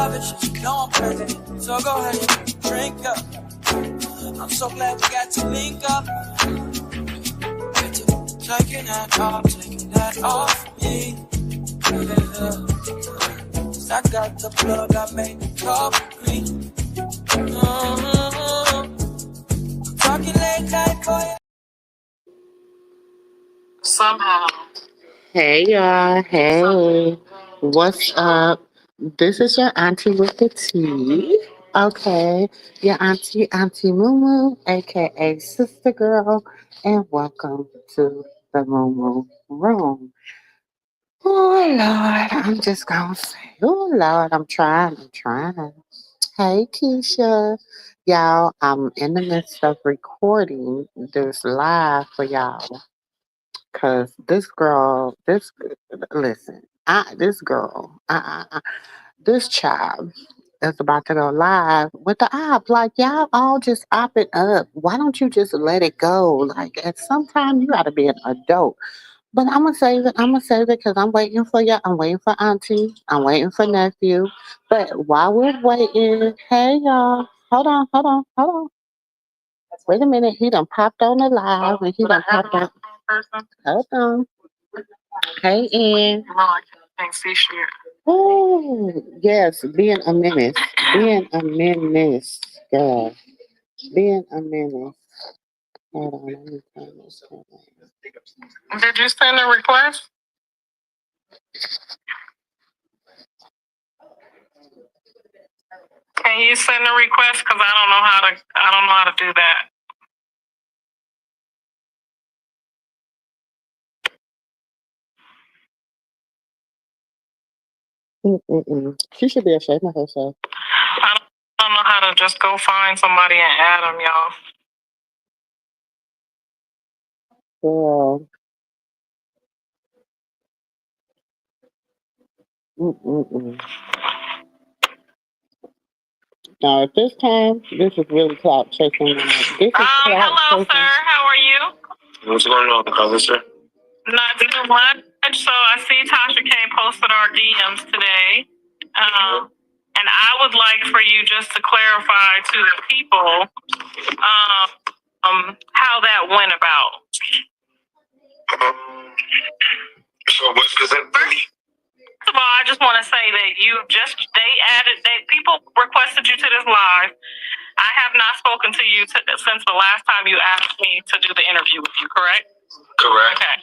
lavish, you know I'm crazy. So go ahead, drink up. I'm so glad we got to link up. Taking that off me. Yeah. I got the plug, I made the coffee. Talking late night for you. Somehow. Hey y'all, hey, what's up? This is your auntie with the tea. Okay, your Auntie Moo Moo, aka Sister Girl, and welcome to the Moo Moo Room. Oh Lord, I'm just gonna say, oh Lord, I'm trying. Hey Keisha, y'all, I'm in the midst of recording this live for y'all. Cause listen, this child is about to go live with the op. Like y'all all just op it up. Why don't you just let it go? Like at some time you gotta be an adult. But I'm gonna save it. I'm gonna save it because I'm waiting for you. I'm waiting for Auntie. I'm waiting for nephew. But while we're waiting, hey y'all, hold on. Wait a minute. He done popped on the live and he done popped on. Hold on. Hey, Ann. Can't see shit. Oh, yes, being a menace. Being a menace, girl. Being a menace. Hold on, let me turn this on. Did you send a request? Can you send a request? Cause I don't know how to do that. She should be ashamed of herself. I don't know how to just go find somebody and add them, y'all. Girl. Now, at this time, this is really clout chasing. Hello, sir. How are you? What's going on, officer? Not too much. So I see Tasha K posted our DMs today. And I would like for you just to clarify to the people how that went about. So what's the First of all, I just want to say that people requested you to this live. I have not spoken to you since the last time you asked me to do the interview with you, correct? Correct. Okay.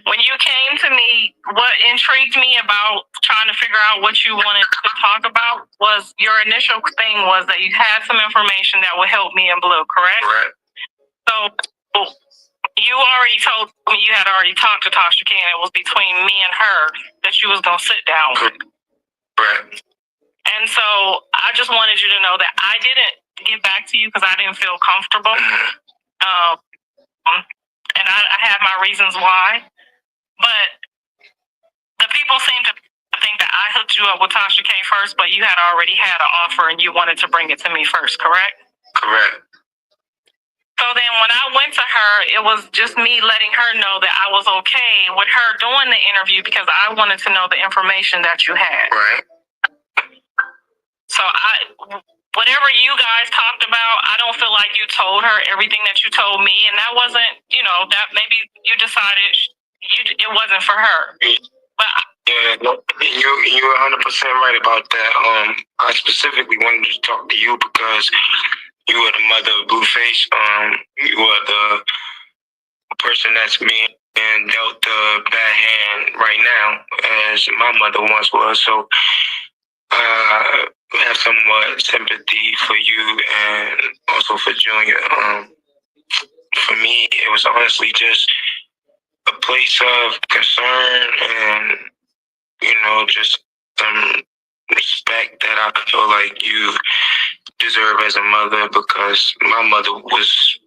When you came to me, what intrigued me about trying to figure out what you wanted to talk about was your initial thing was that you had some information that would help me in Blue, correct? Correct. So you already told me you had already talked to Tasha K, and it was between me and her that you was going to sit down with. Correct. And so I just wanted you to know that I didn't get back to you because I didn't feel comfortable. And I have my reasons why. But the people seem to think that I hooked you up with Tasha K first, but you had already had an offer and you wanted to bring it to me first, correct? Correct. So then when I went to her, it was just me letting her know that I was okay with her doing the interview because I wanted to know the information that you had. Right. So whatever you guys talked about, I don't feel like you told her everything that you told me, and that wasn't, that maybe you decided it wasn't for her. But yeah, no, you're 100% right about that. I specifically wanted to talk to you because you are the mother of Blueface. You are the person that's being dealt the bad hand right now, as my mother once was. So I have somewhat sympathy for you and also for Junior. For me, it was honestly just a place of concern and, just some respect that I feel like you deserve as a mother, because my mother was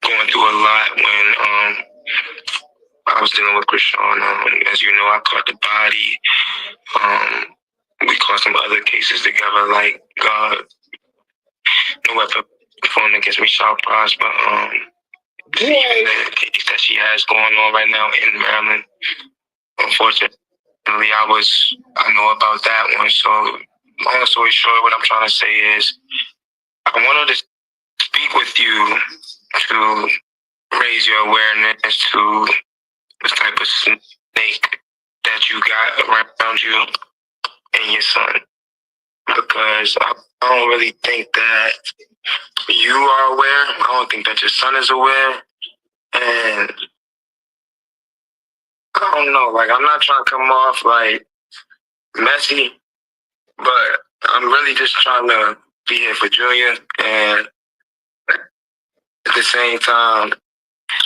going through a lot when I was dealing with Krishan. As you know, I caught the body. We caught some other cases together, like no weapon formed against me shall prosper. Even the case that she has going on right now in Maryland, unfortunately, I know about that one. So long story short, what I'm trying to say is, I wanted to speak with you to raise your awareness to this type of snake that you got around you and your son. Because I don't really think that you are aware. I don't think that your son is aware. And I don't know, like, I'm not trying to come off like messy, but I'm really just trying to be here for Junior. And at the same time,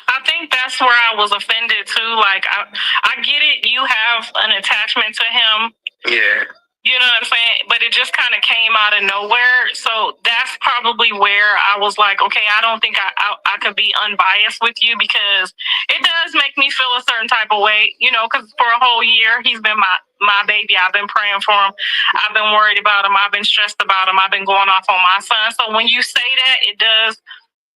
I think that's where I was offended too. Like, I get it. You have an attachment to him. yeah. You know what I'm saying? But it just kind of came out of nowhere. So that's probably where I was like, okay, I don't think I could be unbiased with you, because it does make me feel a certain type of way, you know, because for a whole year, he's been my baby. I've been praying for him. I've been worried about him. I've been stressed about him. I've been going off on my son. So when you say that,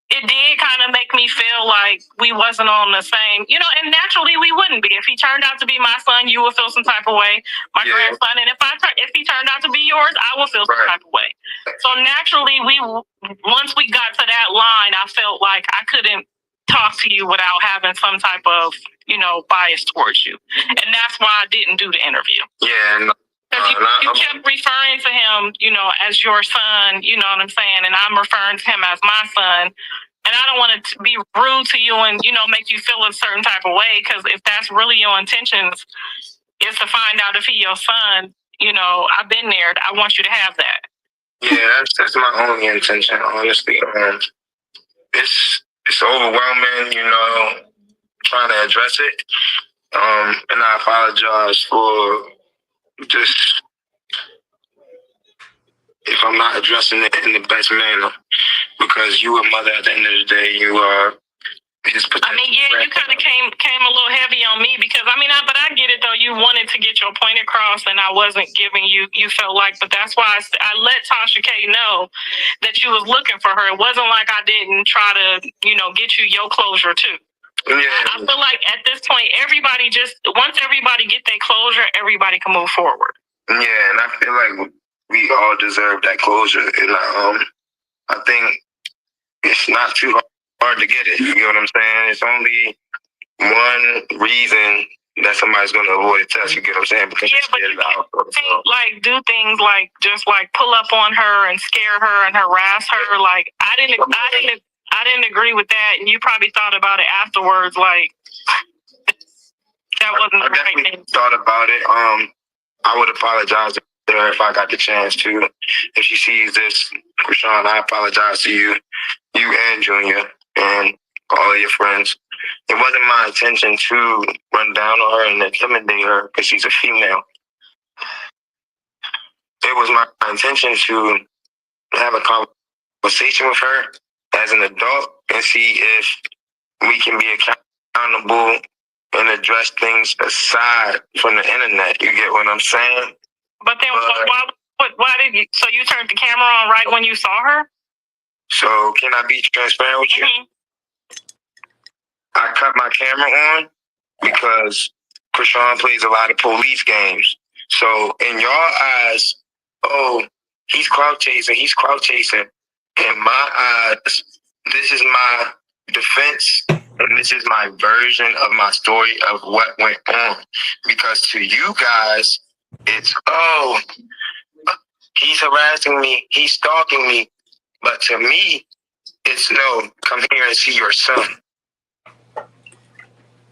it did kind of make me feel like we wasn't on the same, you know, and naturally we wouldn't be. If he turned out to be my son, you would feel some type of way, my grandson. And if he turned out to be yours, I would feel some type of way. So naturally, once we got to that line, I felt like I couldn't talk to you without having some type of, you know, bias towards you. And that's why I didn't do the interview. Yeah. Because you kept referring to him, you know, as your son, you know what I'm saying? And I'm referring to him as my son. And I don't want to be rude to you and, you know, make you feel a certain type of way. Because if that's really your intentions, is to find out if he your son, you know, I've been there. I want you to have that. Yeah, that's my only intention, honestly. It's overwhelming, you know, trying to address it. And I apologize for just if I'm not addressing it in the best manner, because you are mother at the end of the day. You are his potential. I mean, yeah, you kind of came a little heavy on me, because but I get it though. You wanted to get your point across, and I wasn't giving you. You felt like, but that's why I let Tasha K know that you was looking for her. It wasn't like I didn't try to, you know, get you your closure too. Yeah. I feel like at this point, once everybody get their closure, everybody can move forward. Yeah, and I feel like we all deserve that closure, and I think it's not too hard to get it. You get what I'm saying? It's only one reason that somebody's going to avoid a test. You get what I'm saying? Because yeah, but you can't like do things like just like pull up on her and scare her and harass her. Like I didn't agree with that, and you probably thought about it afterwards. Like that wasn't the right thing. Thought about it. I would apologize to her if I got the chance to. If she sees this, Krishan, I apologize to you and Junior, and all of your friends. It wasn't my intention to run down on her and intimidate her because she's a female. It was my intention to have a conversation with her as an adult and see if we can be accountable and address things aside from the internet. You get what I'm saying? But then why did you? So you turned the camera on right when you saw her? So can I be transparent with you? Mm-hmm. I cut my camera on because Krishan plays a lot of police games. So in your eyes, oh, he's crowd chasing. In my eyes, this is my defense, and this is my version of my story of what went on. Because to you guys, it's, oh, he's harassing me, he's stalking me. But to me, it's no, come here and see your son.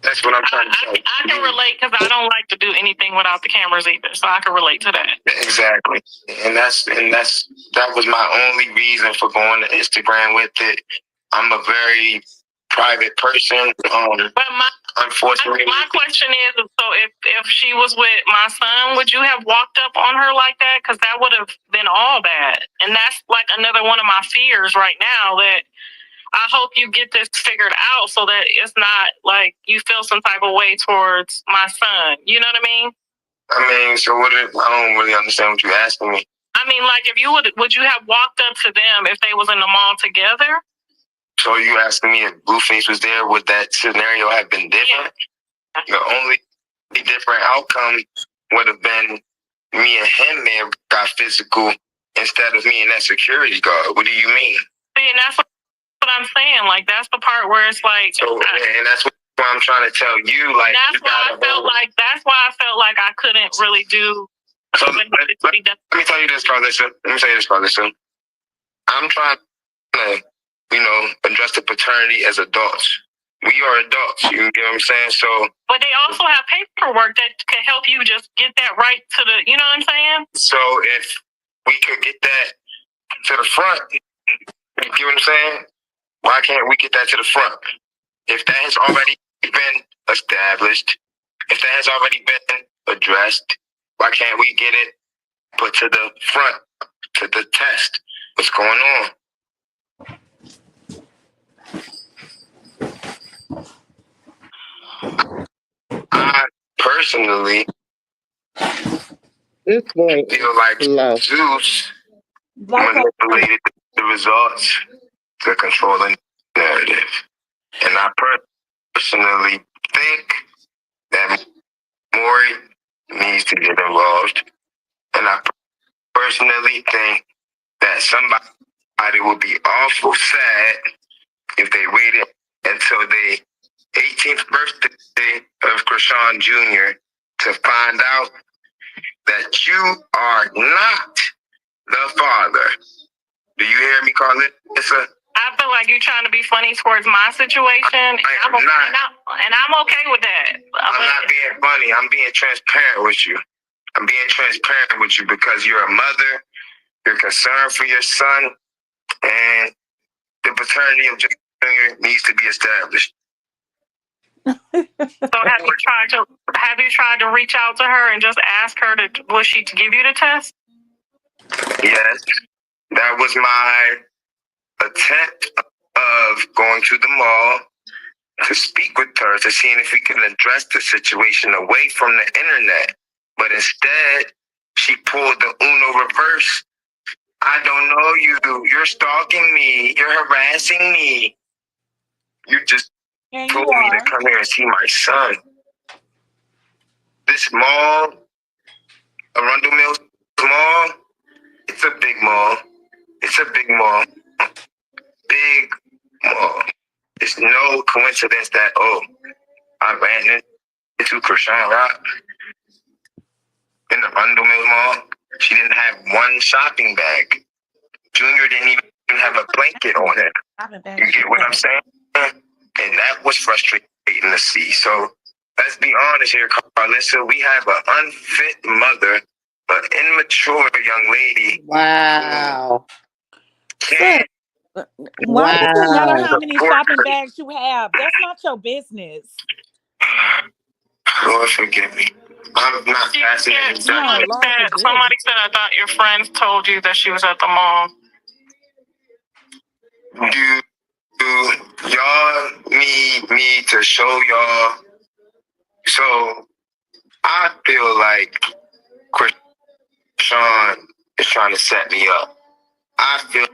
That's what I'm trying to say. I can relate because I don't like to do anything without the cameras either, so I can relate to that. Exactly, and that was my only reason for going to Instagram with it. I'm a very private person. But unfortunately, my question is, so if she was with my son, would you have walked up on her like that? Because that would have been all bad, and that's like another one of my fears right now. That I hope you get this figured out so that it's not like you feel some type of way towards my son. You know what I mean? So I don't really understand what you're asking me. I mean, like, if you would you have walked up to them if they was in the mall together? So you asking me if Blueface was there, would that scenario have been different? Yeah. The only different outcome would have been me and him may have got physical instead of me and that security guard. What do you mean? See, and that's what I'm saying. Like, that's the part where it's like. So, and that's what I'm trying to tell you. Like, that's why I felt like. That's why I felt like I couldn't really do. So let me tell you this, Carlissa. I'm trying to, address the paternity as adults. We are adults. You get what I'm saying? So, but they also have paperwork that can help you just get that right to the. You know what I'm saying? So if we could get that to the front, you get what I'm saying? Why can't we get that to the front? If that has already been established, if that has already been addressed, why can't we get it put to the front, to the test? What's going on? I personally feel like Zeus manipulated the results to control the narrative. And I personally think that Maury needs to get involved. And I personally think that somebody would be awful sad if they waited until the 18th birthday of Krishan Jr. to find out that you are not the father. Do you hear me, Carlissa? I feel like you're trying to be funny towards my situation. I'm okay with that. I'm not being funny. I'm being transparent with you. Because you're a mother. You're concerned for your son. And the paternity of Junior needs to be established. So have you tried to reach out to her and just ask her to give you the test? Yes. That was my attempt of going to the mall to speak with her to see if we can address the situation away from the internet. But instead, she pulled the Uno reverse. I don't know you. You're stalking me. You're harassing me. You just told me to come here and see my son. This mall, Arundel Mills Mall, it's a big mall. Big mall. It's no coincidence that, I ran into Krishan Rock in the Arundel Mills Mall. She didn't have one shopping bag. Junior didn't even have a blanket on it. You get what I'm saying? And that was frustrating to see. So let's be honest here, Carlissa. We have an unfit mother, an immature young lady. Wow. Why does it matter how many shopping bags you have? That's not your business. Lord forgive me. I'm not fascinated. Somebody said I thought your friends told you that she was at the mall. Do y'all need me to show y'all? So I feel like Krishan is trying to set me up. I feel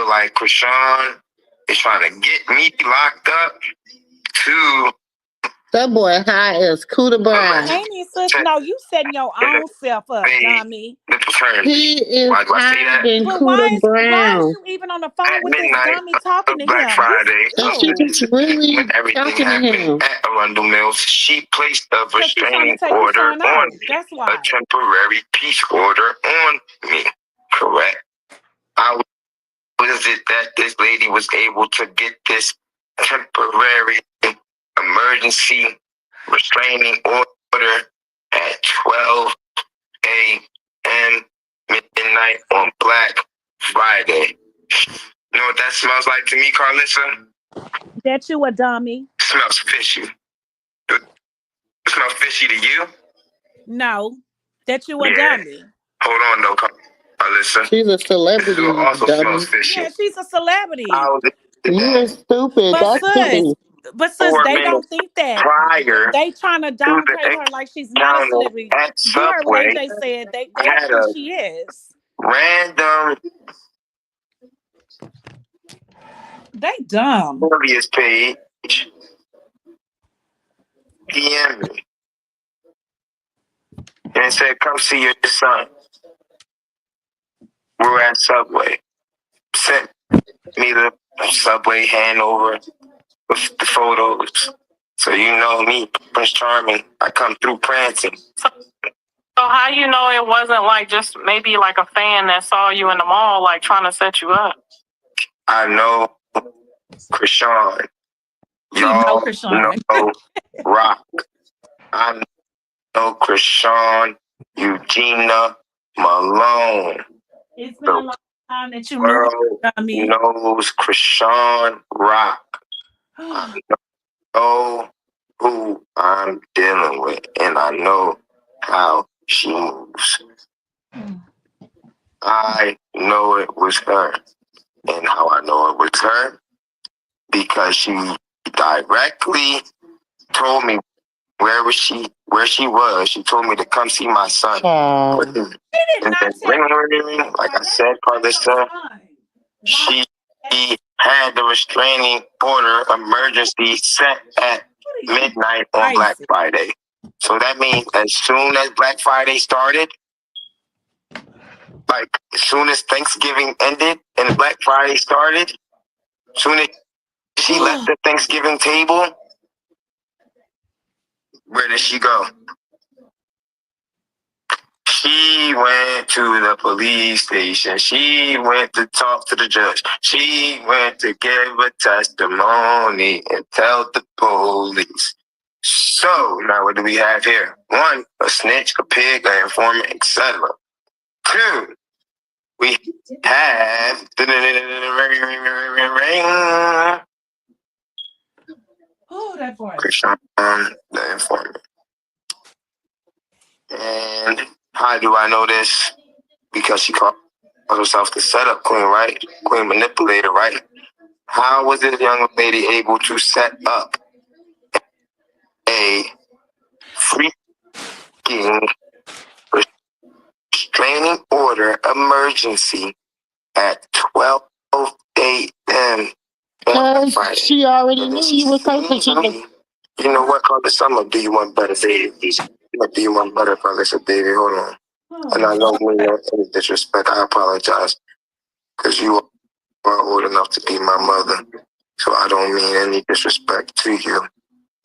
like Krishan is trying to get me locked up to. That boy high as Cooter Brown. Amy, sis, no, you setting your own self up, dummy. He is high than Cooter Brown. Why is you even on the phone with this dummy talking to Black him? Friday, and she was really talking to him. At Arundel Mills, she placed a restraining order on me. That's why. A temporary peace order on me. Correct. How is it that this lady was able to get this temporary emergency restraining order at 12 a.m. midnight on Black Friday? You know what that smells like to me, Carlissa? That you a dummy. It smells fishy. It smells fishy to you? No, that you a dummy. Hold on, though, Carlissa. She's a celebrity. It also smells fishy. Yeah, she's a celebrity. You're stupid. But sis, they don't think that. They trying to downplay her like she's not a celebrity. You heard what AJ said. They don't think she is. Random. They dumb. Previous page. PM me. and said, "Come see your son." We were at Subway. Sent me the Subway handover with the photos. So you know me, Prince Charming. I come through prancing. So how you know it wasn't like just maybe like a fan that saw you in the mall, like trying to set you up? I know Krishan. Y'all know Rock. I know Krishan, Eugenia, Malone. It's been a long time that you knew knows Krishan Rock. I know who I'm dealing with, and I know how she moves. I know it was her. And how I know it was her? Because she directly told me where she was. She told me to come see my son. And then, like I said, Carlissa, she had the restraining order emergency set at midnight on Black Friday. So that means as soon as Black Friday started, like as soon as Thanksgiving ended and Black Friday started, as soon as she left the Thanksgiving table, where did she go? She went to the police station. She went to talk to the judge. She went to give a testimony and tell the police. So now what do we have here? 1, a snitch, a pig, an informant, etc. 2, we have that voice. Krishan, the informant. And how do I know this? Because she called herself the setup queen, right? Queen manipulator, right? How was this young lady able to set up a freaking restraining order emergency at 12 a.m. Because she already knew you were coming. You know what, Carlissa? Do you want better, baby? Do you want better, Carlissa, baby? Hold on. And I don't mean no disrespect. I apologize. Because you are old enough to be my mother. So I don't mean any disrespect to you.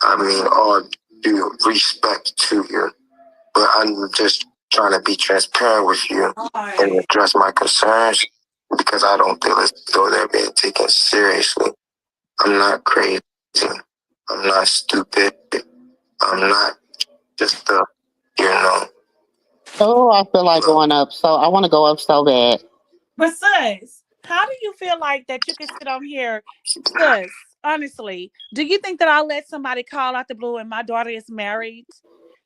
I mean all due respect to you. But I'm just trying to be transparent with you and address my concerns because I don't feel as though they're being taken seriously. I'm not crazy. I'm not stupid. I'm not just Oh, I feel like going up. So I want to go up so bad. But sis, how do you feel like that you can sit on here, sis? Honestly, do you think that I'll let somebody call out the blue and my daughter is married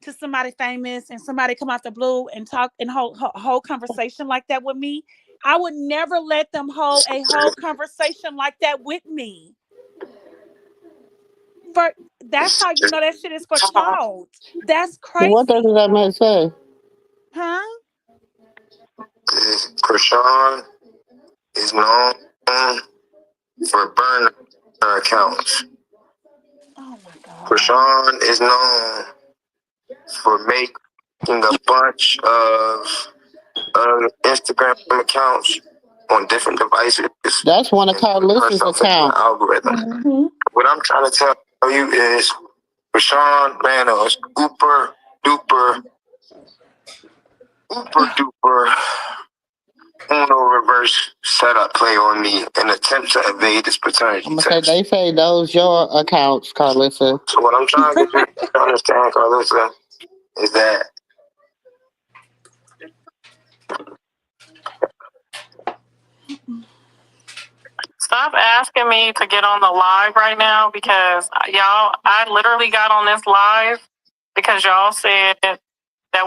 to somebody famous and somebody come out the blue and talk and whole conversation like that with me? I would never let them hold a whole conversation like that with me. That's how you know that shit is for clout. That's crazy. What does that man say? Huh? Krishan is known for burner accounts. Oh my God. Krishan is known for making a bunch of Instagram accounts on different devices. That's one of Carlissa's accounts. Algorithm. Mm-hmm. What I'm trying to tell you is Krishan ran a super duper Uno reverse setup play on me in attempt to evade this paternity test. They say those your accounts, Carlissa. So what I'm trying to get you to understand, Carlissa, is that stop asking me to get on the live right now because I literally got on this live because y'all said that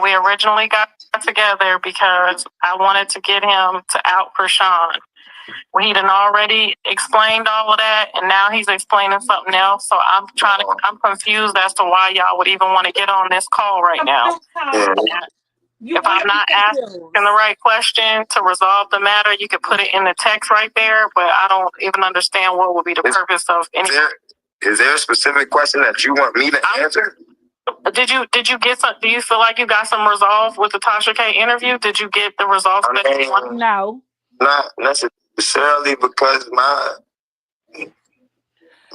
we originally got together because I wanted to get him to out Krishan. Well, he done already explained all of that, and now he's explaining something else. So I'm confused as to why y'all would even want to get on this call right now. If I'm not asking the right question to resolve the matter, you could put it in the text right there, but I don't even understand what would be the purpose of any. Is there a specific question that you want me to answer? Did you get some? Do you feel like you got some resolve with the Tasha K interview? Did you get the results that you wanted? No. Not necessarily, because my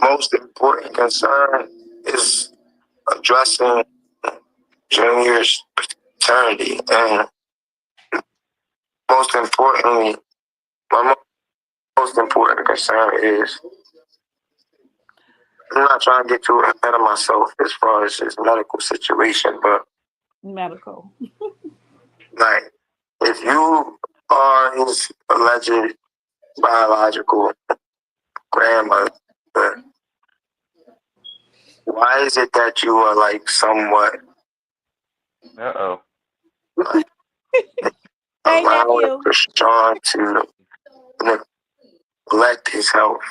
most important concern is addressing Junior's paternity, and most importantly, my most important concern is I'm not trying to get too ahead of myself as far as his medical situation, but Medical. like, if you are his alleged biological grandmother, why is it that you are like somewhat like Hey, allowing nephew. Krishan to neglect his health?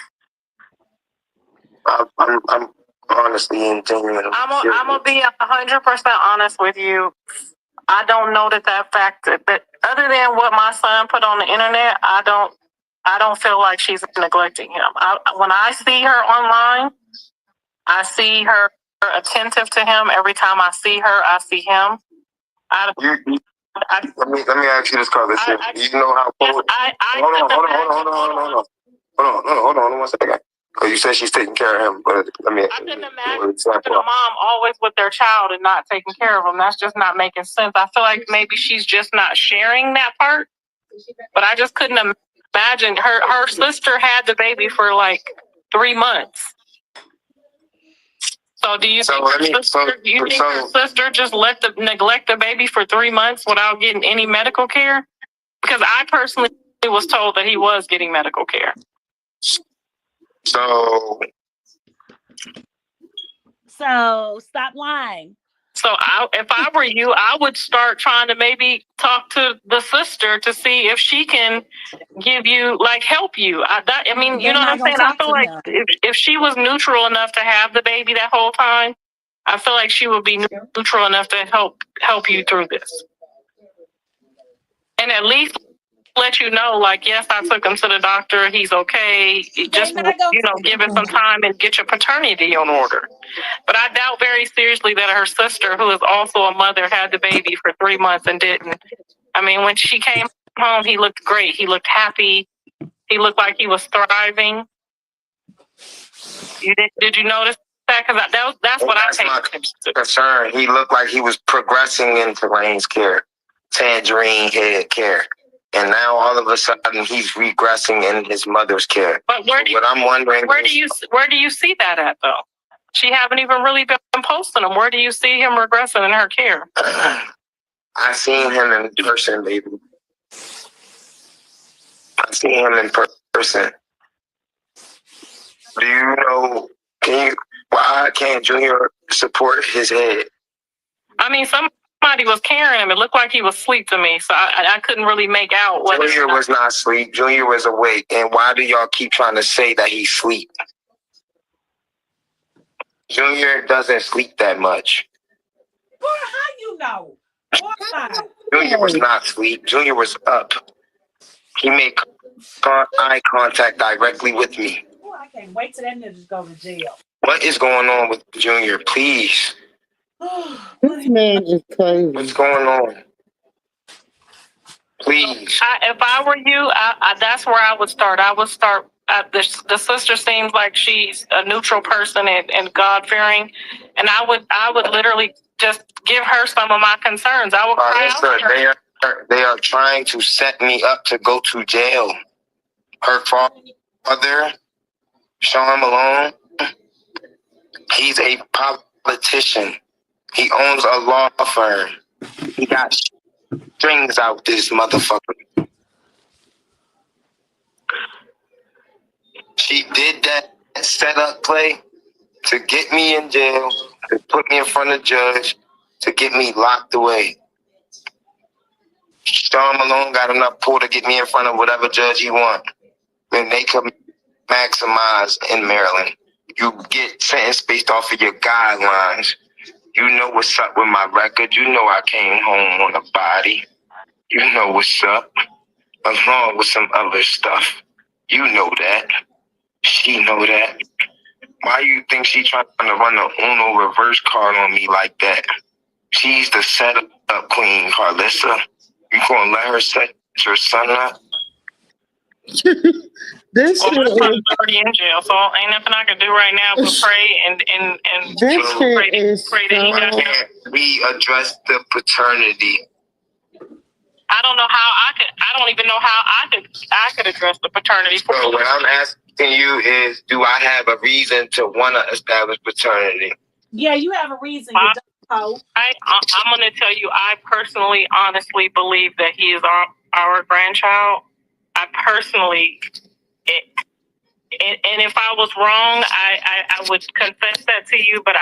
I'm honestly and genuinely. I'm gonna be 100% honest with you. I don't know that fact that other than what my son put on the internet, I don't feel like she's neglecting him. When I see her online, I see her attentive to him. Every time I see her, I see him. Let me ask you this, Carlos. You know how old? Hold on 1 second. Because you said she's taking care of him, but I couldn't imagine a mom always with their child and not taking care of them. That's just not making sense. I feel like maybe she's just not sharing that part. But I just couldn't imagine her sister had the baby for like 3 months. So do you think her sister just neglect the baby for 3 months without getting any medical care? Because I personally was told that he was getting medical care. So Stop lying. So if I were you, I would start trying to maybe talk to the sister to see if she can give you, like, help you. I mean, you know what I'm saying? I feel like if she was neutral enough to have the baby that whole time, I feel like she would be neutral enough to help you through this. And at least let you know, like, yes, I took him to the doctor. He's okay. Just, give it some time and get your paternity on order. But I doubt very seriously that her sister, who is also a mother, had the baby for 3 months and didn't. I mean, when she came home, he looked great. He looked happy. He looked like he was thriving. Did you notice that? Because that's what I paid attention to. Concern. He looked like he was progressing into Lane's care, Tangerine head care. And now all of a sudden he's regressing in his mother's care. But where do you see that at, though? She haven't even really been posting him. Where do you see him regressing in her care? I seen him in person, baby. I seen him in person. Do you know? Why can't Junior support his head? I mean, somebody was carrying him. It looked like he was asleep to me, so I couldn't really make out what. Junior was not asleep. Junior was awake. And why do y'all keep trying to say that he's asleep? Junior doesn't sleep that much. Boy, how you know? Boy, Junior was not asleep. Junior was up. He made eye contact directly with me. Boy, I can't wait till that nigga go to jail. What is going on with Junior? Please. This man is crazy. What's going on? Please. If I were you, that's where I would start. I would start. The sister seems like she's a neutral person and God fearing, and I would literally just give her some of my concerns. I would cry out to her. They are trying to set me up to go to jail. Her father, Sean Malone, he's a politician. He owns a law firm. He got strings out this motherfucker. She did that setup play to get me in jail, to put me in front of the judge, to get me locked away. Sean Malone got enough pull to get me in front of whatever judge he wants. Then they can maximize in Maryland. You get sentenced based off of your guidelines. You know what's up with my record. You know I came home on a body. You know what's up, along with some other stuff. You know that. She know that. Why you think she trying to run the Uno reverse card on me like that? She's the setup queen, Carlissa. You gonna let her set your son up? This Well, my shit son's is already in jail, so ain't nothing I can do right now but pray and this pray, shit is pray that he so. got. We address the paternity. I don't know how I could. I don't even know how I could address the paternity. So what I'm asking you is, do I have a reason to want to establish paternity? Yeah, you have a reason. You don't. I'm going to tell you, I personally, honestly believe that he is our grandchild. I personally, and if I was wrong, I would confess that to you, but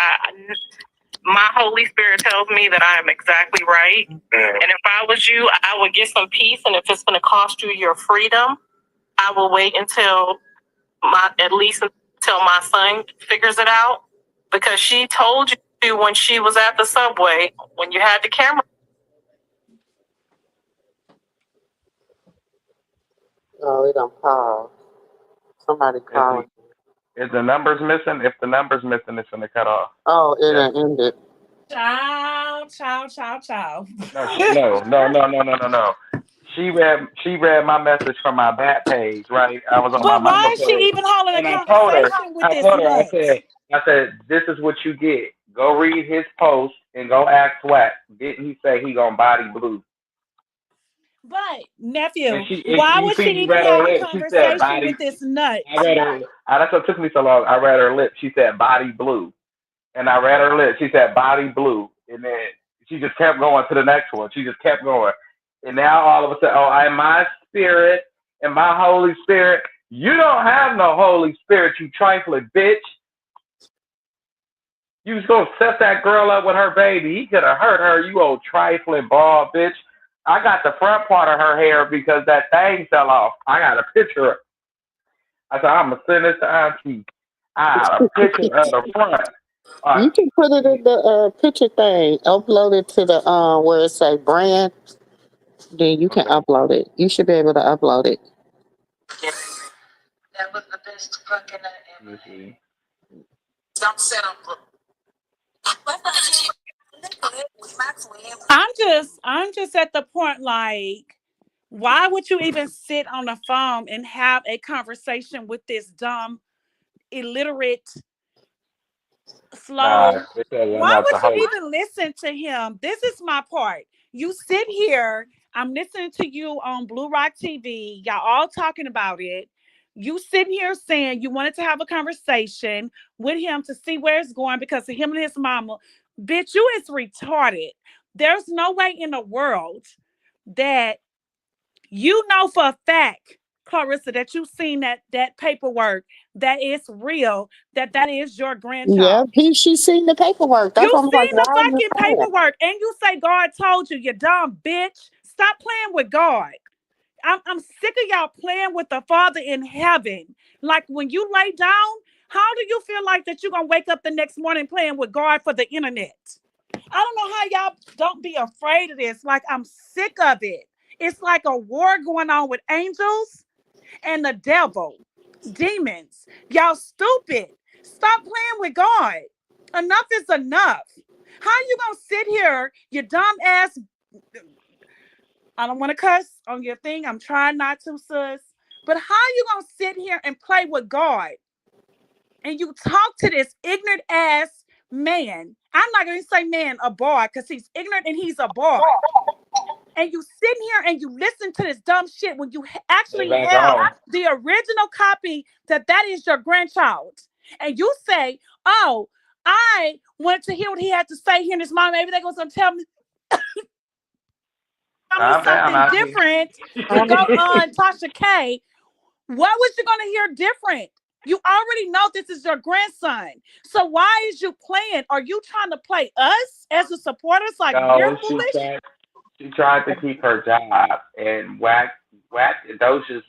my Holy Spirit tells me that I am exactly right. And if I was you, I would get some peace, and if it's going to cost you your freedom, I will wait at least until my son figures it out, because she told you when she was at the subway, when you had the camera. Oh, it don't pause. Somebody calling. Is the numbers missing? If the numbers missing, it's gonna cut off. Oh, it done ended. Ciao. No. She read my message from my back page, right? I was on my But why mama is she page, even holding a and I told her, conversation with this nut? I said, this is what you get. Go read his post and go ask Wack. Didn't he say he gonna body blue? But nephew, And why you would see, she you even read her have a lips. She said conversation body. with this nut? I read her. That's what took me so long. I read her lips. She said body blue, and I read her lips. She said body blue, and then she just kept going to the next one. She just kept going, and now all of a sudden, oh, I'm my spirit and my Holy Spirit. You don't have no Holy Spirit, you trifling bitch. You was gonna set that girl up with her baby. He could have hurt her, you old trifling bald bitch. I got the front part of her hair because that thing fell off. I got a picture. I said, I'm gonna send this to Auntie. I got a picture of the front. You can put it in the picture thing. Upload it to the where it say brand. Then you can upload it. You should be able to upload it. That was the best fucking I Let me see. Don't set up. I'm just at the point like, why would you even sit on the phone and have a conversation with this dumb, illiterate, slow? Why would you even listen to him? This is my part. You sit here, I'm listening to you on Blue Rock TV. Y'all all talking about it. You sitting here saying you wanted to have a conversation with him to see where it's going because of him and his mama. Bitch, you is retarded. There's no way in the world that you know for a fact, Clarissa, that you've seen that paperwork, that is real, that is your Yeah, grandchild. she seen the paperwork. That's You what I'm like. seen Why the are you fucking saying? paperwork and you say God told you, you dumb bitch. Stop playing with God. I'm sick of y'all playing with the Father in heaven. Like when you lay down, how do you feel like that you're going to wake up the next morning playing with God for the internet? I don't know how y'all don't be afraid of this. Like, I'm sick of it. It's like a war going on with angels and the devil, demons. Y'all stupid. Stop playing with God. Enough is enough. How you gonna sit here, you dumb ass? I don't want to cuss on your thing. I'm trying not to, sis. But how you gonna sit here and play with God and you talk to this ignorant ass man? I'm not gonna say man, a boy, because he's ignorant and he's a boy. And you sit here and you listen to this dumb shit when you actually have the original copy that is your grandchild. And you say, oh, I wanted to hear what he had to say here in his mom. Maybe they're going to tell me something different to go on Tasha K. What was you going to hear different? You already know this is your grandson. So why is you playing? Are you trying to play us as the supporters like we're foolish? She tried to keep her job, and those just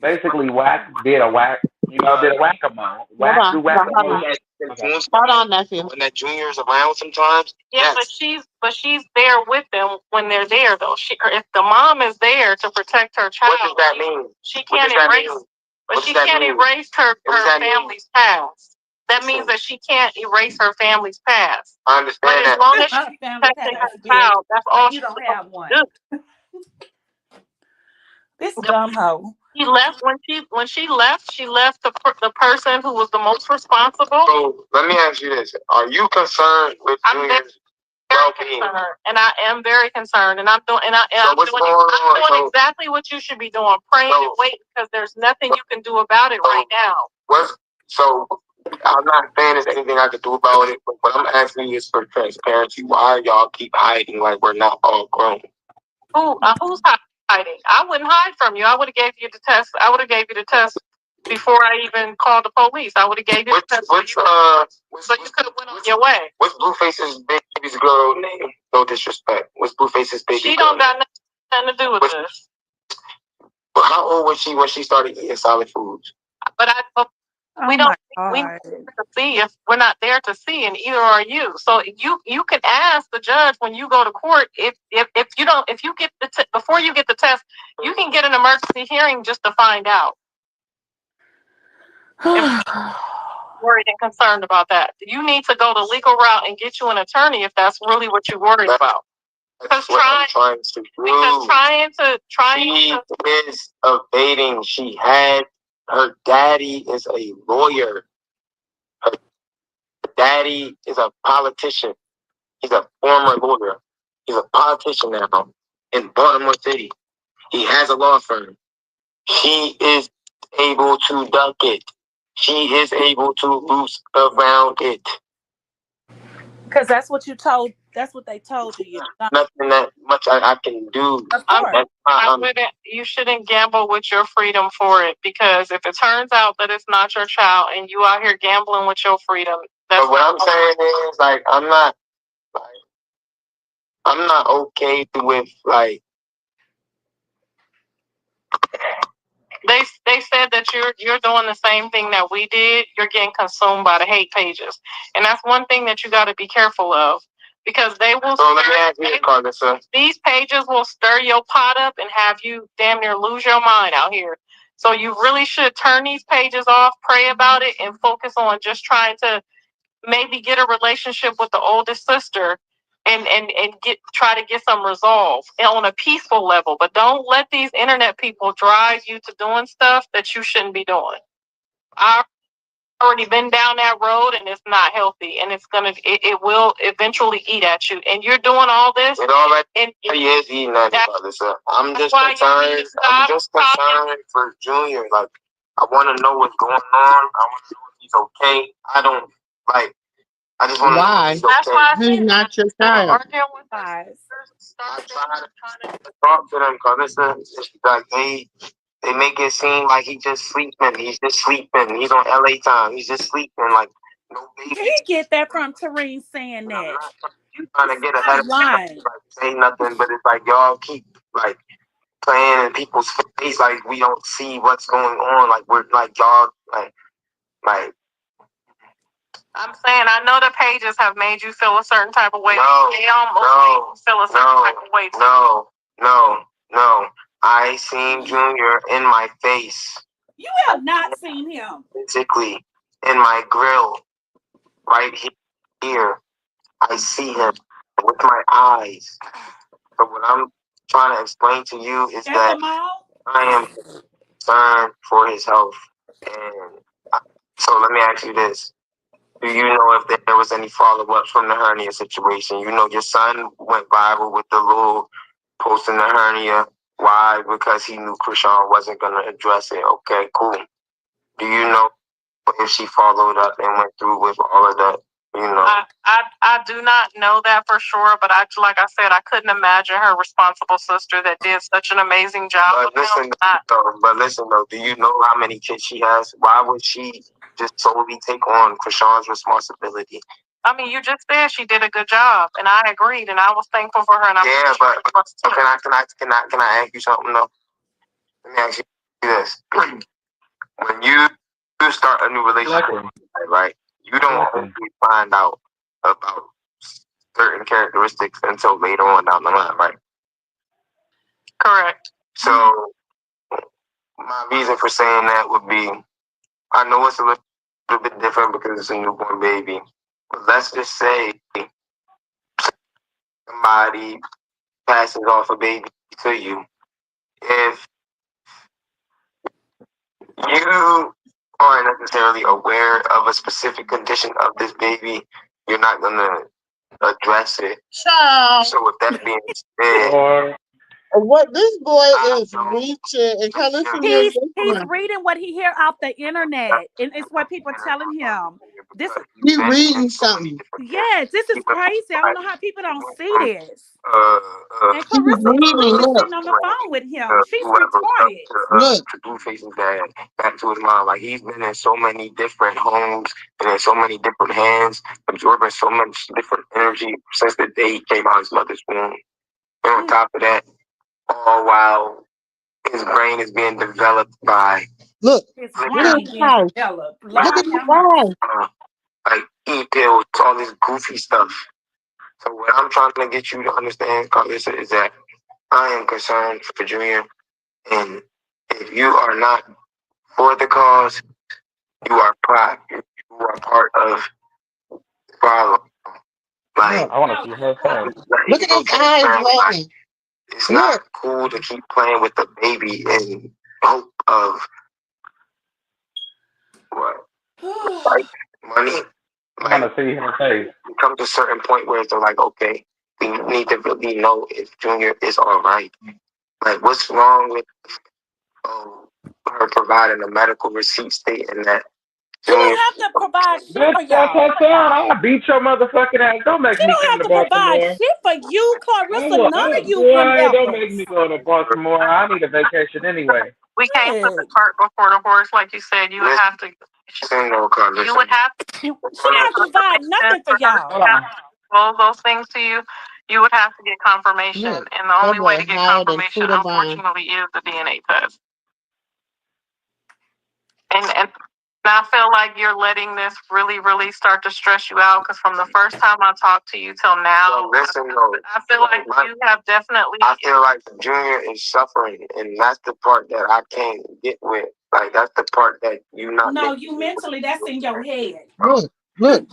basically Whack did a whack, did a whack-a-mole. Whack do whack-a-mole. Hold on, nephew. When that junior's around sometimes. Yeah, but she's there with them when they're there though. If the mom is there to protect her child, what does that mean? She can't erase. But she can't erase her family's past. that means that she can't erase her family's past. I understand But as that. long as Not she's a family protecting her past, bitch. child, that's all Like you she's don't supposed have one. to do. This dumb hoe. She left when she left the person who was the most responsible. So let me ask you this: are you concerned with Junior's well-being? And I am very concerned, and I'm doing I'm doing exactly what you should be doing, praying and waiting, because there's nothing you can do about it right now. So I'm not saying there's anything I could do about it, but what I'm asking you is for transparency. Why y'all keep hiding like we're not all grown? Who's hiding? I wouldn't hide from you. I would have gave you the test. I would have gave you the test before I even called the police. I would have gave you the test. So you could have went on your way. What's Blueface's baby's girl name? No disrespect. What's Blueface's baby? She don't got nothing to do with this. But how old was she when she started eating solid foods? But we don't God. see if we're not there to see, and either are you. So you can ask the judge when you go to court if you get before you get the test, you can get an emergency hearing just to find out. Worried and concerned about that. You need to go the legal route and get you an attorney if that's really what you're worried about. That's what I'm trying to do. She is evading. Her daddy is a lawyer. Her daddy is a politician. He's a former lawyer. He's a politician now in Baltimore City. He has a law firm. She is able to duck it. She is able to loose around it. Because that's what you told. That's what they told you. Nothing that much I can do. Of course. You shouldn't gamble with your freedom for it, because if it turns out that it's not your child and you out here gambling with your freedom, that's but what I'm saying is, like, I'm not okay with, like, they said that you're doing the same thing that we did. You're getting consumed by the hate pages, and that's one thing that you got to be careful of, because they will. So let me ask you, Carlissa. These pages will stir your pot up and have you damn near lose your mind out here. So you really should turn these pages off, pray about it, and focus on just trying to maybe get a relationship with the oldest sister, and try to get some resolve on a peaceful level. But don't let these internet people drive you to doing stuff that you shouldn't be doing. I've already been down that road, and it's not healthy, and it will eventually eat at you. And you're doing all this. It already is eating at you, Carlissa. I'm just concerned. I'm just concerned for Junior. Like, I want to know what's going on. I want to know if he's okay. I don't like. I just want to know if he's okay. That's why I He's not your child. I try to talk to them, Carlissa. It's like they make it seem like he's just sleeping. He's just sleeping. He's on LA time. He's just sleeping. Like, no baby. He get that from Tareen saying that. You trying to get ahead of lying. Like, say nothing, but it's like y'all keep like playing in people's face, like we don't see what's going on. Like we're like y'all like. I'm saying, I know the pages have made you feel a certain type of way. No, they almost feel a certain type of way too. No. I seen Junior in my face. You have not seen him. Physically, in my grill, right here. I see him with my eyes. So what I'm trying to explain to you is that I am concerned for his health. And so let me ask you this. Do you know if there was any follow-up from the hernia situation? You know your son went viral with the little post in the hernia. Why? Because he knew Krishan wasn't going to address it. Okay, cool. Do you know if she followed up and went through with all of that? You know. I do not know that for sure, but like I said, I couldn't imagine her responsible sister that did such an amazing job. But listen though, do you know how many kids she has? Why would she just solely take on Krishan's responsibility? I mean, you just said she did a good job, and I agreed, and I was thankful for her. And so can I ask you something though? Let me ask you this: when you start a new relationship, right? You don't only find out about certain characteristics until later on down the line, right? Correct. So my reason for saying that would be, I know it's a little a little bit different because it's a newborn baby. But let's just say somebody passes off a baby to you. If you aren't necessarily aware of a specific condition of this baby, you're not gonna address it. So with that being said, Or What this boy is reaching and kind of He's reading what he hear off the internet, and it's what people are telling him. This he reading something. Yes, this is crazy. I don't know how people don't see this. And He was Clarissa reading. Carter is Look, sitting on the phone with him. She's whoever retarded. look. to Blueface's dad back to his mom. Like he's been in so many different homes and in so many different hands, absorbing so much different energy since the day he came out of his mother's womb. And on top of that, all while his brain is being developed by His look brain at being his house. developed. Look Lord at his have mercy. house. like e-pills, all this goofy stuff. So what I'm trying to get you to understand, Carlissa, is that I am concerned for Junior, and if you are not for the cause, you are part of the problem. Like, I want to see her face. Look at his eyes rolling. it's not cool to keep playing with the baby in hope of what? Like money. I want to see her face. It comes to a certain point where it's like, okay, we need to really know if Junior is all right. Like, what's wrong with her providing a medical receipt stating that She don't have to provide shit Bitch, for that's y'all. her son. I'll beat your motherfucking ass. Don't make She me don't come have to to provide Baltimore. shit for you, Clarissa. None of you Boy, don't make whatevers. me go to Baltimore. I need a vacation anyway. We can't put the cart before the horse, like you said. You would have to. You would have to. She don't have to provide nothing for y'all. Hold on. All those things to you. You would have to get confirmation, Look, and the only way boy to get howled and confirmation, chewed a bone. unfortunately, is the DNA test. And I feel like you're letting this really, really start to stress you out because from the first time I talked to you till now, I feel like you have definitely. I feel like Junior is suffering, and that's the part that I can't get with. Like that's the part that you not. No, you mentally, that's in your head. Look. And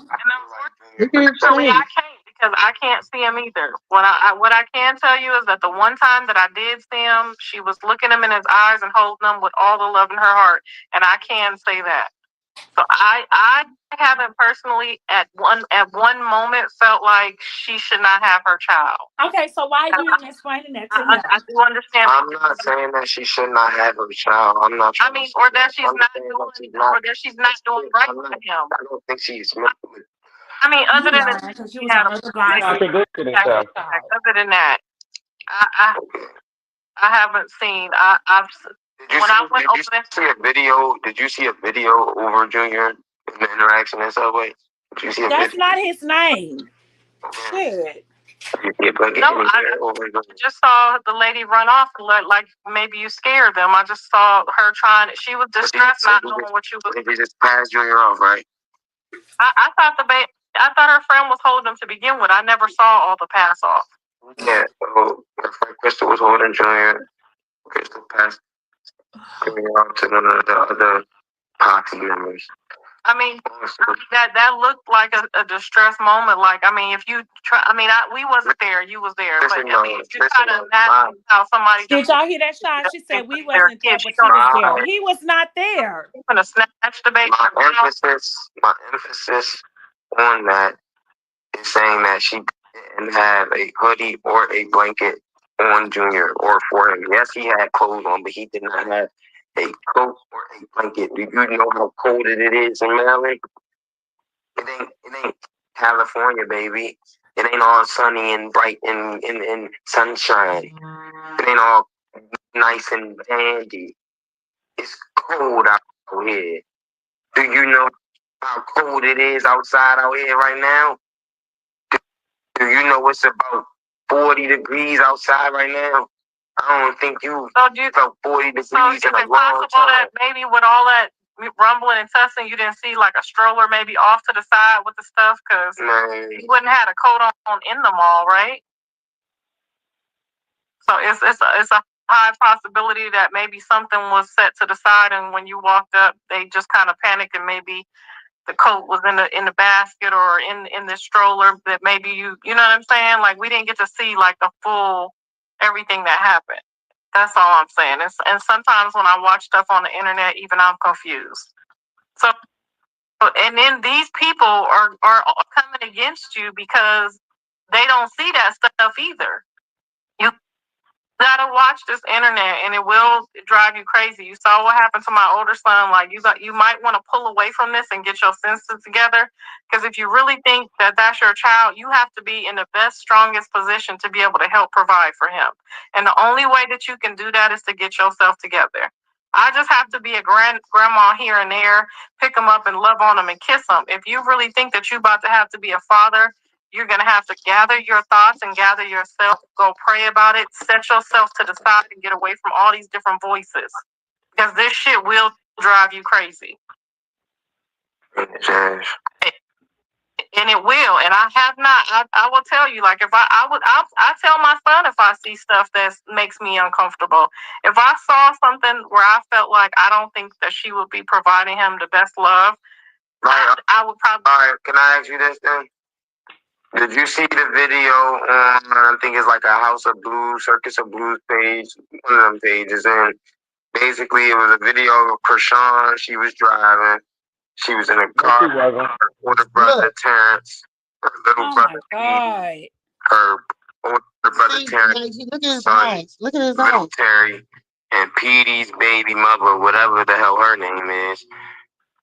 Unfortunately, I can't because I can't see him either. What I can tell you is that the one time that I did see him, she was looking him in his eyes and holding him with all the love in her heart, and I can say that. So I haven't personally at one moment felt like she should not have her child. Okay, so why you even explaining that to him? I do understand. I'm not saying that she should not have her child. I'm not. I mean, or that she's not doing right for him. I don't think she's. I mean, other than because you was on other blind. Contradicted himself. Other than that, I haven't seen. I've Did you see a video? Did you see a video over Junior in the interaction in Subway? Did you see a That's video? not his name. Shit. No, I just saw the lady run off. Like maybe you scared them. I just saw her trying. She was distressed, not knowing what you was. They just passed Junior off, right? I thought I thought her friend was holding him to begin with. I never saw all the pass off. Yeah, so her friend Crystal was holding Junior. Crystal passed Junior off to none of the other party members. I mean, that looked like a distress moment. Like, I mean, if you try, I mean, we wasn't there, you was there, but I mean, if you try to imagine how somebody. Did y'all hear that shot? She said we wasn't there, but she was there. He was not there. He's gonna snatch the baby. My emphasis on that is saying that she didn't have a hoodie or a blanket on Junior or for him. Yes, he had clothes on, but he did not have a coat or a blanket. Do you know how cold it is in Maryland? It ain't California, baby. It ain't all sunny and bright and sunshine. It ain't all nice and dandy. It's cold out here. Do you know how cold it is outside out here right now? Do you know it's about 40 degrees outside right now? I don't think you felt 40 degrees in a long time. So is it possible that maybe with all that rumbling and tussling, you didn't see like a stroller maybe off to the side with the stuff? Because you wouldn't have had a coat on in the mall, right? So it's a high possibility that maybe something was set to the side, and when you walked up, they just kind of panicked and maybe the coat was in the basket or in the stroller that maybe you know what I'm saying? Like we didn't get to see like the full everything that happened. That's all I'm saying. And sometimes when I watch stuff on the internet, even I'm confused. So and then these people are coming against you because they don't see that stuff either. You gotta watch this internet and it will drive you crazy. You saw what happened to my older son. Like you might want to pull away from this and get your senses together. Because if you really think that that's your child, you have to be in the best, strongest position to be able to help provide for him. And the only way that you can do that is to get yourself together. I just have to be a grandma here and there, pick them up and love on them and kiss them. If you really think that you're about to have to be a father, you're going to have to gather your thoughts and gather yourself, go pray about it, set yourself to the side and get away from all these different voices. Because this shit will drive you crazy. And it will. And I have not, I will tell you, like if I tell my son if I see stuff that makes me uncomfortable. If I saw something where I felt like I don't think that she would be providing him the best love, I would probably. All right, can I ask you this then? Did you see the video on, I think it's like a House of Blues, Circus of Blues page, one of them pages, and basically it was a video of Krishan. She was driving. She was in a car with her older brother Terrence, her little brother Petey, her older brother Terrence, look at his eyes. Look at his eyes. Terry, and Petey's baby mother, whatever the hell her name is.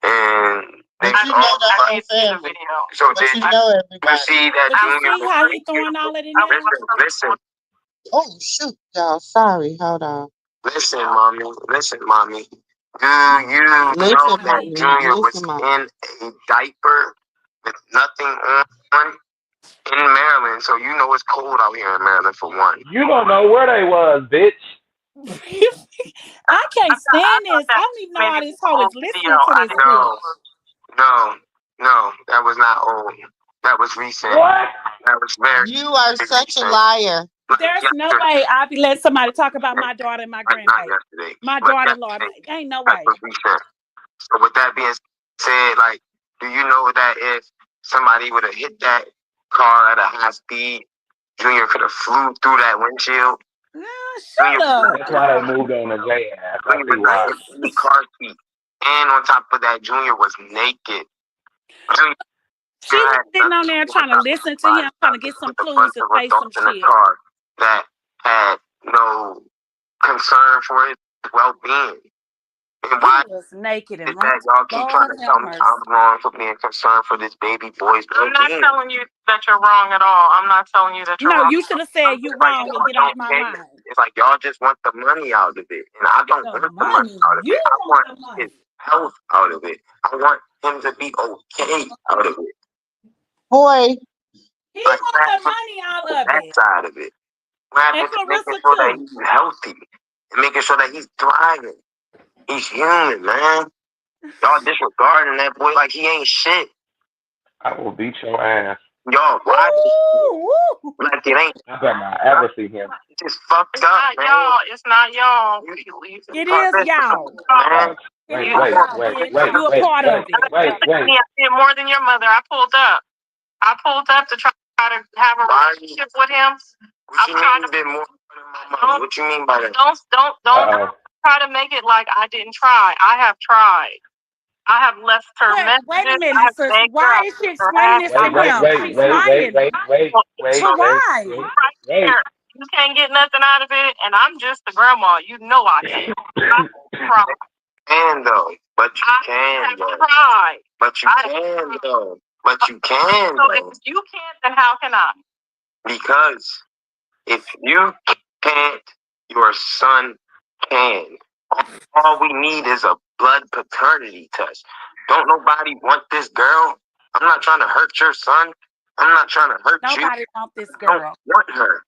And but you know the whole family. So but you know everybody. You see that Junior? See how he throwing all it in there? Listen. Oh shoot, y'all. Sorry. Hold on. Listen, mommy. Do you know that Junior was in a diaper with nothing on in Maryland? So you know it's cold out here in Maryland for one. You don't know where they was, bitch. I can't stand this. I don't even know how this hoe is listening to this bitch. No, that was not old. That was recent. What? That was very. You are such a liar. There's no way I'll be letting somebody talk about my daughter and my grandbaby. My daughter-in-law. Ain't no way. So with that being said, like, do you know that if somebody would have hit that car at a high speed, Junior could have flew through that windshield? Shut up. That's why they moved on to J ass. I see why. The car seat. And on top of that, Junior was naked. She was sitting on there trying to listen to him, trying to get some clues to say some shit. That had no concern for his well-being. And why he was naked and that y'all keep trying to tell me I'm wrong for being concerned for this baby boy's well-being? I'm not telling you that you're wrong at all. I'm not telling you that you're wrong. No, you should have said you're wrong and get off my mind. It's like y'all just want the money out of it. And I don't want the money out of it. I want his health out of it. I want him to be okay out of it. Boy. He wants the money out of it. That side of it. And making sure that he's healthy and making sure that he's thriving. He's human, man. Y'all disregarding that boy like he ain't shit. I will beat your ass. Y'all, why? Like it ain't. I better not ever see him. It's just fucked up, man. Y'all. It's not y'all. It is y'all. Wait. You a part of it. Wait. I did more than your mother. I pulled up to try to have a relationship with him. I'm trying to be more than my mother. What you mean by that? Don't try to make it like I didn't try. I have tried. I have left her messages. Wait a minute, sis. Why is she explaining this to him? She's lying. Why? You can't get nothing out of it, and I'm just a grandma. You know I can't. And though, but you can though. But you can though. But you can though. So if you can't, then how can I? Because if you can't, your son can. All we need is a blood paternity test. Don't nobody want this girl. I'm not trying to hurt your son. I'm not trying to hurt you. Nobody want this girl. I don't want her.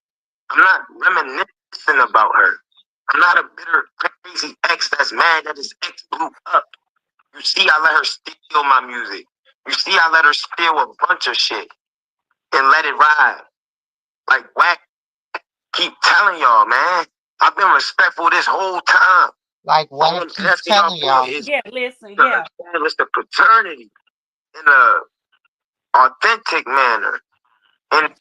I'm not reminiscing about her. I'm not a bitter, crazy ex that's mad that his ex blew up. You see, I let her steal my music. You see, I let her steal a bunch of shit and let it ride. Like, whack, keep telling y'all, man. I've been respectful this whole time. Like, whack, keep telling y'all. Yeah, listen, yeah. It's the paternity. in a authentic manner, and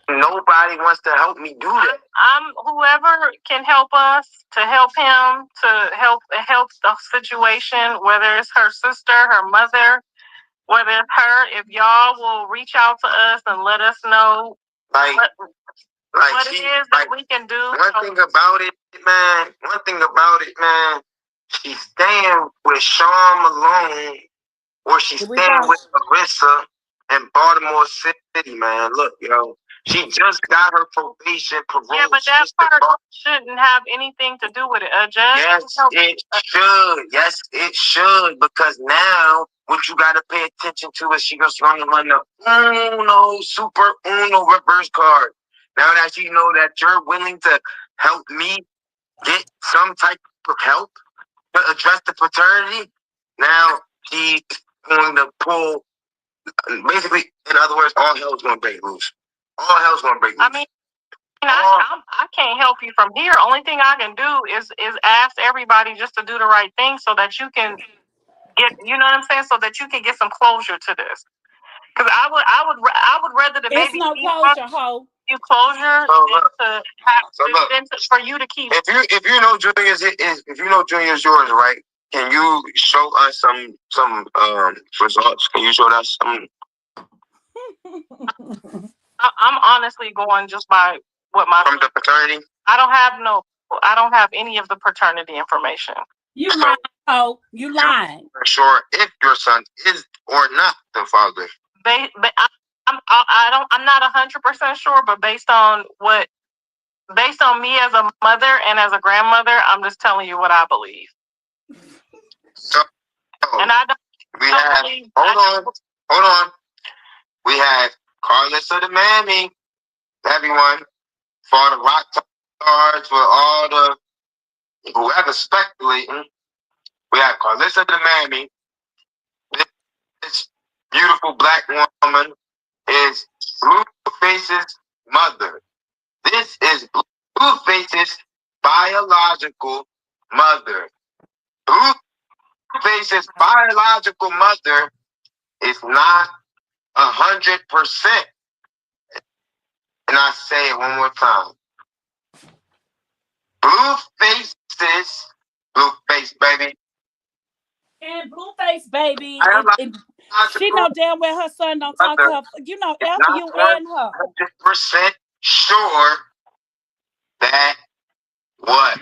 nobody wants to help me do that. I'm whoever can help us to help him to help the situation, whether it's her sister, her mother, whether it's her. If y'all will reach out to us and let us know Like, what it is that we can do. One thing about it, man, she's staying with Sean Malone, or she's staying with Marissa in Baltimore City, man. Look, she just got her probation parole. Yeah, but that part shouldn't have anything to do with it. Judge. Yes, it should. Yes, it should. Because now what you gotta pay attention to is she goes running on the Super Uno reverse card. Now that you know that you're willing to help me get some type of help to address the paternity, now she's going to pull. Basically, in other words, all hell's going to break loose. All hell's going to break loose. I mean, I can't help you from here. Only thing I can do is ask everybody just to do the right thing so that you can get, you know what I'm saying, so that you can get some closure to this. Because I would rather the baby. It's no closure, ho. You closure for you to keep. If you know Junior's yours, right? Can you show us some results? Can you show us some? I'm honestly going just by what my from the paternity. I don't have any of the paternity information. You lying, ho. You lying. Sure, if your son is or not the father. I'm not 100% sure, but based on me as a mother and as a grandmother, I'm just telling you what I believe. And I don't. Hold on. We have Carlissa the Mammy, everyone, for the rock cards with all the whoever speculating. We have Carlissa the Mammy. This beautiful black woman is Blueface's mother. This is Blueface's biological mother. Blueface's biological mother is not 100%. And I say it one more time. Blueface, baby. And Blueface, baby. She know damn well her son don't talk to her. You know, F you and her. 100% sure that what?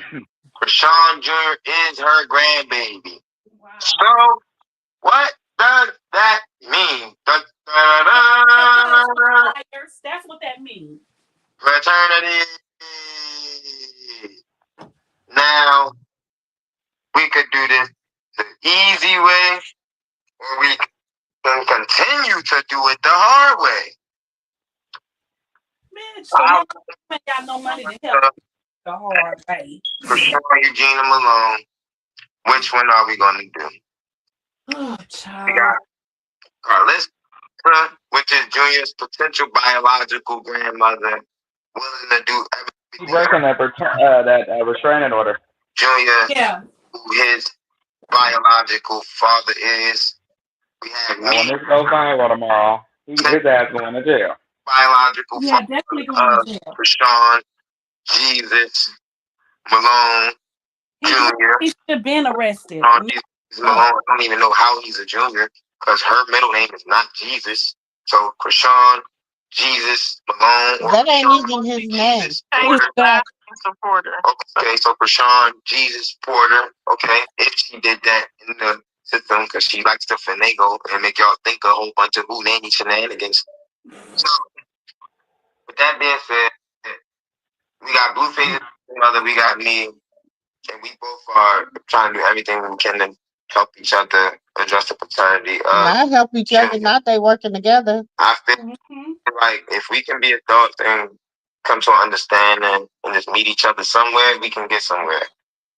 Krishan Jr. is her grandbaby. Wow. So, what does that mean? That's what that means. Paternity. Now, we could do this the easy way, or we can continue to do it the hard way. Man, so y'all got no money to help the hard way. Krishan Eugenia Malone. Which one are we going to do? Oh, child. We got Carlissa, which is Junior's potential biological grandmother, willing to do everything. Breaking that restraining order. Junior, who his biological father is. We have me. When this goes viral tomorrow, his ass going to jail. Biological father, definitely going to jail. Krishan, Jesus, Malone, Junior. He should have been arrested. Jesus Malone, I don't even know how he's a junior because her middle name is not Jesus. So Krishan, Jesus, Malone. That ain't even his name. Porter. Okay, so Krishan, Jesus, Porter. Okay, if she did that in the system because she likes to finagle and make y'all think a whole bunch of nanny shenanigans. So, with that being said, we got Blueface's mother, we got me, and we both are trying to do everything we can to help each other address the paternity. Not help each other, not they working together. I feel like if we can be adults and come to an understanding and just meet each other somewhere, we can get somewhere.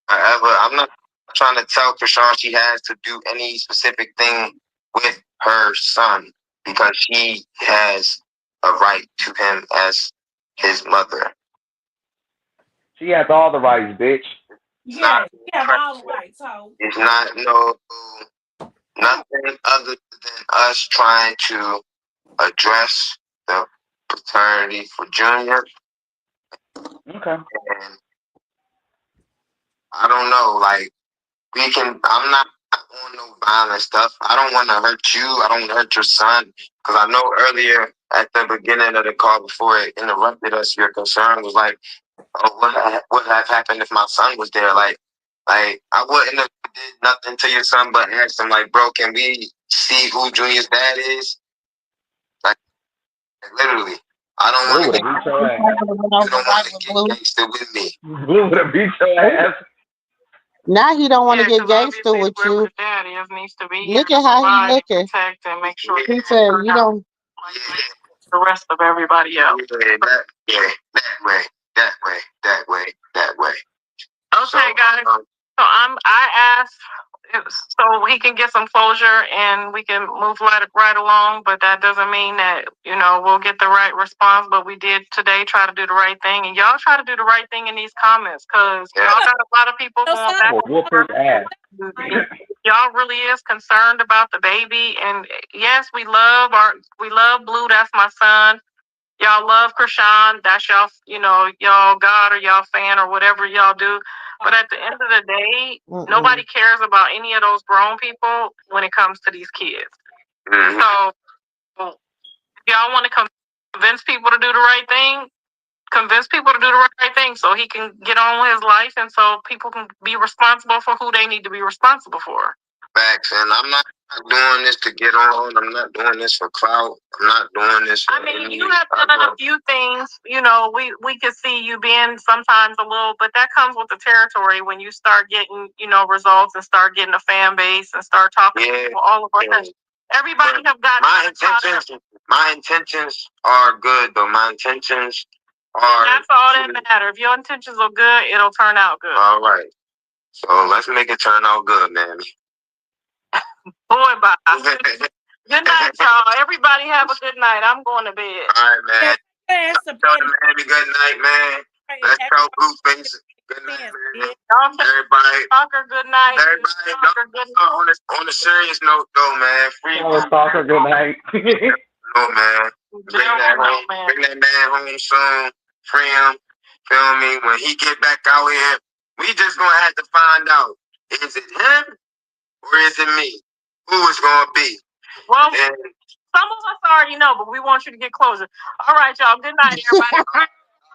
However, I'm not trying to tell Krishan she has to do any specific thing with her son because she has a right to him as his mother. She has all the rights, bitch. Yeah, she has all the rights. So it's not no Nothing other than us trying to address the paternity for Junior. Okay. And I don't know, like, I'm not on no violent stuff. I don't want to hurt you. I don't want to hurt your son. Because I know earlier at the beginning of the call before it interrupted us, your concern was like, oh, what would have happened if my son was there? Like I wouldn't have did nothing to your son, but asked him like, bro, can we see who Junior's dad is? Like literally, I don't Blue want to would get. have beat your ass. You don't want to get gangster with me. Blue would have beat your ass. Now he don't want to Yeah, get because gangster obviously with whoever you. the dad is needs to be here Look to at how he provide and looking. protect and make sure He said, turn "You out don't." Yeah, the rest of everybody else. that way, that way, that way, that way. Okay, So, guys. So I asked so he can get some closure and we can move right along. But that doesn't mean that we'll get the right response. But we did today try to do the right thing, and y'all try to do the right thing in these comments because y'all got a lot of people So, going son, I back will and whoop forth. his ass. Y'all really is concerned about the baby, and yes, we love Blue. That's my son. Y'all love Krishan. That's y'all, y'all God or y'all fan or whatever y'all do. But at the end of the day, nobody cares about any of those grown people when it comes to these kids. Mm-hmm. So if y'all want to convince people to do the right thing, convince people to do the right thing so he can get on with his life and so people can be responsible for who they need to be responsible for. Facts, and I'm not doing this to get on. I'm not doing this for clout. I'm not doing this for you have done a few things. We can see you being sometimes a little, but that comes with the territory when you start getting, results and start getting a fan base and start talking to people all over. Yeah. Everybody have got my intentions are good, though. My intentions are. That's all that matters. If your intentions are good, it'll turn out good. All right. So let's make it turn out good, man. Boy, bye. Good night, y'all. Everybody have a good night. I'm going to bed. All right, man. Tell the man good night, man. Let's tell Blueface good night, man. Everybody. Talker, good night. Everybody. Talker, good night. On a serious note, though, man. Free Talker, good night. No, man. Bring that home. Bring that man home soon. Free him. Feel me? When he get back out here, we just gonna have to find out. Is it him or is it me? Who is gonna be? Well, and some of us already know, but we want you to get closer. All right, y'all. Good night, everybody.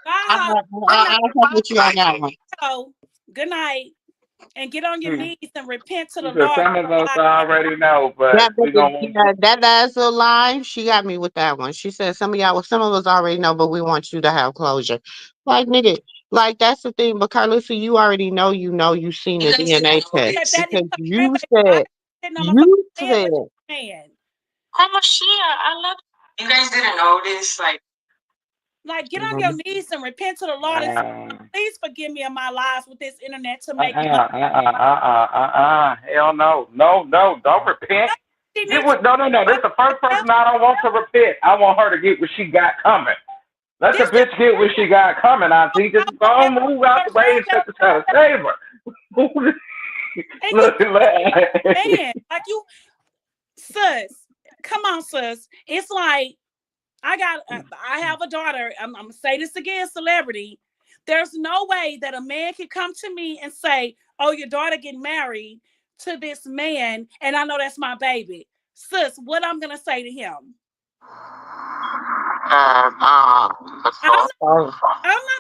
I'll talk with you on that one. So, good night. And get on your knees and repent to the Because Lord. some of us already know, but That we gonna that last little line, she got me with that one. She said some of us already know, but we want you to have closure. Like nigga, like that's the thing. But Carlissa, you already know, you've seen the DNA test because you said. I love you guys didn't know this, like get on your knees and repent to the Lord and say, please forgive me of my lies with this internet to make Hell no. No, don't repent. No. This is the first person I don't want to repent. I want her to get what she got coming. Let the bitch get what she got coming, Auntie. Just go move out the way and set the try to save her. Man, like you, sis, come on, sis. It's like I have a daughter. I'm gonna say this again, celebrity. There's no way that a man can come to me and say, "Oh, your daughter getting married to this man," and I know that's my baby, sis. What I'm gonna say to him? I'm not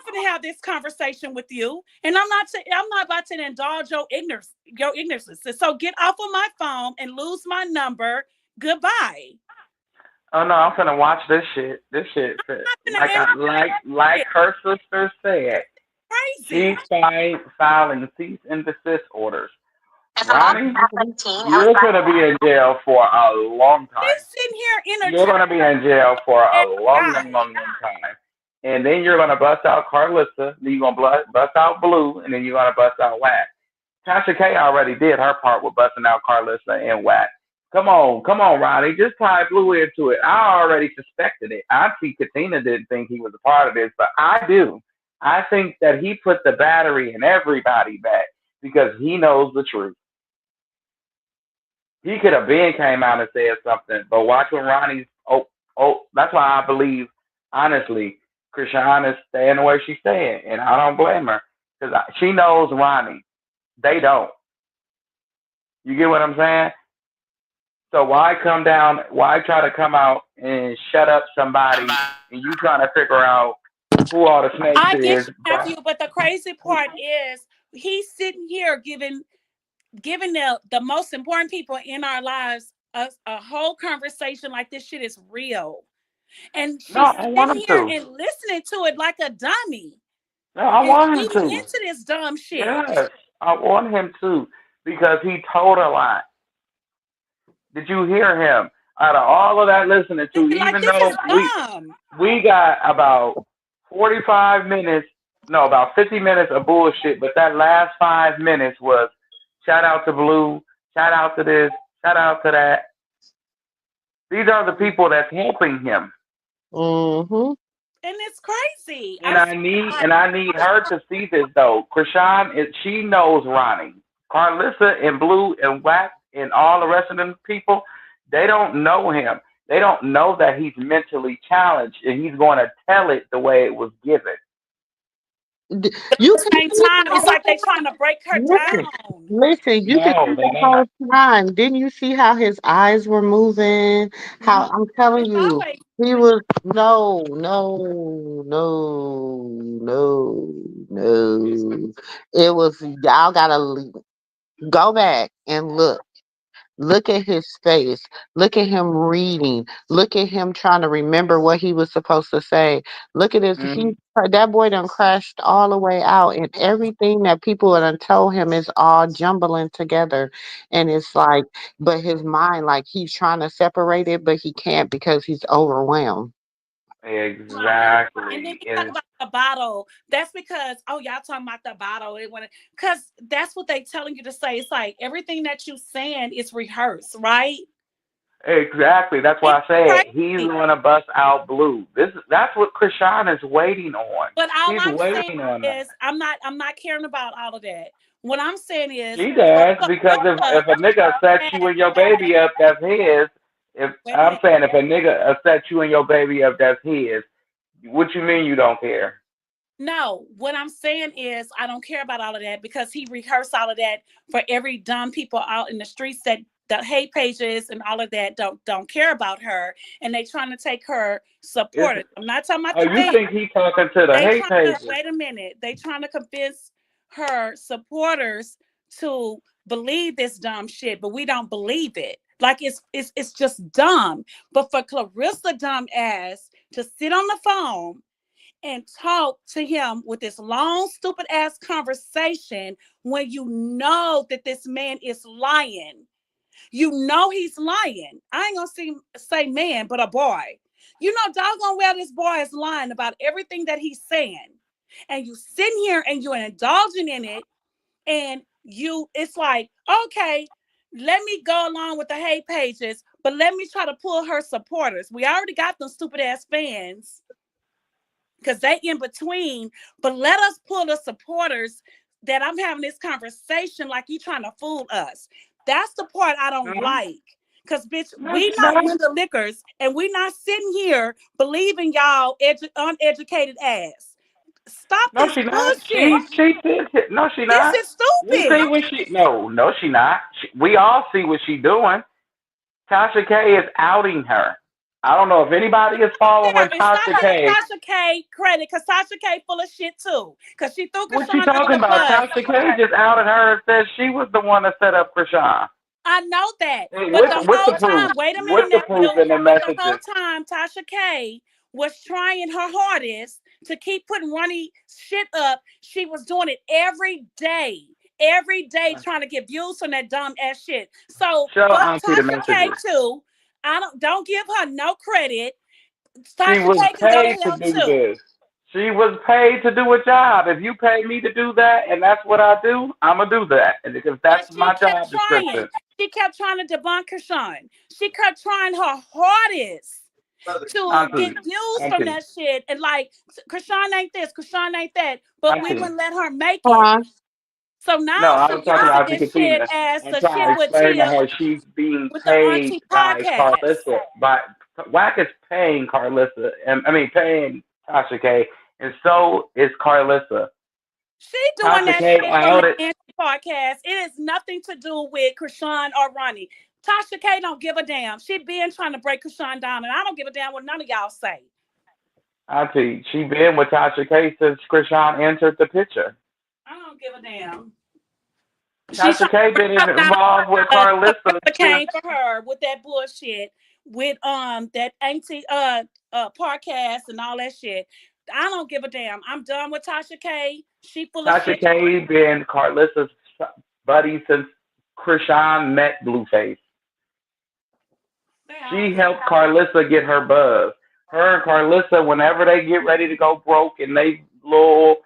going to have this conversation with you, and I'm not about to indulge your ignorance. So get off of my phone and lose my number. Goodbye. Oh no, I'm gonna watch this shit. This shit, like her sister said. Crazy. She's filing cease and desist orders. Ronnie, you're gonna be in jail for a long time. He's sitting here You're gonna be in jail for a long time. And then you're gonna bust out Carlissa, then you're gonna bust out Blue, and then you're gonna bust out Wax. Tasha K already did her part with busting out Carlissa and Wax. Come on, Ronnie. Just tie Blue into it. I already suspected it. Auntie Katina didn't think he was a part of this, but I do. I think that he put the battery in everybody back because he knows the truth. He could have been came out and said something, but watch when Ronnie's that's why I believe honestly, Krishan is staying the way she's staying, and I don't blame her because she knows Ronnie. They don't. You get what I'm saying? So why come down? Why try to come out and shut up somebody, and you trying to figure out who all the snakes I get is? you, nephew, but the crazy part is he's sitting here giving the most important people in our lives a whole conversation like this shit is real. And No, she's I want sitting him here to. and listening to it like a dummy No, I and want him feeding to. into this dumb shit. Yes, I want him to because he told a lot. Did you hear him? Out of all of that listening to, Like even this though is dumb. we got about 45 minutes, no, about 50 minutes of bullshit, but that last 5 minutes was shout out to Blue, shout out to this, shout out to that. These are the people that's helping him. Mm-hmm. And it's crazy. And I need her to see this though. Krishan is she knows Ronnie. Carlissa and Blue and Wax and all the rest of them people, they don't know him. They don't know that he's mentally challenged and he's going to tell it the way it was given. You At the can same see time, it's how like they trying to break her listen, down. listen, you can see No, the they're whole not. time. Didn't you see how his eyes were moving? Mhm. How I'm telling It's you, always he was no, no, no, no, no. It was y'all gotta go back and look. Look at his face. Look at him reading. Look at him trying to remember what he was supposed to say. Look at his Mm-hmm. that boy done crashed all the way out and everything that people done told him is all jumbling together. And it's like, but his mind, like he's trying to separate it, but he can't because he's overwhelmed. right. And then Exactly. you talk And about the bottle. That's because y'all talking about the bottle. It want because that's what they telling you to say. It's like everything that you saying is rehearsed, right? exactly. That's It's why I said he's crazy. gonna bust out Blue. That's what Krishan is waiting on. But all He's I'm saying waiting on that. is I'm not caring about all of that. What I'm saying is She for does because Clarissa if a nigga set and you and your baby up, that's his. If wait a I'm minute. saying if a nigga set you and your baby up, that's his. What you mean you don't care? No, what I'm saying is I don't care about all of that because he rehearsed all of that for every dumb people out in the streets that the hate pages and all of that don't care about her and they trying to take her It's, supporters. I'm not talking about oh, the you fan. think he talking to the They hate trying to pages? wait a minute. They trying to convince her supporters to believe this dumb shit, but we don't believe it. Like it's just dumb. But for Clarissa dumb ass to sit on the phone and talk to him with this long, stupid ass conversation when you know that this man is lying. You know he's lying. I ain't say man, but a boy. You know, doggone well, this boy is lying about everything that he's saying. And you sitting here and you're indulging in it, and it's like, okay, let me go along with the hate pages, but let me try to pull her supporters. We already got them stupid ass fans because they in between. But let us pull the supporters that I'm having this conversation like you trying to fool us. That's the part I don't No, like. Cause bitch, no, we she not not. Linda Lickers, and we not sitting here believing y'all uneducated ass. Stop No, this she not. bullshit. She did. No, she This not. is We see stupid. what she. No, she not. We all see what she doing. Tasha K is outing her. I don't know if anybody is following And stop Tasha giving K. Tasha K credit because Tasha K full of shit too. Because she threw What you Krishan under talking the about? bus. Tasha K just outed her and said she was the one that set up Krishan. I know that. Hey, But the what's whole the proof? time, wait a minute, What's the proof nephew. in the But the whole messages? time, Tasha K was trying her hardest to keep putting Ronnie shit up. She was doing it every day, trying to get views on that dumb ass shit. So Show fuck Auntie the Tasha K messages. too. I don't give her no credit. She Tasha was K can go to paid to hell do too. this. She was paid to do a job. If you pay me to do that and that's what I do, I'm gonna do that. And because And that's she my kept job trying. description. She kept trying to debunk Krishan. She kept trying her hardest to get Auntie, views from Auntie, that shit. And like, Krishan ain't this, Krishan ain't that. But we Auntie, wouldn't let her make Come it. on. So now No, I she was talking to using Auntie this shit Katina. as I'm the trying shit to with explain to Tia her she's being with the paid auntie by podcast. Carlissa. By Wack is paying Carlissa, and I mean paying Tasha K, and so is Carlissa. She doing Tasha that K shit from the out it. anti podcast. It has nothing to do with Krishan or Ronnie. Tasha K don't give a damn. She been trying to break Krishan down, and I don't give a damn what none of y'all say. Auntie, she been with Tasha K since Krishan entered the picture. I don't give a damn. She's trying Tasha to K break been her down. involved with Carlissa Carissa since came for her with that bullshit with that anti podcast and all that shit. I don't give a damn. I'm done with Tasha K. She full of Tasha shit. K been Carlissa's buddy since Krishan met Blueface. They all She helped Carlissa get her buzz. Her and Carlissa, whenever they get ready to go broke and they little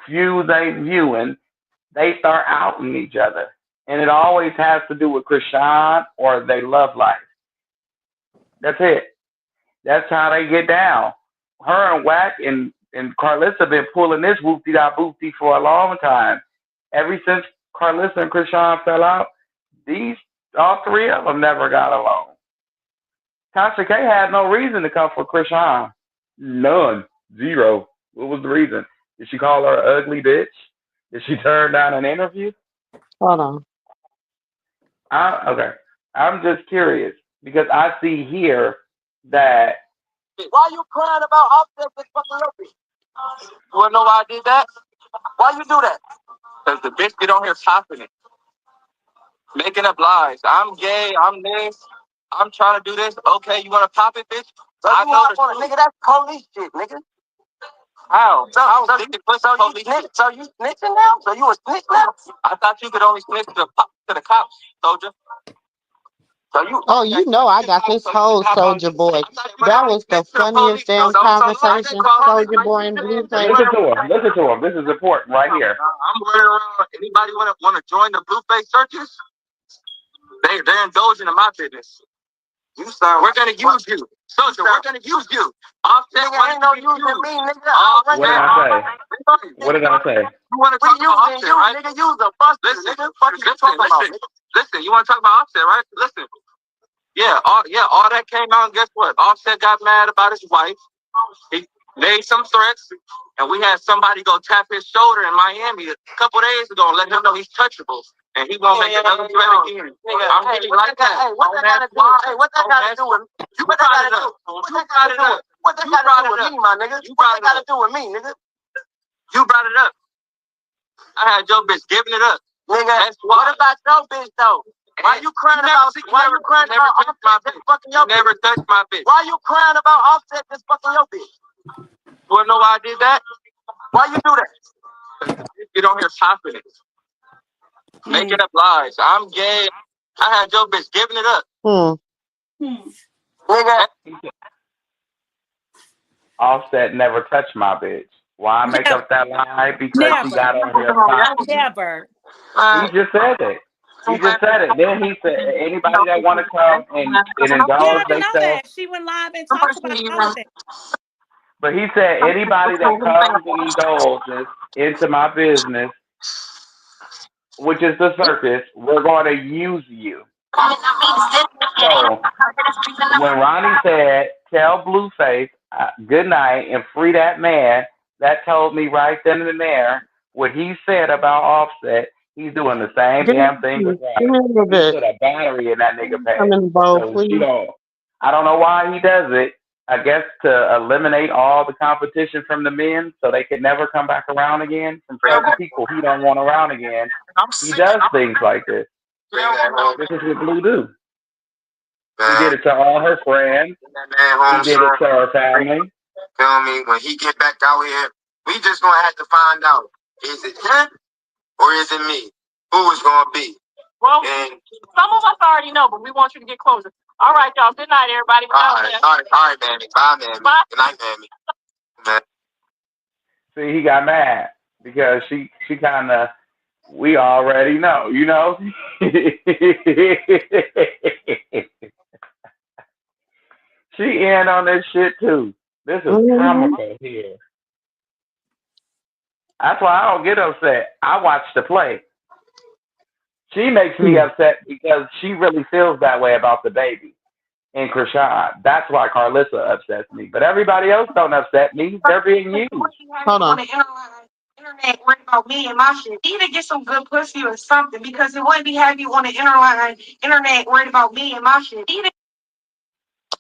views ain't viewing, they start outing each other. And it always has to do with Krishan or they love life. That's it. That's how they get down. Her and Wack and Carlissa been pulling this whoopty da boopty for a long time. Ever since Carlissa and Krishan fell out, these all three of them never got along. Tasha K had no reason to come for Krishan. None. Zero. What was the reason? Did she call her an ugly bitch? Did she turn down an interview? Hold on. Okay. I'm just curious because I see here that. Why you crying about Offset this fucking Loki? You wanna know why I did that? Why you do that? Because the bitch get on here topping it, making up lies. I'm gay, I'm this, I'm trying to do this. Okay, you wanna pop it, bitch? So I know the truth. Nigga, that's police shit, nigga. How? I was thinking police shit. So you snitching now? So you a snitch now? I thought you could only snitch to the cops, soldier. So you Oh, you know I got this whole Soldier Boy. That was the funniest damn conversation, Soldier Boy and Blueface. Listen to him. Listen to him. This is important right here. I'm running around. Anybody wanna join the Blueface searches? They're indulging in my business. We're gonna use you, soldier. We're gonna use you. Offset, ain't no using me, nigga. What did I say? What did I say? You wanna talk about Offset, right? Nigga, use a buster, nigga. Listen. You wanna talk about Offset, right? Listen. Yeah, all that came out, and guess what? Offset got mad about his wife. He made some threats, and we had somebody go tap his shoulder in Miami a couple days ago and let him know he's touchable. And he won't make another threat again. I'm really like that. Hey, what that got to do? Hey, what that got to do with you? What that got to do? What that got to do? What that got to do with me, my nigga? What that got to do with me, nigga? You brought it up. I had your bitch giving it up. Nigga, what about your bitch though? Why you crying about? Why you crying about Offset fucking your bitch? Never touched my bitch. Why you crying about Offset this fucking your bitch? You wanna know why I did that? Why you do that? You don't hear topping it, making up lies. I'm gay. I had your bitch giving it up. Nigga. Offset never touched my bitch. Why make Never. up that lie? Because she Never. got on here topping me. Never. He just said it. He just said it. Then he said, anybody that want to come and Yeah, indulge I know themselves. that. She went live and talked about all of that. But he said, anybody that comes and indulges into my business, which is the circus, we're going to use you. So when Ronnie said, tell Blueface good night and free that man, that told me right then and there what he said about Offset. He's doing the same damn thing with Give me a Ronnie. little He bit. put a battery in that nigga Come pad. in the bowl, So she please. don't. I don't know why he does it. I guess to eliminate all the competition from the men, so they could never come back around again from certain people he don't want around again. He does things like this. This is what Blue do. He did it to all her friends. He did it to her family. Feel me? When he get back out here, we just gonna have to find out: is it him or is it me? Who is gonna be? Well, and some of us already know, but we want you to get closer. All right, y'all. Good night, everybody. All right, Mammy. Bye, Mammy. Bye. Good night, Mammy. See, he got mad because she kind of, we already know, you know. She in on this shit too. This is comical here. That's why I don't get upset. I watch the play. She makes me upset because she really feels that way about the baby and Krishan. That's why Carlissa upsets me. But everybody else don't upset me. They're being used. Hold on. On the internet worried about me and my shit. You need to get some good pussy or something because it wouldn't be have you on the internet worried about me and my shit.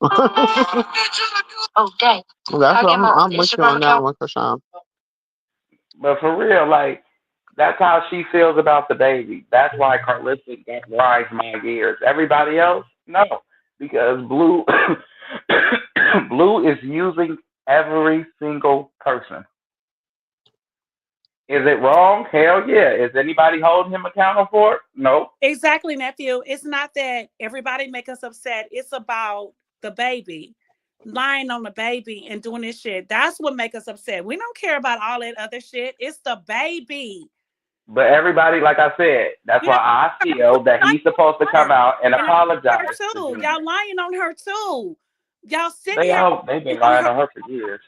Oh, dang. That's what I'm with you on that one, Krishan. But for real, like, that's how she feels about the baby. That's why Carlissa grinds my gears. Everybody else, no. Because Blue Blue is using every single person. Is it wrong? Hell yeah. Is anybody holding him accountable for it? No. Exactly, nephew. It's not that everybody make us upset. It's about the baby. Lying on the baby and doing this shit. That's what make us upset. We don't care about all that other shit. It's the baby. But everybody, like I said, that's You know, why I feel that lying he's supposed to on come her. out and And I'm her apologize for too. doing Y'all it. lying on her too. Y'all sitting here They've been lying on lying her. on her for years.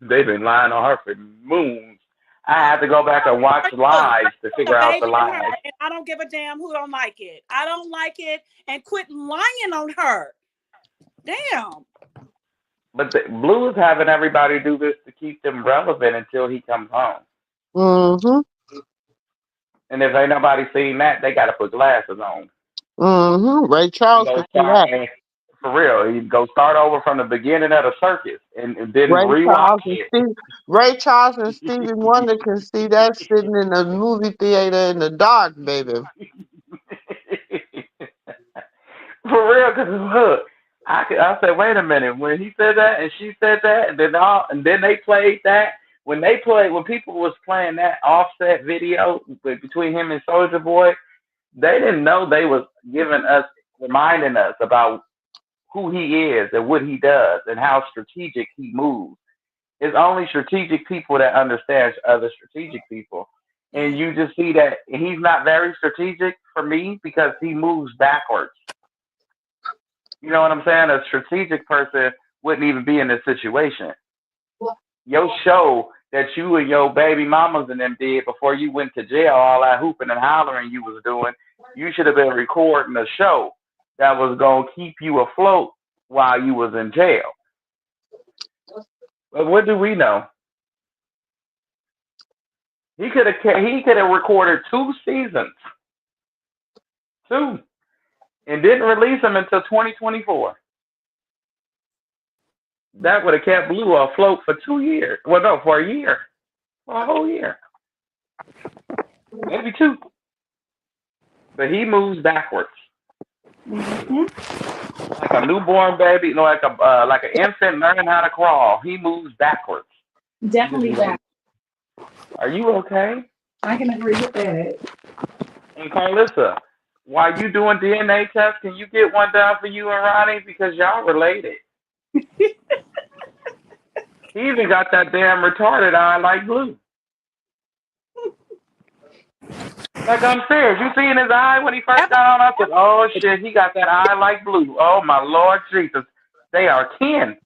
They've been lying on her for moons. I had to go back and watch Look, lives to the figure out the baby and her, lies. and I don't give a damn who don't like it. I don't like it, and quit lying on her. Damn. But Blue is having everybody do this to keep them relevant until he comes home. Mm-hmm. And if ain't nobody seen that, they got to put glasses on Mm-hmm. Ray and Charles go can see start. that. And for real, you go start over from the beginning of the circus and then Ray rewatch Charles and Steve Ray Charles and Stevie Wonder can see that sitting in the movie theater in the dark, baby. it. For real, because look, I said, wait a minute. When he said that and she said that, and then they played that. When people was playing that offset video between him and Soldier Boy, they didn't know they was reminding us about who he is and what he does and how strategic he moves. It's only strategic people that understand other strategic people. And you just see that he's not very strategic for me because he moves backwards. You know what I'm saying? A strategic person wouldn't even be in this situation. Your show that you and your baby mamas and them did before you went to jail, all that hooping and hollering you was doing, you should have been recording a show that was gonna keep you afloat while you was in jail. But what do we know? He could have recorded 2 seasons, two, and didn't release them until 2024. That would have kept Blue afloat for 2 years. Well, no, for a year, for a whole year, maybe two. But he moves backwards like a newborn baby, like an infant learning how to crawl. He moves backwards. Just Definitely like, that. are you okay? I can agree with that. And Carlissa, while you doing DNA tests, can you get one done for you and Ronnie because y'all related? He even got that damn retarded eye like Blue. Like I'm serious. You seen his eye when he first got on? I said, oh shit, he got that eye like Blue. Oh my Lord Jesus. They are kin.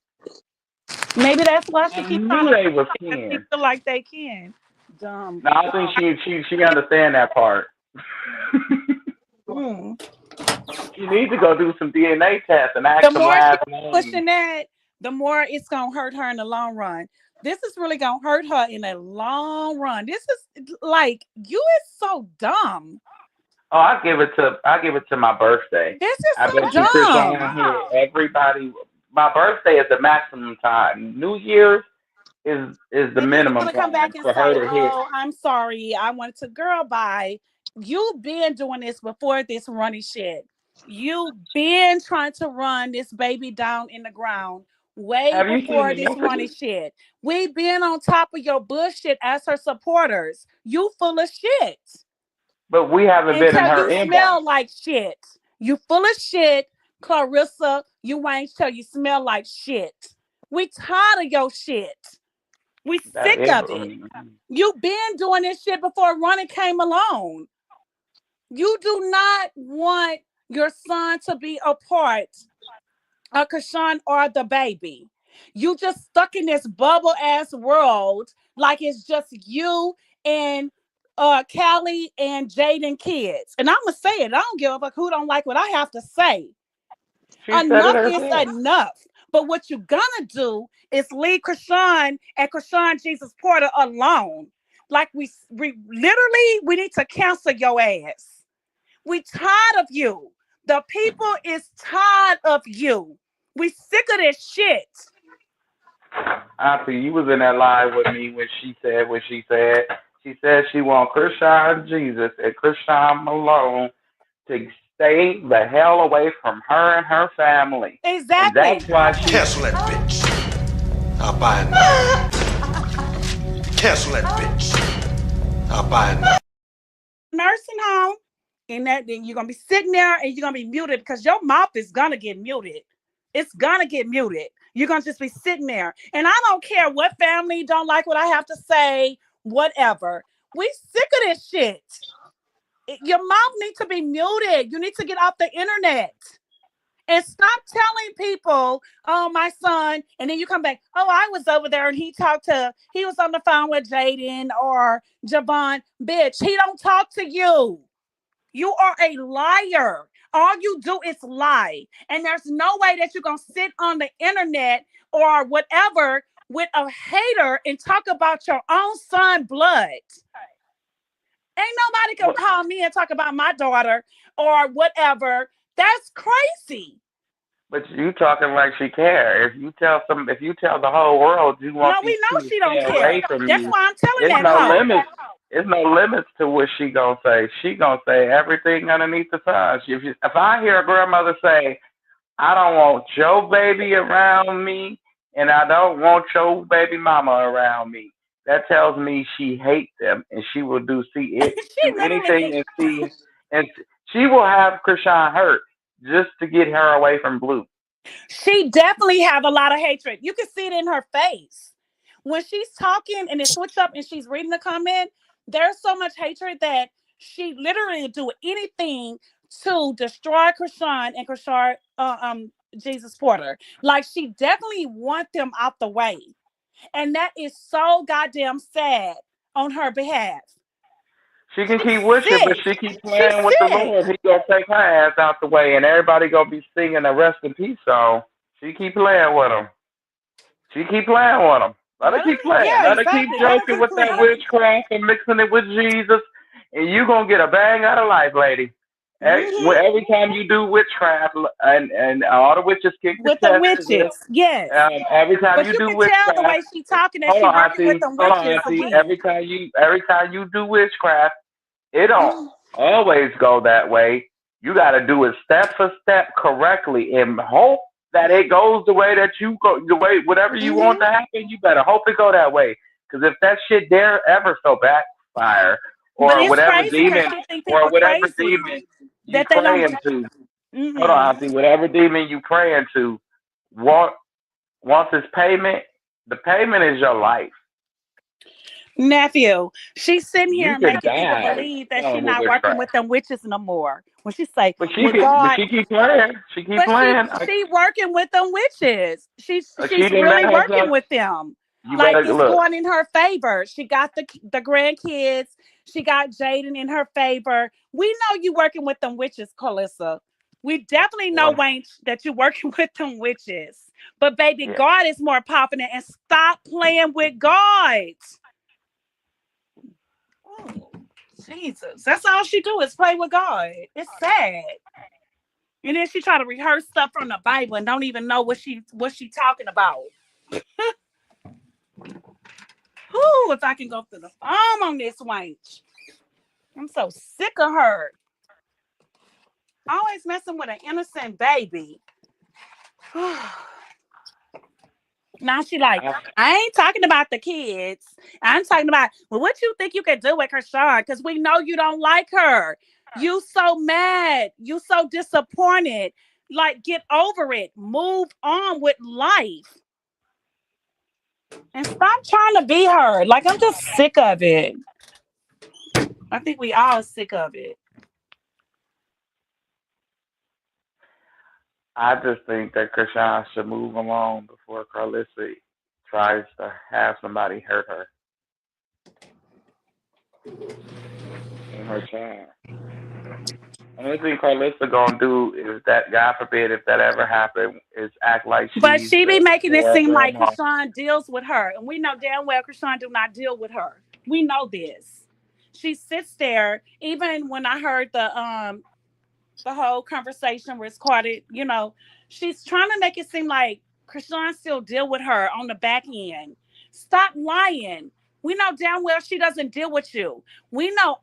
Maybe that's why she I keeps trying knew to they was make kin. people feel like they can. Dumb. No, I think she understand that part. Mm. She needs to go do some DNA tests and ask The some more she last keeps names. pushing that, the more it's gonna hurt her in the long run. This is really gonna hurt her in the long run. This is like you is so dumb. Oh, I give it to my birthday. This is I so bet you dumb. Krishan here, everybody my birthday is the maximum time. New Year's is the And then you're minimum gonna come time back and for her say, to hit. "Oh, I'm sorry. I wanted to girl bye." You've been doing this before this running shit. You've been trying to run this baby down in the ground way Have you seen before the this running messages? shit. We've been on top of your bullshit as her supporters. You full of shit But we haven't been in until her you inbox. smell like shit. You full of shit, Clarissa. You ain't till you smell like shit. We tired of your shit. We That sick is, of it. You been doing this shit before Ronnie came along. You do not want your son to be a part of Kashawn or the baby. You just stuck in this bubble ass world, like it's just you and Callie and Jaden kids. And I'm gonna say it. I don't give a fuck who don't like what I have to say. She said it Enough is herself. enough. But what you're gonna do is leave Krishan and Krishan Jesus Porter alone. Like we literally we need to cancel your ass. We tired of you. The people is tired of you. We sick of this shit. Auntie, you was in that live with me when she said what she said. She said she want Krishan Jesus and Krishan Malone to stay the hell away from her and her family. And that's Exactly. why she Cancel that bitch. I'll buy it now. Cancel that bitch. I'll buy it now. Nursing home. And that then you're gonna be sitting there and you're gonna be muted because your mouth is gonna get muted. It's gonna get muted. You're gonna just be sitting there. And I don't care what family don't like what I have to say, whatever. We sick of this shit. Your mouth needs to be muted. You need to get off the internet. And stop telling people, oh, my son, and then you come back, oh, I was over there and he was on the phone with Jaden or Javon. Bitch, he don't talk to you. You are a liar. All you do is lie. And there's no way that you're going to sit on the internet or whatever with a hater and talk about your own son blood. Ain't nobody can call me and talk about my daughter or whatever. That's crazy. but you talking like she care. If you tell the whole world you No, want these we know two to she don't stay care. away from That's you, why I'm telling it's that no hoe. limits. It's no limits to what she gonna say. She gonna say everything underneath the sun. If I hear a grandmother say, "I don't want your baby around me, and I don't want your baby mama around me," that tells me she hates them, and she will She do anything literally, and she will have Krishan hurt just to get her away from Blue. she definitely have a lot of hatred. You can see it in her face. When she's talking and it switch up and she's reading the comment, there's so much hatred that she literally do anything to destroy Krishan and Krishan Jesus Porter. Like she definitely want them out the way. And that is so goddamn sad on her behalf. She can She's keep wishing, but sick. she keep She's playing with the sick. Lord. He gonna take her ass out the way, and everybody gonna be singing a rest in peace song. She keep playing with him. She keep playing with him. Let her Let keep her, playing. yeah, Let her keep exactly. Let her joking keep with that playing. witchcraft and mixing it with Jesus, and you gonna get a bang out of life, lady. Hmm. Every time you do witchcraft, and all the witches kick the With the test for this. witches, yes. Every time But you you do can tell the witchcraft, way she talking that hold she on, working with auntie. them Hold on, witches auntie. again. Every time you do witchcraft, it don't always go that way. You got to do it step for step correctly and hope that it goes the way that you go, the way whatever you want Hmm. to happen. You better hope it go that way. Because if that shit dare ever so backfire, But or it's whatever crazy because demon, she think or people whatever crazy demon you that they don't. praying to, hold Hmm. on, auntie. Whatever demon you praying to, want wants its payment. The payment is your life. Nephew, she's sitting You here could making people die believe that she's with not working witchcraft. with them witches no more. When she say But with God, she keep playing. She keep but she playing. she working with them witches. She She's didn't really let working herself. with them. You Like better it's look. going in her favor. She got the grandkids. She got Jaden in her favor. We know you working with them witches, Carissa. We definitely know, Well, Wayne, that you're working with them witches. But baby, yeah. God is more popping and stop playing with God. Oh, Jesus. That's all she do is play with God. It's sad. And then she try to rehearse stuff from the Bible and don't even know what she talking about. Whoo, if I can go through the phone on this wench. I'm so sick of her. Always messing with an innocent baby. Now she like, I, I ain't talking about the kids. I'm talking about, well, what you think you can do with Krishan? Because we know you don't like her. You so mad. You so disappointed. Like, get over it. Move on with life. And stop trying to be her. Like, I'm just sick of it. I think we all sick of it. I just think that Krishan should move along before Carlissa tries to have somebody hurt her and her child. Only thing Carlissa gonna do is that, God forbid, if that ever happened, is act like But she's she be the making it poor seem like grandma. Krishan deals with her. And we know damn well Krishan do not deal with her. We know this. She sits there, even when I heard the whole conversation was recorded, she's trying to make it seem like Krishan still deal with her on the back end. Stop lying. We know damn well she doesn't deal with you. We know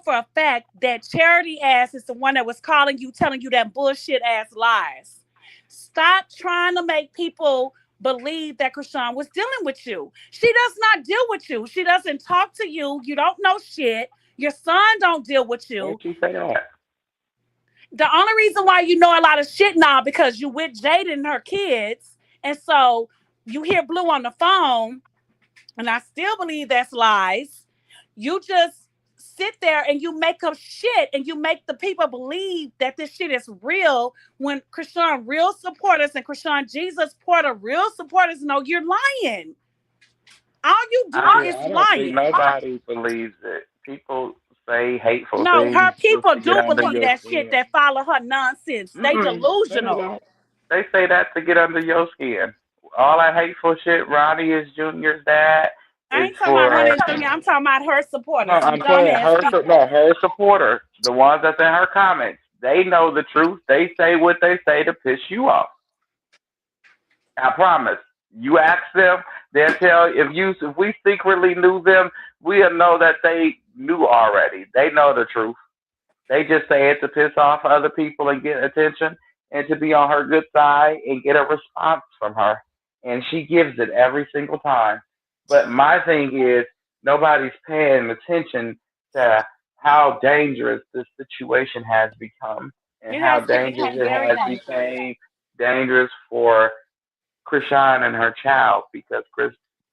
for a fact that Charity ass is the one that was calling you, telling you that bullshit ass lies. Stop trying to make people believe that Krishan was dealing with you. She does not deal with you. She doesn't talk to you. You don't know shit. Your son don't deal with Where'd you. she say that? The only reason why you know a lot of shit now because you with Jada and her kids, and so you hear Blue on the phone, and I still believe that's lies. You just sit there and you make up shit, and you make the people believe that this shit is real when Krishan real supporters and Krishan Jesus Porter real supporters know you're lying. All you doing is I don't think lying. nobody believes it. People say hateful No, things her just people to get do under believe your that shit skin. that follow her nonsense. They No, they delusional. don't. They say that to get under your skin. All that hateful shit. Ronnie is Junior's dad I is ain't talking about for. Ronnie Jr. I'm talking about her No, supporters, them I'm saying dumbass people. her supporters, the ones that's in her comments. They know the truth. They say what they say to piss you off. I promise. You ask them, they'll tell. If we secretly knew them, we'll know that they knew already. They know the truth. They just say it to piss off other people and get attention and to be on her good side and get a response from her. And she gives it every single time. But my thing is, nobody's paying attention to how dangerous this situation has become and It how has dangerous become it very has dangerous. become dangerous for Krishan and her child because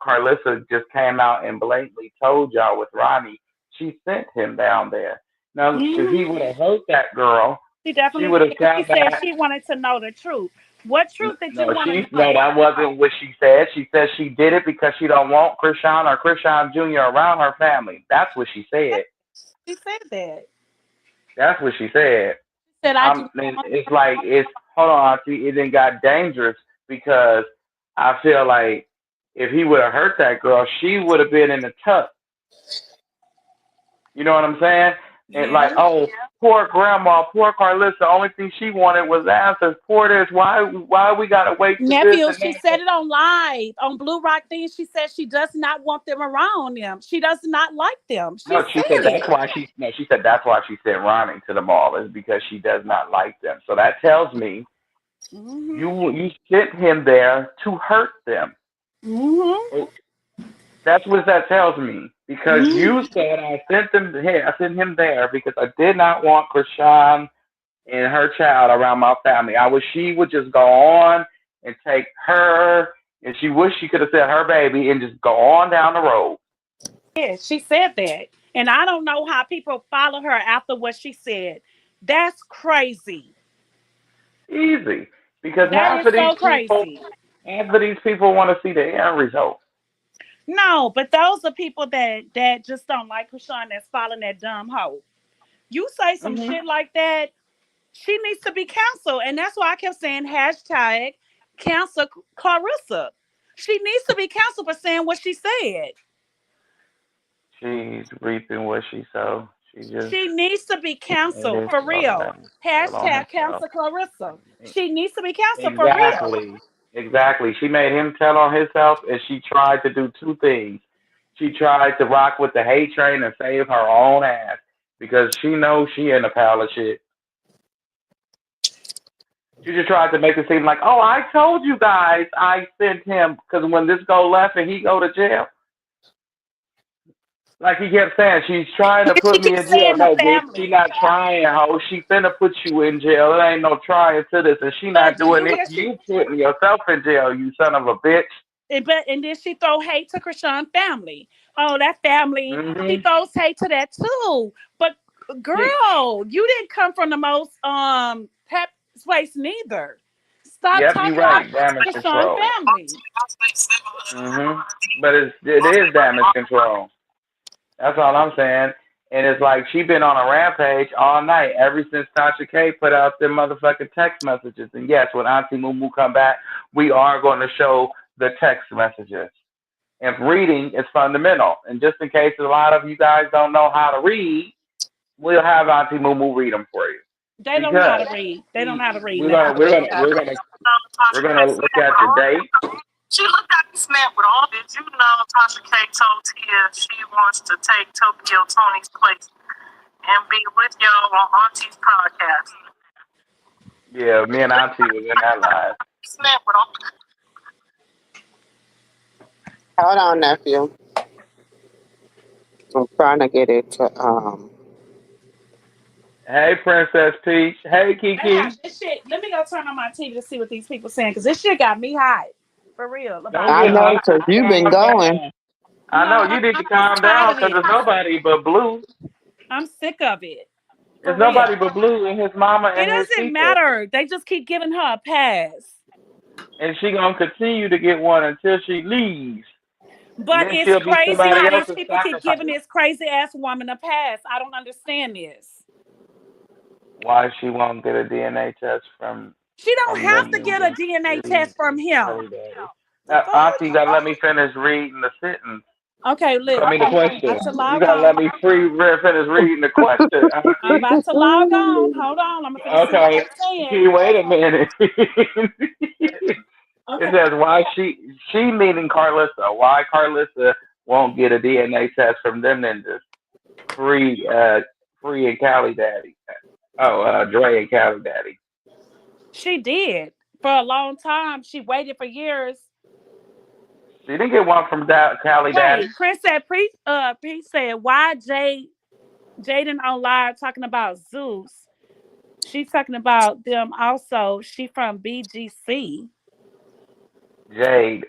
Carlissa just came out and blatantly told y'all with Ronnie she sent him down there. Now, if he Hmm. would have hurt that girl, She she definitely would have did. 'Cause she come said back. she wanted to know the truth. What truth did you No, want to no, know? that wasn't what she said. She said she did it because she don't want Krishan or Krishan Jr. around her family. That's what she said. She said that. That's what she said. She said, I do not And want it's like it's hold on, Auntie, it then got dangerous because I feel like if he would have hurt that girl, she would have been in the tuck. You know what I'm saying? And like, yeah. oh, poor grandma, poor Carlissa. The only thing she wanted was answers. Poor this. Why we gotta wait to this Nephew, and she that? said it on live on Blue Rock thing. She said she does not want them around them. She does not like them. She No, she said said that's it. why she. No, she said that's why she sent Ronnie to the mall is because she does not like them. So that tells me Hmm. you sent him there to hurt them. Hmm. That's what that tells me. Because you Hmm. said I sent them here, I sent him there because I did not want Krishan and her child around my family. I wish she would just go on and take her, and she wish she could have said her baby and just go on down the road. Yeah, she said that. And I don't know how people follow her after what she said. That's crazy. Easy. Because That is so crazy. half of these people want to see the end result. No, but those are people that just don't like Krishan that's following that dumb hoe. You say some Hmm. shit like that, she needs to be canceled. And that's why I kept saying hashtag cancel Clarissa. She needs to be canceled for saying what she said. She's reaping what she sowed. She just She needs to be made canceled for herself real. tell on Hashtag herself. cancel Clarissa. She needs to be canceled for real. Exactly. Exactly. She made him tell on himself, and she tried to do two things. She tried to rock with the hate train and save her own ass because she knows she in a pile of shit. She just tried to make it seem like, oh, I told you guys I sent him because when this go left and he go to jail, like he kept saying, she's trying to She put me keeps in jail. saying the No, bitch, she family. not trying, ho. She finna put you in jail. It ain't no trying to this, and she But not did doing you it. hear she You putting yourself in jail, you son of a bitch. and then she throw hate to Krishan family. Oh, that family. She Hmm. throws hate to that too. But She, girl, you didn't come from the most place neither. Stop Yep, you're talking right. like this Damage to your son control. family. But it is damage control. That's all I'm saying. And it's like she been on a rampage all night ever since Tasha K put out them motherfucking text messages. And yes, when Auntie Moo Moo come back, we are going to show the text messages. And reading is fundamental. And just in case a lot of you guys don't know how to read, we'll have Auntie Moo Moo read them for you They don't know how because to read. They don't know how to read we're nothing. gonna we're gonna we're gonna we're gonna look at the date. She looked at the snap with all. Did you know Tasha K told Tia she wants to take Tokyo Tony's place and be with y'all on Auntie's podcast? Yeah, me and Auntie was in that live. Snap with all. Hold on, nephew. I'm trying to get it to Hey, Princess Peach. Hey, They have Kiki. this shit. Let me go turn on my TV to see what these people saying because this shit got me hot. For real Don't about I get know Blue. hot. because you've been Calm going. down. I know No, you need to I'm just calm tired down of because this. there's nobody but Blue. I'm sick of it. For There's real. nobody but Blue and his mama It and his doesn't people. matter. They just keep giving her a pass. And she gonna continue to get one until she leaves. And But then it's she'll be crazy somebody how these else's people keep sacrifice. giving this crazy ass woman a pass. I don't understand this. Why she won't get a DNA test She don't from have them to get a niggas? DNA test Free from him. Kelly Daddy. The Auntie, you fuck? gotta let me finish reading the sentence. Okay, I look, mean the I'm question. about to You log gotta let on. me finish reading the question, I'm Auntie. about to log on. Hold on. I'm gonna see what Okay. they're saying. Gee, wait a minute. It Okay. says why she meaning Carlissa. Why Carlissa won't get a DNA test from them ninjas? Free free and Cali Daddy. Oh, Dre and Cali Daddy. She did. For a long time. She waited for years. She didn't get one from Cali Daddy. Wait, Chris said Pete said why Jaden on live talking about Zeus. She's talking about them also. She from BGC. Jade.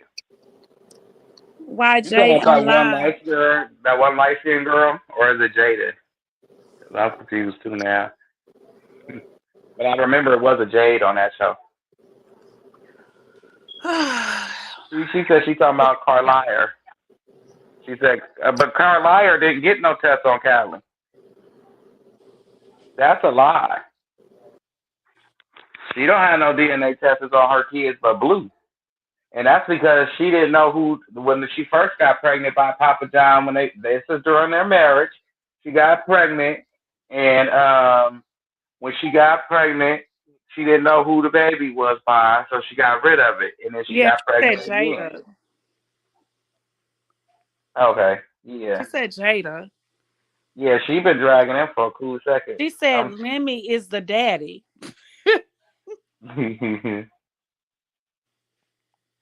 Why You talking Jade about on that one live? light girl, that one light skinned girl, or is it Jada? 'Cause I'm confused too now. But I remember it was a Jade on that show. She said she talking about Carlier. She said, but Carlier didn't get no test on Cali. That's a lie. She don't have no DNA tests on her kids but Blue. And that's because she didn't know who when she first got pregnant by Papa John when this is during their marriage. She got pregnant and when she got pregnant, she didn't know who the baby was by, so she got rid of it and then she Yeah, got she said pregnant again. Jada. Okay. She Yeah. said Jada. Yeah, she been dragging him for a cool second. She said Lemmy is the daddy.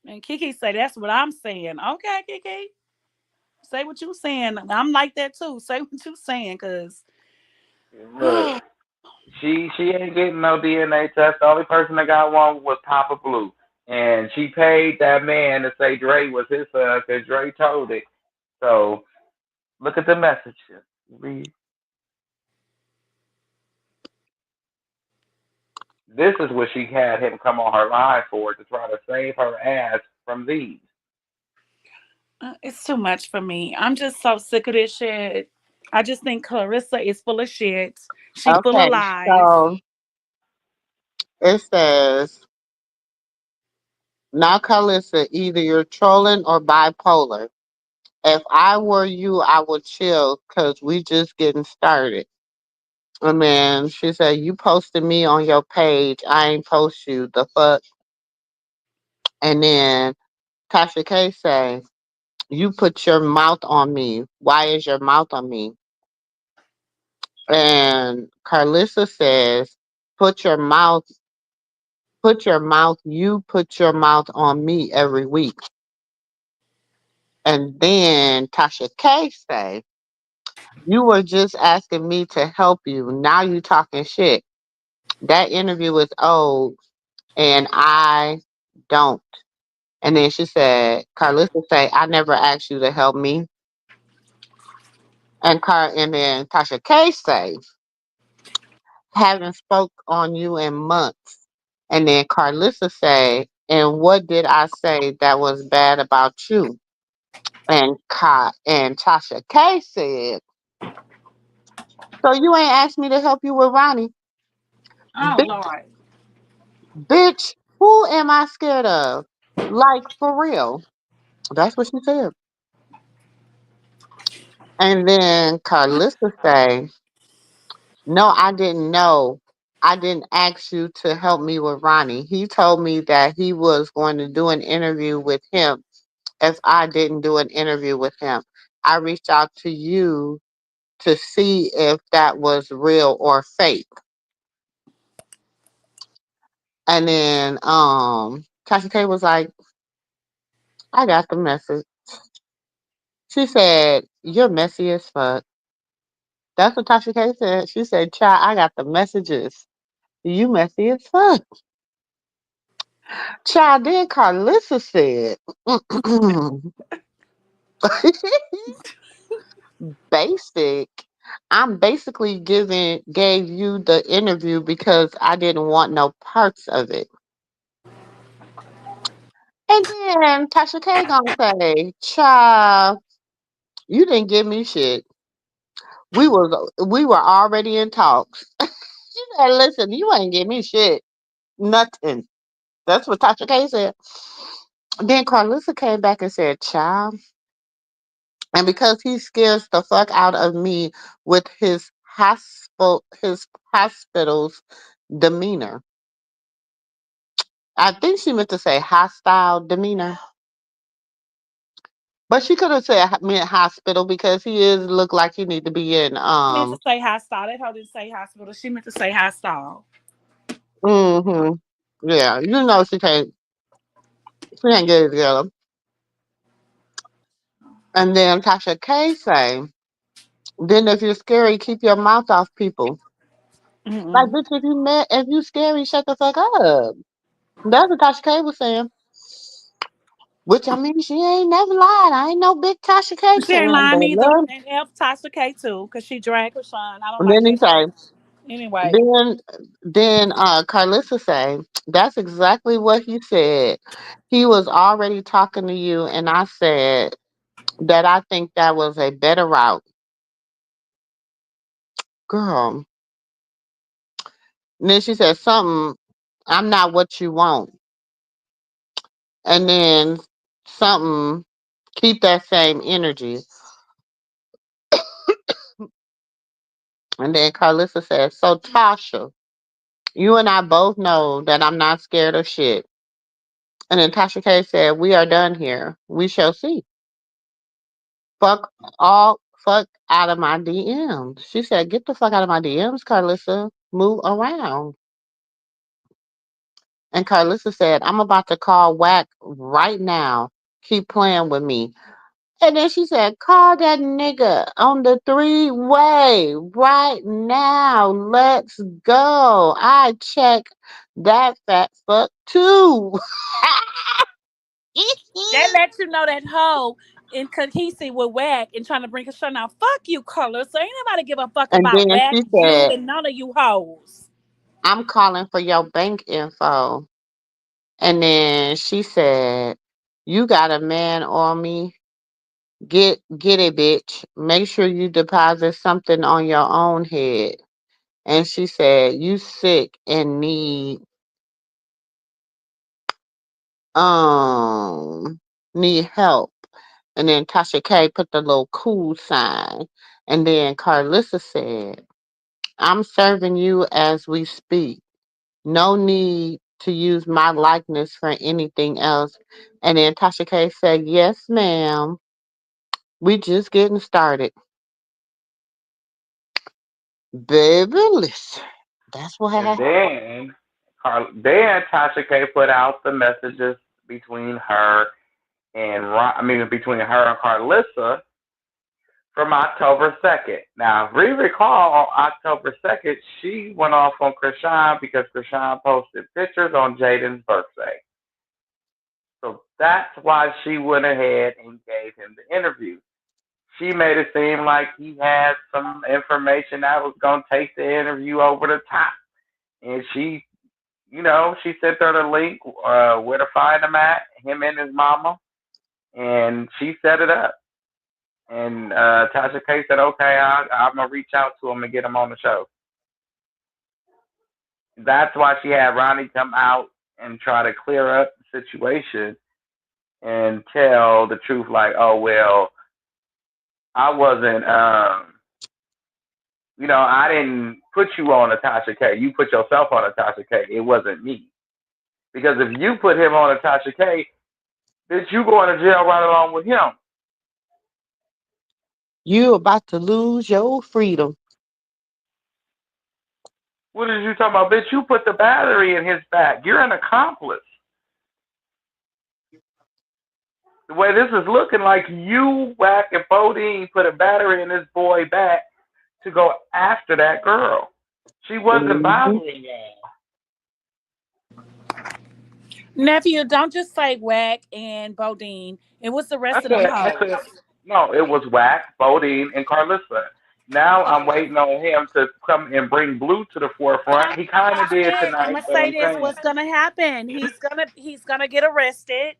And Kiki said that's what I'm saying. Okay, Kiki. Say what you saying. I'm like that too. Say what you saying, cause Look, she ain't getting no DNA test. The only person that got one was Papa Blue, and she paid that man to say Dre was his son because Dre told it. So look at the messages. Read. This is what she had him come on her line for to try to save her ass from these. it's too much for me. I'm just so sick of this shit. I just think Clarissa is full of shit. She full of Okay, lies. so it says, now Carlissa, either you're trolling or bipolar. If I were you, I would chill because we just getting started. And then she said, you posted me on your page. I ain't post you. The fuck? And then Tasha K say, you put your mouth on me. Why is your mouth on me? And Carlissa says, put your mouth, you put your mouth on me every week. And then Tasha K say, you were just asking me to help you. Now you talking shit. That interview was old and I don't. And then she said, Carlissa say, I never asked you to help me. And then Tasha K say, haven't spoke on you in months. And then Carlissa say, and what did I say that was bad about you? And Tasha K said, so you ain't asked me to help you with Ronnie. Oh Lord. Bitch, who am I scared of? Like, for real. That's what she said. And then Carlissa say, no, I didn't know. I didn't ask you to help me with Ronnie. He told me that he was going to do an interview with him if I didn't do an interview with him. I reached out to you to see if that was real or fake. And then Tasha K was like, I got the message. She said, you're messy as fuck. That's what Tasha K said. She said, child, I got the messages. You messy as fuck. Child, then Carlissa said, basic. I'm basically gave you the interview because I didn't want no parts of it. And then Tasha K gonna say, child, you didn't give me shit. We were already in talks. She said, listen, you ain't give me shit. Nothing. That's what Tasha K said. Then Carlissa came back and said, child. And because he scares the fuck out of me with his hospital's demeanor. I think she meant to say hostile demeanor. But she could have said meant hospital because he is look like he need to be in She meant to say hostile. That hoe didn't say hospital. She meant to say hostile. mm-hmm. Yeah, you know she can't get it together. And then Tasha K say, then if you're scary, keep your mouth off people. Like Mm-mm. bitch, if you scary, shut the fuck up. That's what Tasha K was saying. Which I mean, she ain't never lied. I ain't no big Tasha K She ain't fan, lying but either. love. And F Tasha K too, because she dragged Rashawn. I don't And like then he that shit. say, Anyway, then Carlissa say, that's exactly what he said. He was already talking to you, and I said that I think that was a better route, girl. And then she said something. I'm not what you want, and then something. Keep that same energy. And then Carlissa said, so Tasha, you and I both know that I'm not scared of shit. And then Tasha K said, we are done here. We shall see. Fuck out of my DMs. She said, get the fuck out of my DMs, Carlissa. Move around. And Carlissa said, I'm about to call Whack right now. Keep playing with me. And then she said, call that nigga on the three-way right now. Let's go. I check that fat fuck too. that lets you know that hoe in cohesive with Whack and trying to bring her show. Now, fuck you, color. So ain't nobody give a fuck And about then Whack, she you, said, and none of you hoes. I'm calling for your bank info. And then she said, you got a man on me. Get it, bitch. Make sure you deposit something on your own head. And she said, you sick and um need help. And then Tasha K put the little cool sign. And then Carlissa said, I'm serving you as we speak. No need to use my likeness for anything else. And then Tasha K said, yes, ma'am. We just getting started. Baby, listen. That's what And happened. then Tasha K put out the messages between her and between her and Carlissa from October 2nd. Now, if we recall, on October 2nd, she went off on Krishan because Krishan posted pictures on Jaden's birthday. So that's why she went ahead and gave him the interview. She made it seem like he had some information that was going to take the interview over the top. And she she sent her the link where to find him at, him and his mama, and she set it up. And Tasha K said, "Okay, I'm gonna reach out to him and get him on the show." That's why she had Ronnie come out and try to clear up the situation and tell the truth, like, "Oh well, I wasn't, I didn't put you on Natasha K. You put yourself on Natasha K. It wasn't me. Because if you put him on Natasha K, bitch, you going to jail right along with him." You about to lose your freedom. What is you talking about, bitch? You put the battery in his back. You're an accomplice. The way this is looking like you, Whack, and Bodine put a battery in this boy back to go after that girl. She wasn't Hmm. bothering y'all. Nephew, don't just say Whack and Bodine. It was the rest of them I hoes. said, no, it was Whack, Bodine, and Carlissa. Now I'm waiting on him to come and bring Blue to the forefront. He kind of did Shit, I'm tonight, gonna but say I'm this. saying, What's gonna happen? He's gonna get arrested.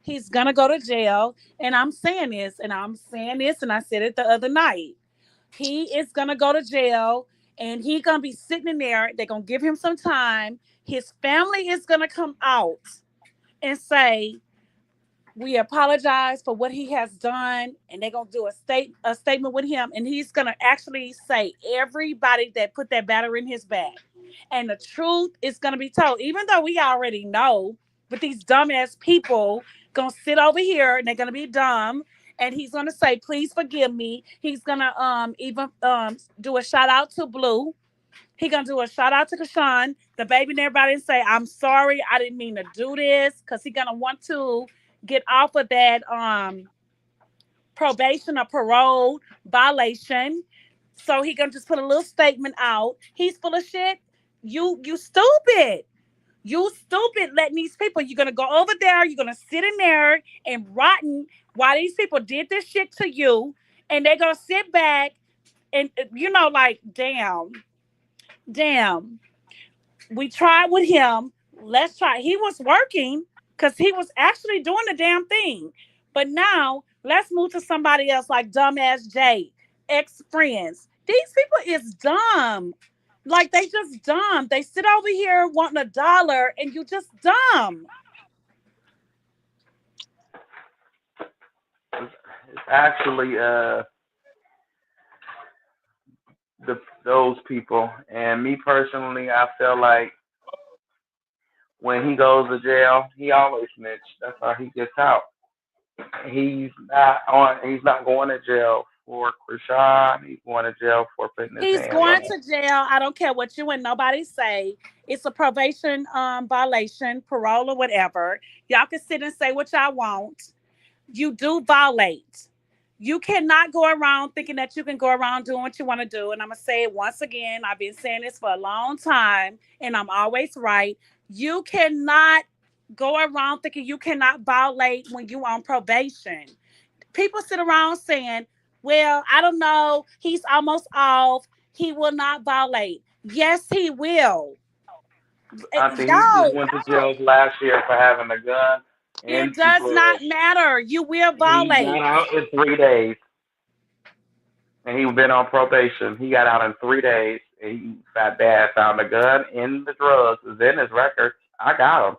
He's gonna go to jail. And I'm saying this, and I'm saying this, and I said it the other night. He is gonna go to jail, and he gonna be sitting in there. They're gonna give him some time. His family is gonna come out and say, we apologize for what he has done, and they're gonna do a statement with him, and he's gonna actually say everybody that put that batter in his back, and the truth is gonna be told, even though we already know. But these dumbass people gonna sit over here and they're gonna be dumb, and he's gonna say, "Please forgive me." He's gonna even do a shout out to Blue. He gonna do a shout out to Kashawn, the baby, and everybody, and say, "I'm sorry, I didn't mean to do this," because he gonna want to get off of that probation or parole violation. So he gonna just put a little statement out. He's full of shit. You stupid. You stupid letting these people, you're gonna go over there, you're gonna sit in there and rotten while these people did this shit to you, and they're gonna sit back and like, damn, we tried with him. Let's try. He was working because he was actually doing the damn thing. But now let's move to somebody else like dumbass Jay, ex friends. These people is dumb. Like they just dumb. They sit over here wanting $1 and you just dumb. it's actually those people. And me personally, I feel like when he goes to jail, he always snitch. That's how he gets out. He's not going to jail for Krishan. He's going to jail for putting his He's hands going on her. to jail. I don't care what you and nobody say. It's a probation violation, parole or whatever. Y'all can sit and say what y'all want. You do violate. You cannot go around thinking that you can go around doing what you want to do. And I'm going to say it once again. I've been saying this for a long time, and I'm always right. You cannot go around thinking you cannot violate when you on probation. People sit around saying, well, I don't know. He's almost off. He will not violate. Yes, he will. Auntie, he just Y'all, went to jail last year for having a gun it and does people. not matter. You will He got violate. out in 3 days, and he been on probation. He got out in 3 days. And fat dad found a gun in the drugs. It's in his records. I got him.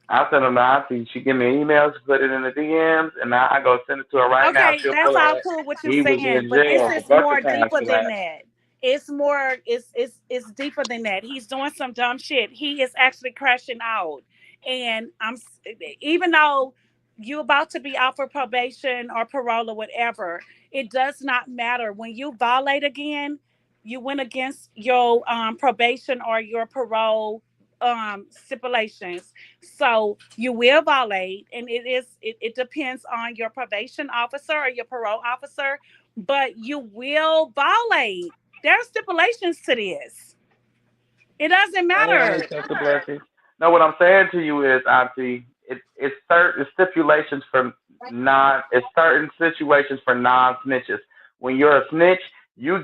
I sent him to Auntie. She give me an email. She put it in the DMs, and now I go send it to her right now. Okay, She'll that's pull it all up. cool what you're He was saying, in but this jail a is bunch more of times deeper for than that. that. It's more, it's deeper than that. He's doing some dumb shit. He is actually crashing out. And even though you're about to be out for probation or parole or whatever, it does not matter. When you violate again, you went against your probation or your parole stipulations. So you will violate, and it depends on your probation officer or your parole officer, but you will violate. There are stipulations to this. It doesn't I didn't matter. accept the blessing. No, what I'm saying to you is, Auntie, it's certain stipulations for it's certain situations for non snitches. When you're a snitch, you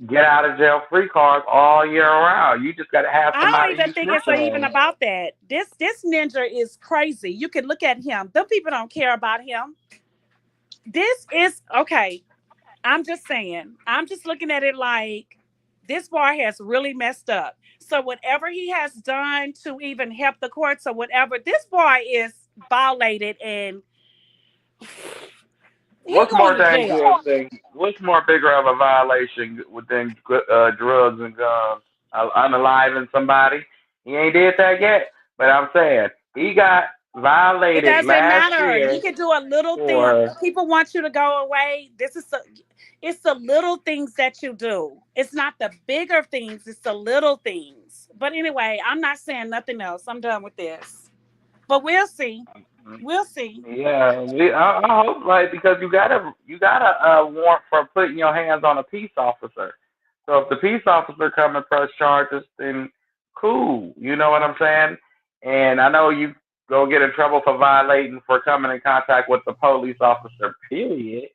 get out of jail free cards all year round. You just got to have I don't somebody even you think it's snitching even on. about that. This ninja is crazy. You can look at him. Them people don't care about him. This is okay. I'm just saying. I'm just looking at it like this boy has really messed up. So whatever he has done to even help the courts or whatever, this boy is violated and he What's going more to jail. dangerous than what's more bigger of a violation than drugs and guns? Unaliving somebody. He ain't did that yet, but I'm saying he got It violated doesn't last matter. He year can do a little thing. for People want you to go away. It's the little things that you do. It's not the bigger things, it's the little things. But anyway, I'm not saying nothing else. I'm done with this. But we'll see. We'll see. yeah. I hope like because you got a warrant for putting your hands on a peace officer. So if the peace officer come and press charges, then cool. You know what I'm saying? And I know you go get in trouble for violating for coming in contact with the police officer. Period.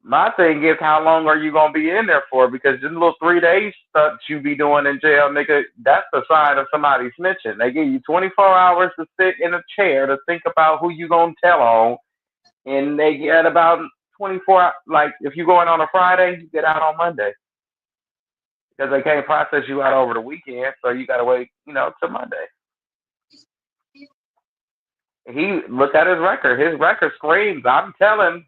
My thing is, how long are you gonna be in there for? Because them little 3 days stuff you be doing in jail, nigga, that's the sign of somebody snitching. They give you 24 hours to sit in a chair to think about who you gonna tell on, and they get about 24. Like if you go in on a Friday, you get out on Monday because they can't process you out over the weekend, so you gotta wait, till Monday. He look at his record. His record screams. I'm telling.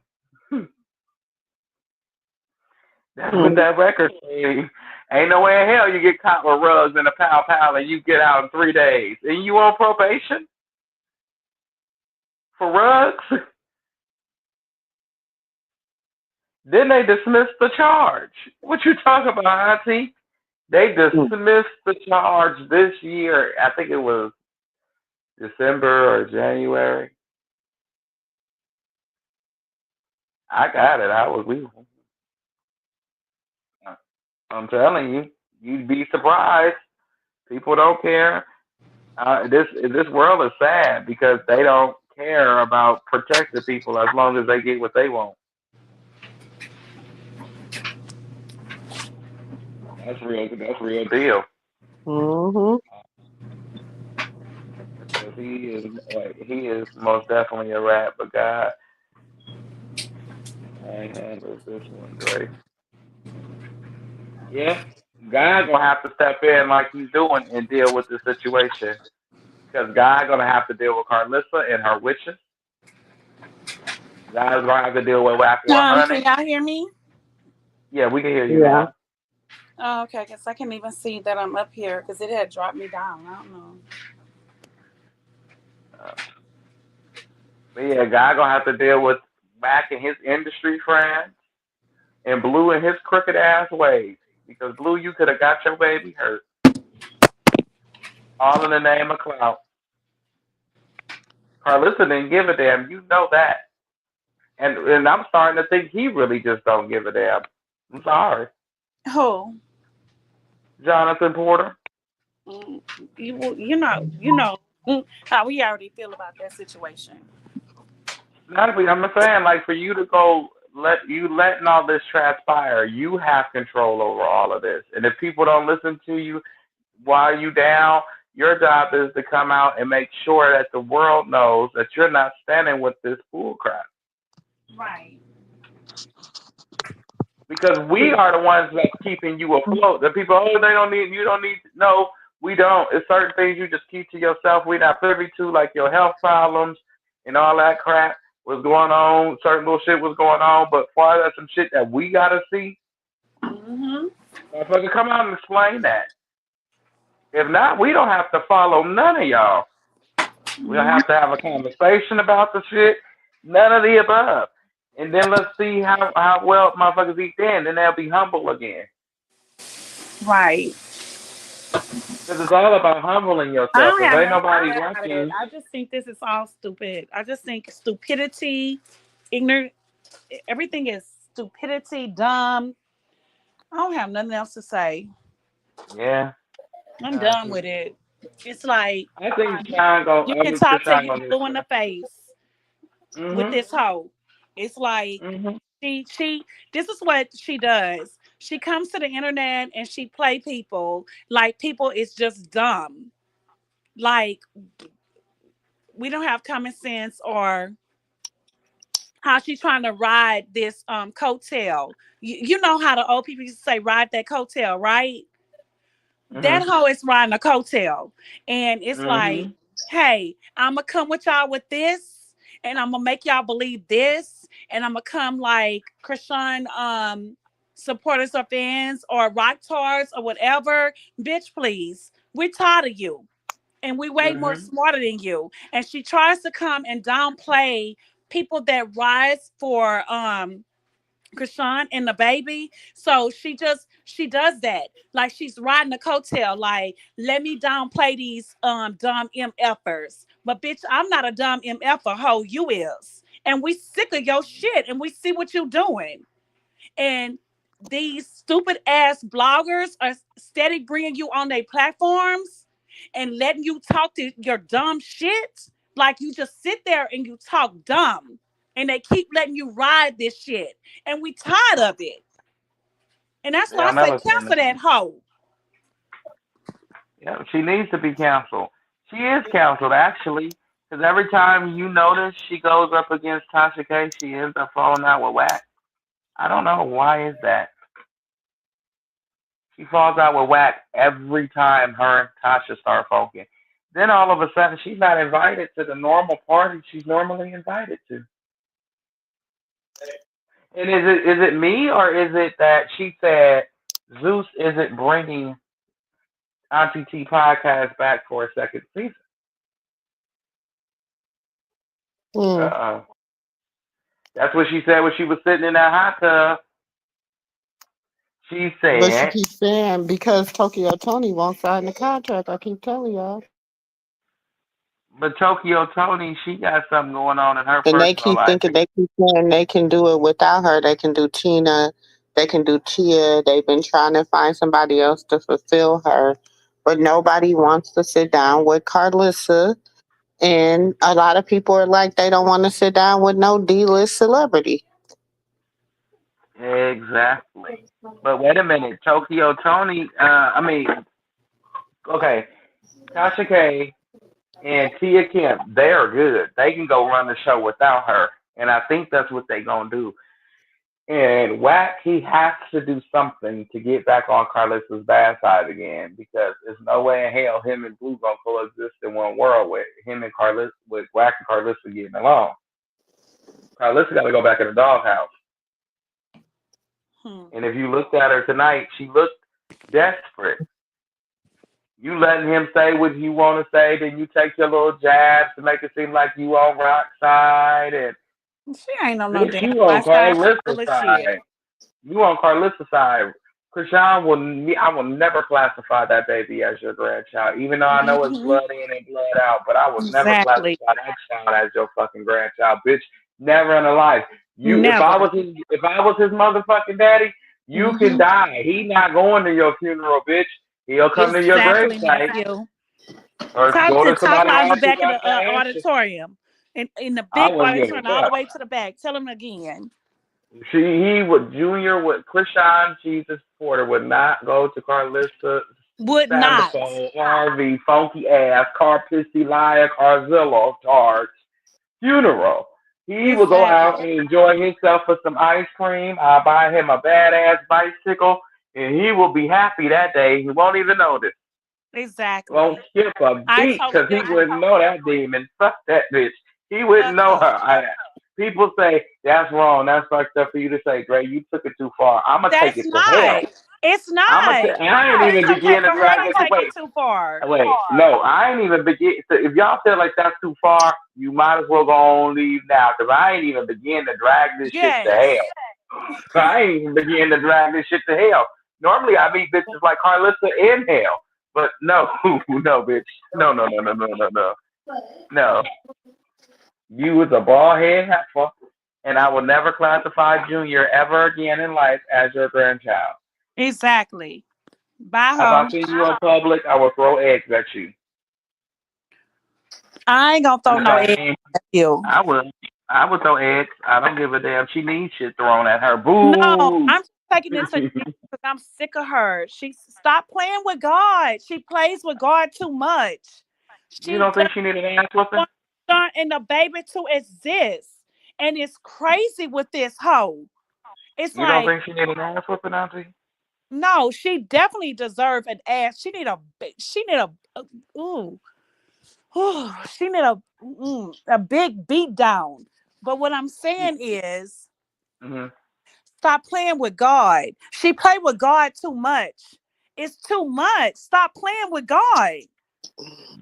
That's what Mm. that record says. Ain't no way in hell you get caught with rugs in a pow pow and you get out in 3 days. And you on probation for rugs? Then they dismissed the charge. What you talking about, Auntie? They Mm. dismissed the charge this year. I think it was December or January. I got it. I was we. I'm telling you, you'd be surprised. People don't care. This world is sad because they don't care about protecting people as long as they get what they want. That's real. That's real deal. Mm-hmm. Because he is most definitely a rat. But God, I handles this one great. Yeah, God gonna have to step in like he's doing and deal with the situation. Because God gonna have to deal with Carlissa and her witches. God's gonna have to deal with Wacky Can 100. y'all hear me? Yeah, we can hear you Yeah. now. Oh, okay, because I can't even see that I'm up here because it had dropped me down. I don't know. Uh, but yeah, God gonna have to deal with Mac and his industry friends and Blue and his crooked ass ways. Because Blue, you could have got your baby hurt, all in the name of clout. Carlissa didn't give a damn. You know that. And I'm starting to think he really just don't give a damn. I'm sorry, Who? Jonathan Porter. Mm, you know how we already feel about that situation. Not be. I'm saying like for you to go letting all this transpire. You have control over all of this. And if people don't listen to you while you down, your job is to come out and make sure that the world knows that you're not standing with this bull crap. Right. Because we are the ones that's keeping you afloat. The people, oh, they don't need, you don't need. No, we don't. It's certain things you just keep to yourself. We're not privy to, like your health problems and all that crap was going on. Certain little shit was going on, but far as some shit that we gotta see, Mm-hmm. motherfucker, come out and explain that. If not, we don't have to follow none of y'all. We don't Mm-hmm. have to have a conversation about the shit. None of the above. And then let's see how well motherfuckers eat then they'll be humble again. Right. Because it's all about humbling I yourself. don't If have ain't nothing to nobody say about it. watching, I just think this is all stupid. I just think stupidity, ignorant, everything is stupidity, dumb. I don't have nothing else to say. yeah. I'm I done with it. It's like think Sean gonna, you I can think talk till Sean you gonna get blue in the straight. face with Mhm. this hoe. It's like Mhm. she this is what she does. She comes to the internet and she play people like people is just dumb. Like we don't have common sense or how she's trying to ride this coattail. You know how the old people used to say ride that coattail, right? That Mhm. hoe is riding a coattail. And it's like, Mhm. hey, I'ma come with y'all with this, and I'm gonna make y'all believe this, and I'm gonna come like Krishan supporters or fans or rock stars or whatever. Bitch, please. We're tired of you. And we way more Mhm. smarter than you. And she tries to come and downplay people that rise for Krishan and the baby. So she does that. Like she's riding a coattail, like, let me downplay these dumb MFers. But bitch, I'm not a dumb MFer, ho, you is. And we sick of your shit and we see what you doing. And these stupid ass bloggers are steady bringing you on their platforms and letting you talk to your dumb shit. Like you just sit there and you talk dumb, and they keep letting you ride this shit, and we tired of it. And that's why Yeah, I I say never seen cancel this. that hoe. Yeah, she needs to be canceled. She is canceled actually, because every time you notice she goes up against Tasha K, she ends up falling out with Wack. I don't know why is that. She falls out with Wack every time her and Tasha start focusing. Then all of a sudden she's not invited to the normal party she's normally invited to. And is it me or is it that she said Zeus isn't bringing Auntie T podcast back for a second season? Hmm. Uh, that's what she said when she was sitting in that hot tub. She But she said, keeps saying because Tokyo Tony won't sign the contract. I keep telling y'all. but Tokyo Tony, she got something going on in her And they personal keep life. thinking they keep saying they can do it without her. They can do Tina. They can do Tia. They've been trying to find somebody else to fulfill her. But nobody wants to sit down with Carlissa. And a lot of people are like, they don't want to sit down with no D-list celebrity. Exactly. But wait a minute, Tokyo Tony. I mean, okay, Tasha K and Tia Kim, they are good. They can go run the show without her, and I think that's what they gonna do. And Wack, he has to do something to get back on Carlissa's bad side again because there's no way in hell him and Blue gonna coexist in one world with him and Carlissa, with Wack and Carlissa getting along. Carlissa got to go back in the doghouse. Hmm. And if you looked at her tonight, she looked desperate. You letting him say what you want to say, then you take your little jabs to make it seem like you on rock side, and She ain't on no bitch, damn you on my side. She Carlissa's full of shit. side. You on Carlissa's side. Krishan will. I will never classify that baby as your grandchild, even though I know it's Hmm. blood in and blood out. But I will never Exactly. classify that child as your fucking grandchild, bitch. Never in a life. You, Never. if I was his motherfucking daddy, you can Hmm. die. He not going to your funeral, bitch. He'll come to your Exactly, gravesite nephew. or go to Talk somebody loud. You else's back in the ashes. auditorium, in the I big wouldn't give a auditorium, all the fuck. way to the back. Tell him again. He would Junior with Krishan Jesus Porter would not go to Carlissa Would not. Sandoval, RV, funky ass, car pissy liar, Carzillo Tards funeral. He would go out Exactly. and enjoy himself with some ice cream. I'll buy him a badass bicycle, and he will be happy that day. He won't even notice. Won't Exactly. skip a I beat because totally he agree. wouldn't know that demon. Fuck that bitch. He wouldn't Fuck know her. her. People say that's wrong. That's fucked up for you to say, Dre. You took it too far. I'ma take That's it to hell. not. It's I'ma. not. I ain't It's even okay begin to for her drag to this. take it Wait, too far. wait. No, I ain't even begin. So if y'all feel like that's too far, you might as well go on leave now because I ain't even begin to drag this shit to Yes. hell. I ain't even begin to drag this shit to hell. Normally I meet bitches like Carlissa in hell. But no, no, bitch. No, no, no, no, no, no, no. No. You was a bald head heifer, and I will never classify Junior ever again in life as your grandchild. Exactly. Bye, If I ho. see you in public, I will throw eggs at you. I ain't gonna throw no egg Okay? at you. I would. I would throw eggs. I don't give a damn. She needs shit thrown at her. No, Boo! taking it to because I'm sick of her. She stopped playing with God. She plays with God too much. You She don't think just she needed an ass whooping? wants Sean and the baby to exist. And it's crazy with this hoe. It's You don't like, think she needed an ass whooping, Auntie? no, she definitely deserved an ass. She need ooh, she need a big beat down. But what I'm saying is, Mm-hmm. stop playing with God. She played with God too much. It's too much. Stop playing with God.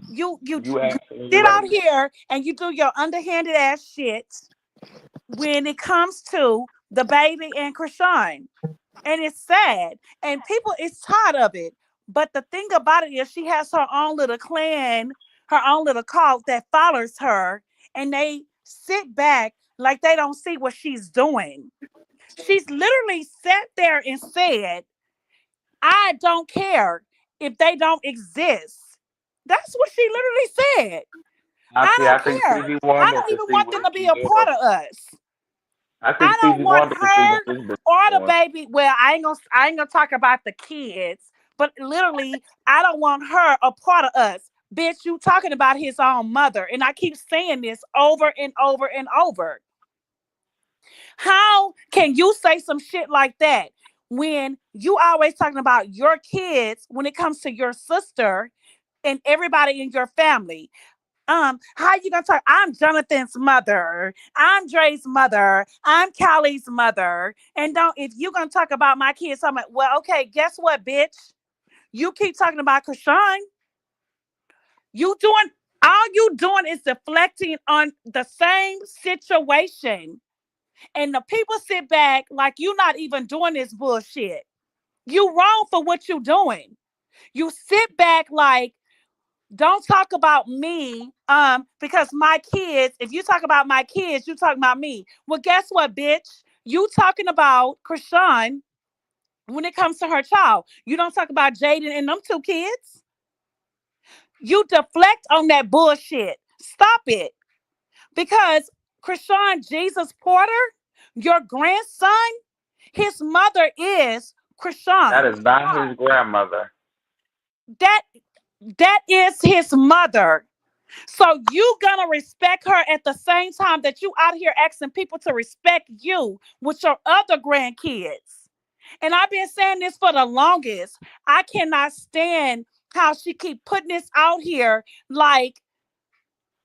You You absolutely sit out right. here and you do your underhanded ass shit when it comes to the baby and Krishan. And it's sad. And people is tired of it. But the thing about it is she has her own little clan, her own little cult that follows her, and they sit back like they don't see what she's doing. She's literally sat there and said, I don't care if they don't exist. That's what she literally said. I Auntie, don't I think care. Stevie I Wonder don't could even see want them what to be she's a doing. part of us. I I think don't Stevie want Wonder could see her what this bitch or is the doing. baby. Well, I ain't gonna talk about the kids, but literally, I don't want her a part of us. Bitch, you talking about his own mother. And I keep saying this over and over and over. How can you say some shit like that when you always talking about your kids when it comes to your sister and everybody in your family? How you gonna talk? I'm Jonathan's mother. I'm Dre's mother. I'm Callie's mother. And don't if you gonna talk about my kids, I'm like, well, okay, guess what, bitch? You keep talking about Krishan. You doing all you doing is deflecting on the same situation. And the people sit back like you're not even doing this bullshit. You wrong for what you doing. You sit back like don't talk about me because my kids, if you talk about my kids, you talking about me. Well, guess what, bitch? You talking about Krishan when it comes to her child. You don't talk about Jaden and them two kids. You deflect on that bullshit. Stop it. Because Krishan Jesus Porter, your grandson, his mother is That Krishan. is not his grandmother. That that is his mother. So you gonna respect her at the same time that you out here asking people to respect you with your other grandkids. And I've been saying this for the longest. I cannot stand how she keep putting this out here like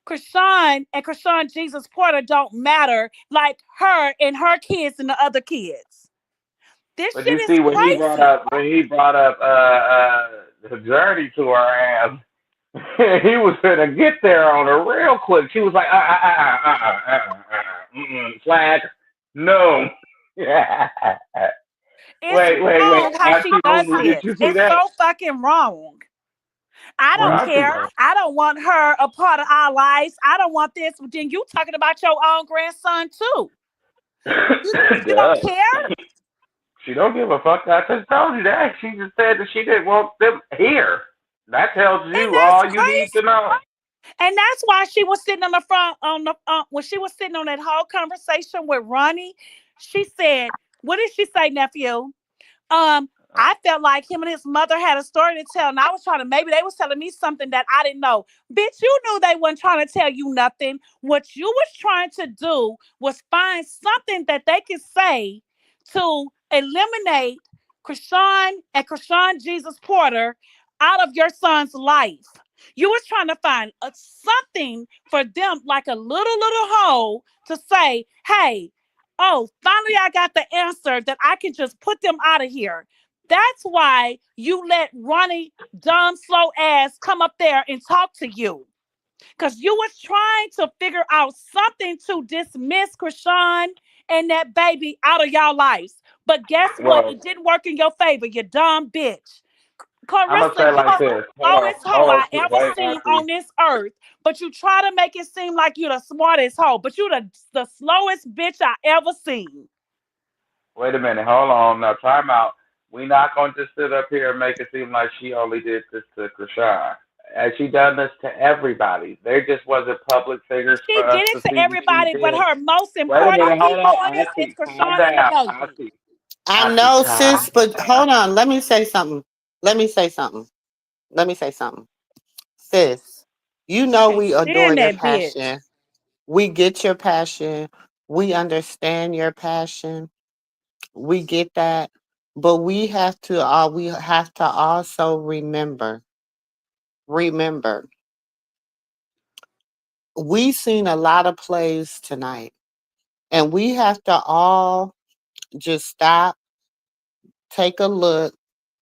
Krishan and Krishan Jesus Porter don't matter like her and her kids and the other kids. This But shit you is see crazy. when he brought up the journey to her ass, he was gonna get there on her real quick. She was like, flag, no. It's Wait. wrong how she Auntie does Moo, did it. you see It's that? so fucking wrong. I Well, don't Auntie care. though. I don't want her a part of our lives. I don't want this. Then you talking about your own grandson too. You don't Duh. care? She don't give a fuck. I just told you that. She just said that she didn't want them here. That tells And you that's all you need to crazy. know. And that's why she was sitting on the front on the when she was sitting on that whole conversation with Ronnie. She said, "What did she say, nephew? Um, I felt like him and his mother had a story to tell, and I was trying to maybe they was telling me something that I didn't know. Bitch, you knew they weren't trying to tell you nothing. What you was trying to do was find something that they could say to eliminate Krishan and Krishan Jesus Porter out of your son's life. You was trying to find something for them, like a little hole to say, hey, oh, finally I got the answer that I can just put them out of here. That's why you let Ronnie dumb slow ass come up there and talk to you. Because you was trying to figure out something to dismiss Krishan and that baby out of y'all lives. But guess what? Well, It didn't work in your favor, you dumb bitch. I'm gonna Clarissa, say you like are the this. slowest hoe Hold on, I ever wait, seen Auntie. on this earth. But you try to make it seem like you the smartest hoe. But you the slowest bitch I ever seen. Wait a minute. Hold on. Now, time out. We not gonna just sit up here and make it seem like she only did this to Krishan. Has she done this to everybody? There just wasn't public figures She for us did it to to see what she everybody, but did. her most Wait a important minute. Hold people on. on this is Auntie, calm Krishan and the down. baby. Auntie. I Not too know, tired. sis, but hold on. Let me say something. Let me say something. Let me say something. Sis, you know Can't we adore stand your that bitch. passion. We get your passion. We understand your passion. We get that. But we have to also remember, we seen a lot of plays tonight. And we have to all just stop, take a look,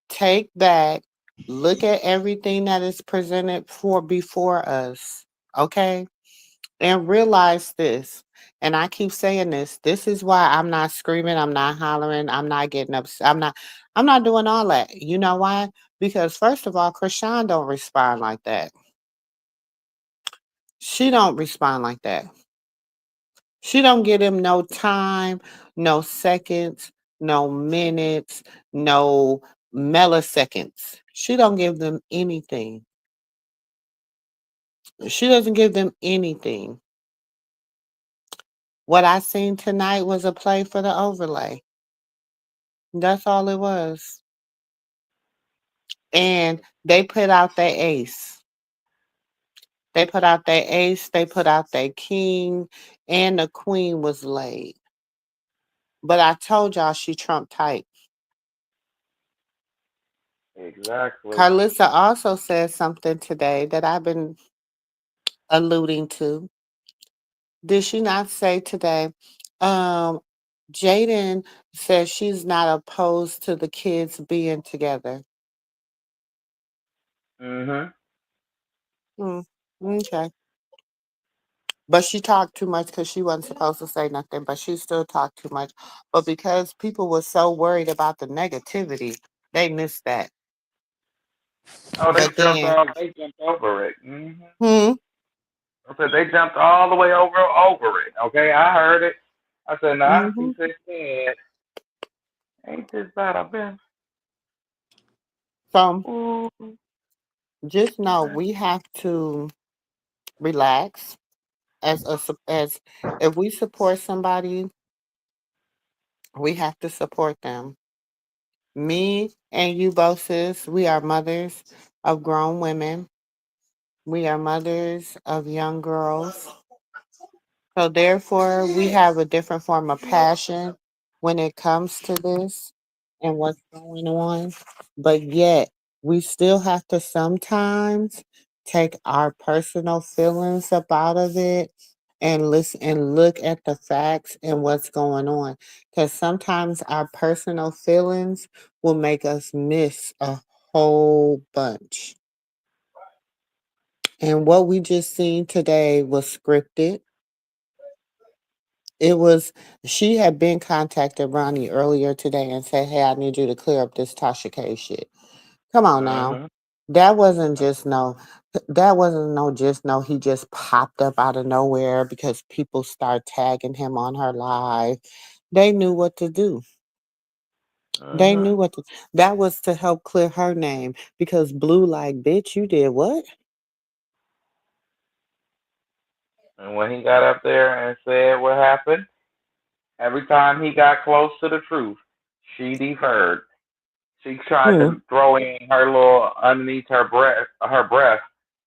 take back, look at everything that is presented for before us. Okay? And realize this. And I keep saying this. This is why I'm not screaming, I'm not hollering, I'm not getting upset. I'm not doing all that. You know why? Because first of all, Krishan don't respond like that. She don't respond like that. She don't give him no time, no seconds, no minutes, no milliseconds. She don't give them anything. She doesn't give them anything. What I seen tonight was a play for the overlay. That's all it was. And they put out their ace. They put out their ace, they put out their king, and the queen was laid. But I told y'all she trumped tight. Exactly. Carlissa also said something today that I've been alluding to. Did she not say today? Um, Jaden says she's not opposed to the kids being together. Mhm. Hmm. Okay. But she talked too much because she wasn't supposed to say nothing, but she still talked too much. But because people were so worried about the negativity, they missed that. Oh, they But jumped then, all. They jumped over it. hmm, I said they jumped all the way over it. Okay, I heard it. I said, nah, hmm. he said, ain't this bad? I've been. So Ooh. just know we have to relax as if we support somebody, we have to support them. Me and you both, sis, we are mothers of grown women. We are mothers of young girls. So therefore, we have a different form of passion when it comes to this and what's going on. But yet, we still have to sometimes take our personal feelings up out of it and listen and look at the facts and what's going on. Because sometimes our personal feelings will make us miss a whole bunch. And what we just seen today was scripted. It was she had been contacted Ronnie earlier today and said, "Hey, I need you to clear up this Tasha K shit." Come on now. Mhm. That wasn't just no that wasn't no just no he just popped up out of nowhere because people start tagging him on her live. They knew what to do. They Mhm. knew what to that was to help clear her name because Blue like, bitch, you did what? And when he got up there and said what happened, every time he got close to the truth, she deferred. She tried Hmm. to throw in her little underneath her breast,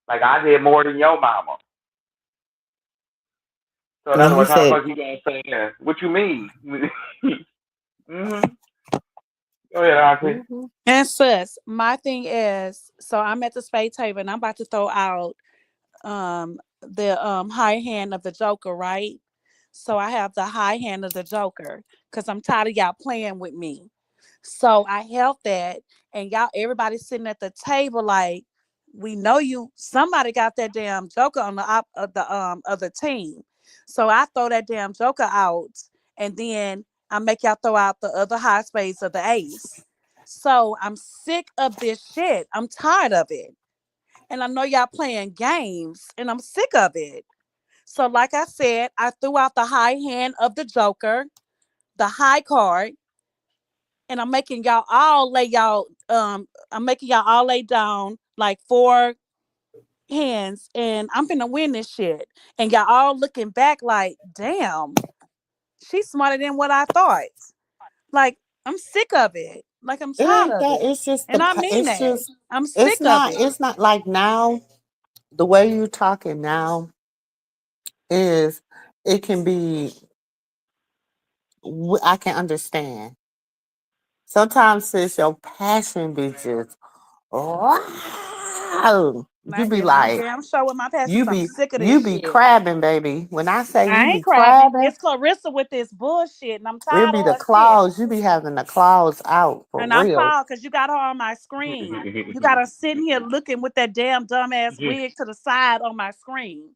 like I did more than your mama. So in And other he words, how the said, fuck you gonna say that? What you mean? Mhm. Go ahead, Auntie. mhm, And sus, my thing is, so I'm at the spade table and I'm about to throw out the high hand of the Joker, right? So I have the high hand of the Joker because I'm tired of y'all playing with me. So I held that, and y'all, everybody sitting at the table like, we know you. Somebody got that damn Joker on the of the other team. So I throw that damn Joker out, and then I make y'all throw out the other high spades of the ace. So I'm sick of this shit. I'm tired of it. And I know y'all playing games, and I'm sick of it. So, like I said, I threw out the high hand of the Joker, the high card, and I'm making y'all all lay down like four hands, and I'm gonna win this shit. And y'all all looking back like, damn, she's smarter than what I thought. Like, I'm sick of it. Like I'm It tired ain't of that. it. It's just And I mean it's that. just, I'm sick of it. it's not like now, the way you talking now is, it can be, I can understand. Sometimes sis, your passion be just, wow. You Like be it ain't like, damn sure with my passions. I'm sick of you this be shit. crabbing, baby. When I say you I be ain't crabbing. crabbing, It's Clarissa with this bullshit, and I'm it tired be of the her shit. claws. You be having the claws out for And I'm real. proud because you got her on my screen. You got her sitting here looking with that damn dumbass wig to the side on my screen.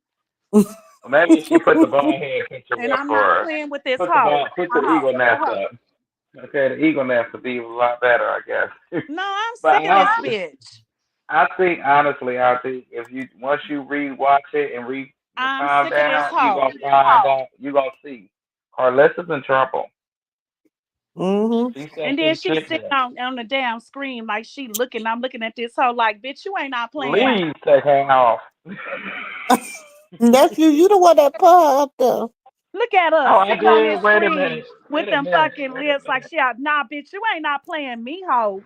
Well, maybe she put the bald head picture And up I'm for not her. playing with this hoe. Put A the hoe. eagle Look at nest her. up. Okay, the eagle nest would be a lot better, I guess. No, I'm But sick of this bitch. I think honestly, if you once you rewatch it and I'm calm sick of this down, you hoe. gonna find out. You gonna see. Carlissa's in trouble. Hmm. She set And then some she shit sitting there. on the damn screen like she looking. I'm looking at this hoe like, bitch, you ain't not playing. Please take her off. Nephew, you the one that put her up there. Look at us Oh, I sitting on this did. Wait a screen minute. with Wait a them minute. fucking Wait a lips like minute. she out. Nah, bitch, you ain't not playing me, hoe.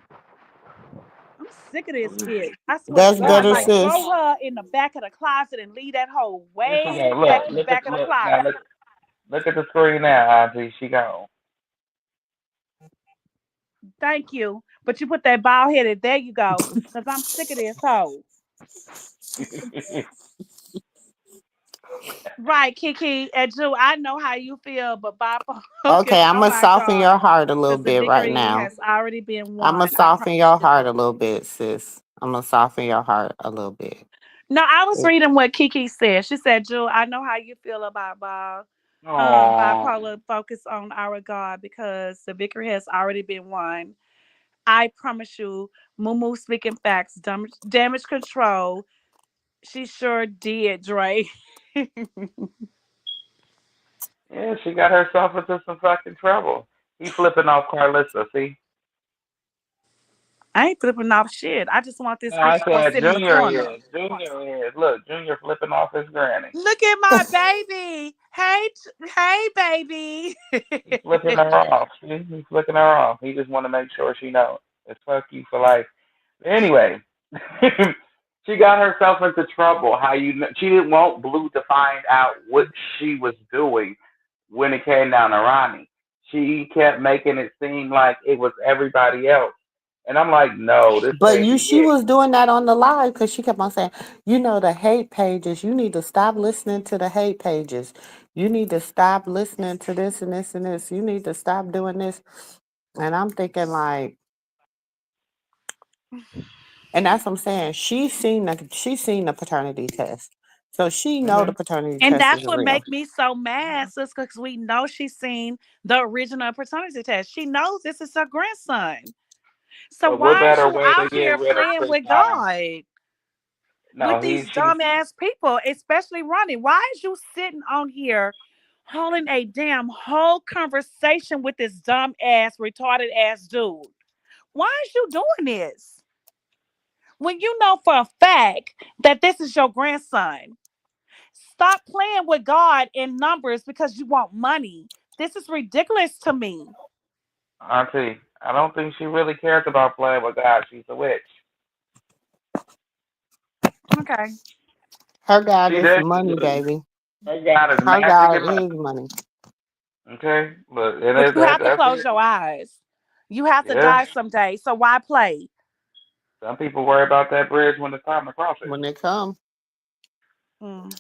I'm sick of this Please. bitch. I swear to That's God, better, like Anyway, sis. throw her in the back of the closet and leave that hoe there she way go. back in the back of the Look now. closet. Look at the screen now, Auntie. She gone. Thank you. But you put that bald headed, there you go. Cause I'm sick of this hoe. Right, Kiki and Jew, I know how you feel, but Bob Focus, Okay, I'm oh gonna my soften God. your heart a little Because the bit right victory now. has already been I'm gonna won. I soften promise your you. heart a little bit, sis. I'm gonna soften your heart a little bit. No, I was reading what Kiki said. She said, Jewel, I know how you feel about Oh, bipolar focus on our God because the victory has already been won. I promise you, Mumu speaking facts, damage control. She sure did, Dre. yeah. She got herself into some fucking trouble. He flipping off Carlissa. See? I ain't flipping off shit. I just want this No, bitch I to go said sit in the Junior corner. is. Junior is. Look, Junior flipping off his granny. Look at my baby. Hey, hey, baby. He's flipping her off. See? He's flicking her off. He just want to make sure she knows. It's fuck you for life. Anyway, she got herself into trouble. She didn't want Blue to find out what she was doing when it came down to Ronnie. She kept making it seem like it was everybody else. And I'm like, no, this But can't be she it. was doing that on the live because she kept on saying, the hate pages. You need to stop listening to the hate pages. You need to stop listening to this and this and this. You need to stop doing this. And I'm thinking like, and that's what I'm saying. She's seen the paternity test, so she know the Hmm. paternity And test that's is what real. make me so mad, sis, because we know she's seen the original paternity test. She knows this is her grandson. So But what why is better you way to out get here rid of playing Chris with Time? God? With No, these she's dumbass people, especially Ronnie. Why is you sitting on here holding a damn whole conversation with this dumb ass, retarded ass dude? Why is you doing this? When you know for a fact that this is your grandson. Stop playing with God in numbers because you want money. This is ridiculous to me. Auntie. I don't think she really cares about playing with God. She's a witch. Okay. Her God She is does. money, Look, baby. her God is Her magic God and money. is money. Okay, but it But is you have to that's close it. your eyes. You have to Yeah. die someday. So why play? Some people worry about that bridge when it's time to cross it. When they come, Mm.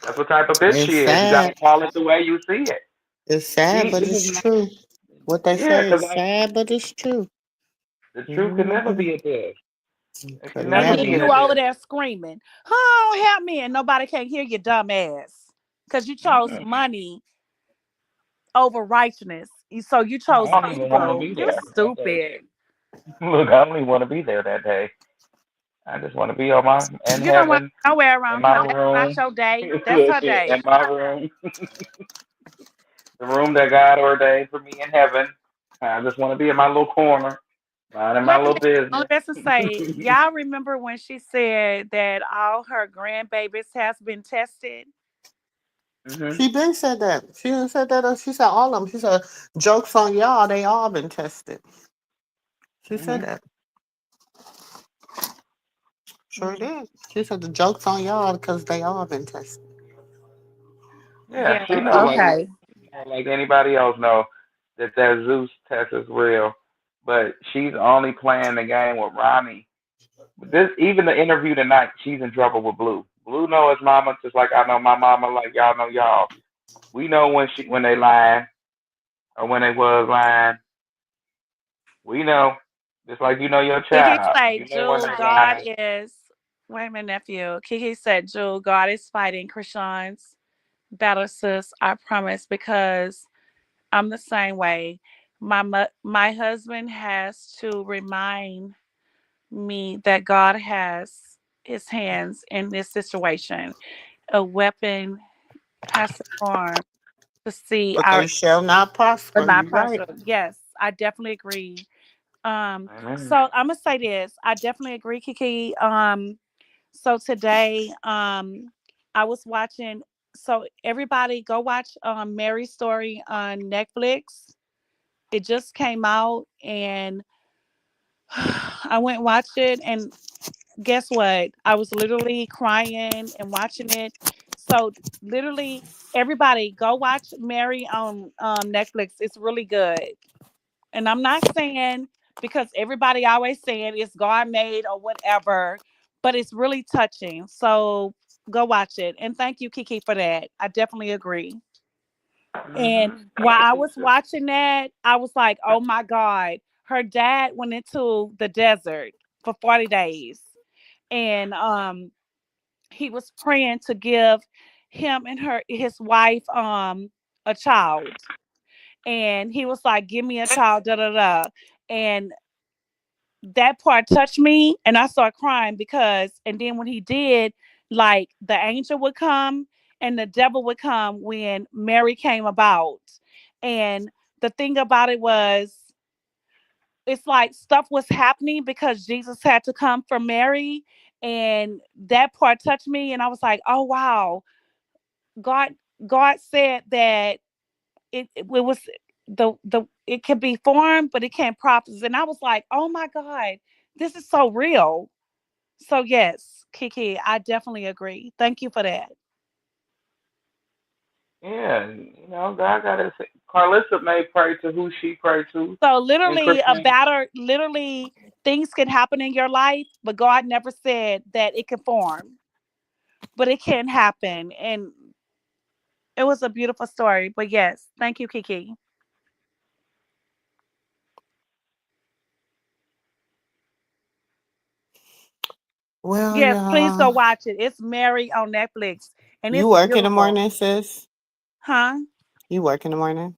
That's what type of bitch it's she is. You gotta sad. call it the way you see it. It's sad, but This it's is not. true. What they Yeah, say is sad, but it's true. the truth can never Hmm. be a this. It Could can And never then never. be you a over this. there screaming, oh, help me. And nobody can hear your dumb ass. Because you chose Mm-mm. money over righteousness. So you I chose don't even want to evil. be You there that day. stupid. Look, I don't even want to be there that day. I just want to be on my in You don't want heaven to nowhere in around my her. That's not room. your day. That's Look, her in day. my room, the room that God ordained for me in heaven. I just want to be in my little corner, minding my Wait a little minute. On business. this to say, y'all remember when she said that all her grandbabies has been tested? Mhm. She been said that. She done said that. She said all of them. She said jokes on y'all. They all been tested. She said Mhm. that. Sure Mm. did. She said the jokes on y'all because they all been tested. Yeah, Yeah. she know Okay. like anybody else know that Zeus test is real, but she's only playing the game with Ronnie. But this even the interview tonight, she's in trouble with Blue. Blue know his mama just like I know my mama, like y'all know y'all. We know when they lying or when they was lying. We know. Just like you know your Kiki child. said, You know when Jewel, they God lying. is. Wait a minute, nephew. Kiki said, Jewel, God is fighting Krishan's battle, sis. I promise, because I'm the same way. My husband has to remind me that God has his hands in this situation. A weapon has to form to see But our they shall not but prosper. not You right. prosper. Yes, I definitely agree. Amen. So I'm gonna say this. I definitely agree, Kiki. So today, I was watching. So everybody, go watch Mary's Story on Netflix. It just came out, and I went and watched it. And guess what? I was literally crying and watching it. So literally, everybody, go watch Mary on Netflix. It's really good. And I'm not saying because everybody always saying it's God made or whatever, but it's really touching. So go watch it. And thank you, Kiki, for that. I definitely agree. And Mhm. while Thank I you, was sis. watching that, I was like, oh my God, her dad went into the desert for 40 days. And he was praying to give him and his wife a child. And he was like, give me a child, da da da. And that part touched me and I started crying because and then when he did, like the angel would come and the devil would come when Mary came about. And the thing about it was it's like stuff was happening because Jesus had to come for Mary, and that part touched me and I was like, "Oh wow. God God said that it was the it can be formed but it can't profit." And I was like, "Oh my God. This is so real." So yes, Kiki, I definitely agree. Thank you for that. Yeah, God got to. Carlissa may pray to who she pray to So in literally Christianity. literally things can happen in your life, but God never said that it can form, but it can happen. And it was a beautiful story. But yes, thank you, Kiki. Well, Yes, please go y'all. watch it. It's Mary on Netflix and You it's work in the beautiful. morning, sis? Huh? You work in the morning?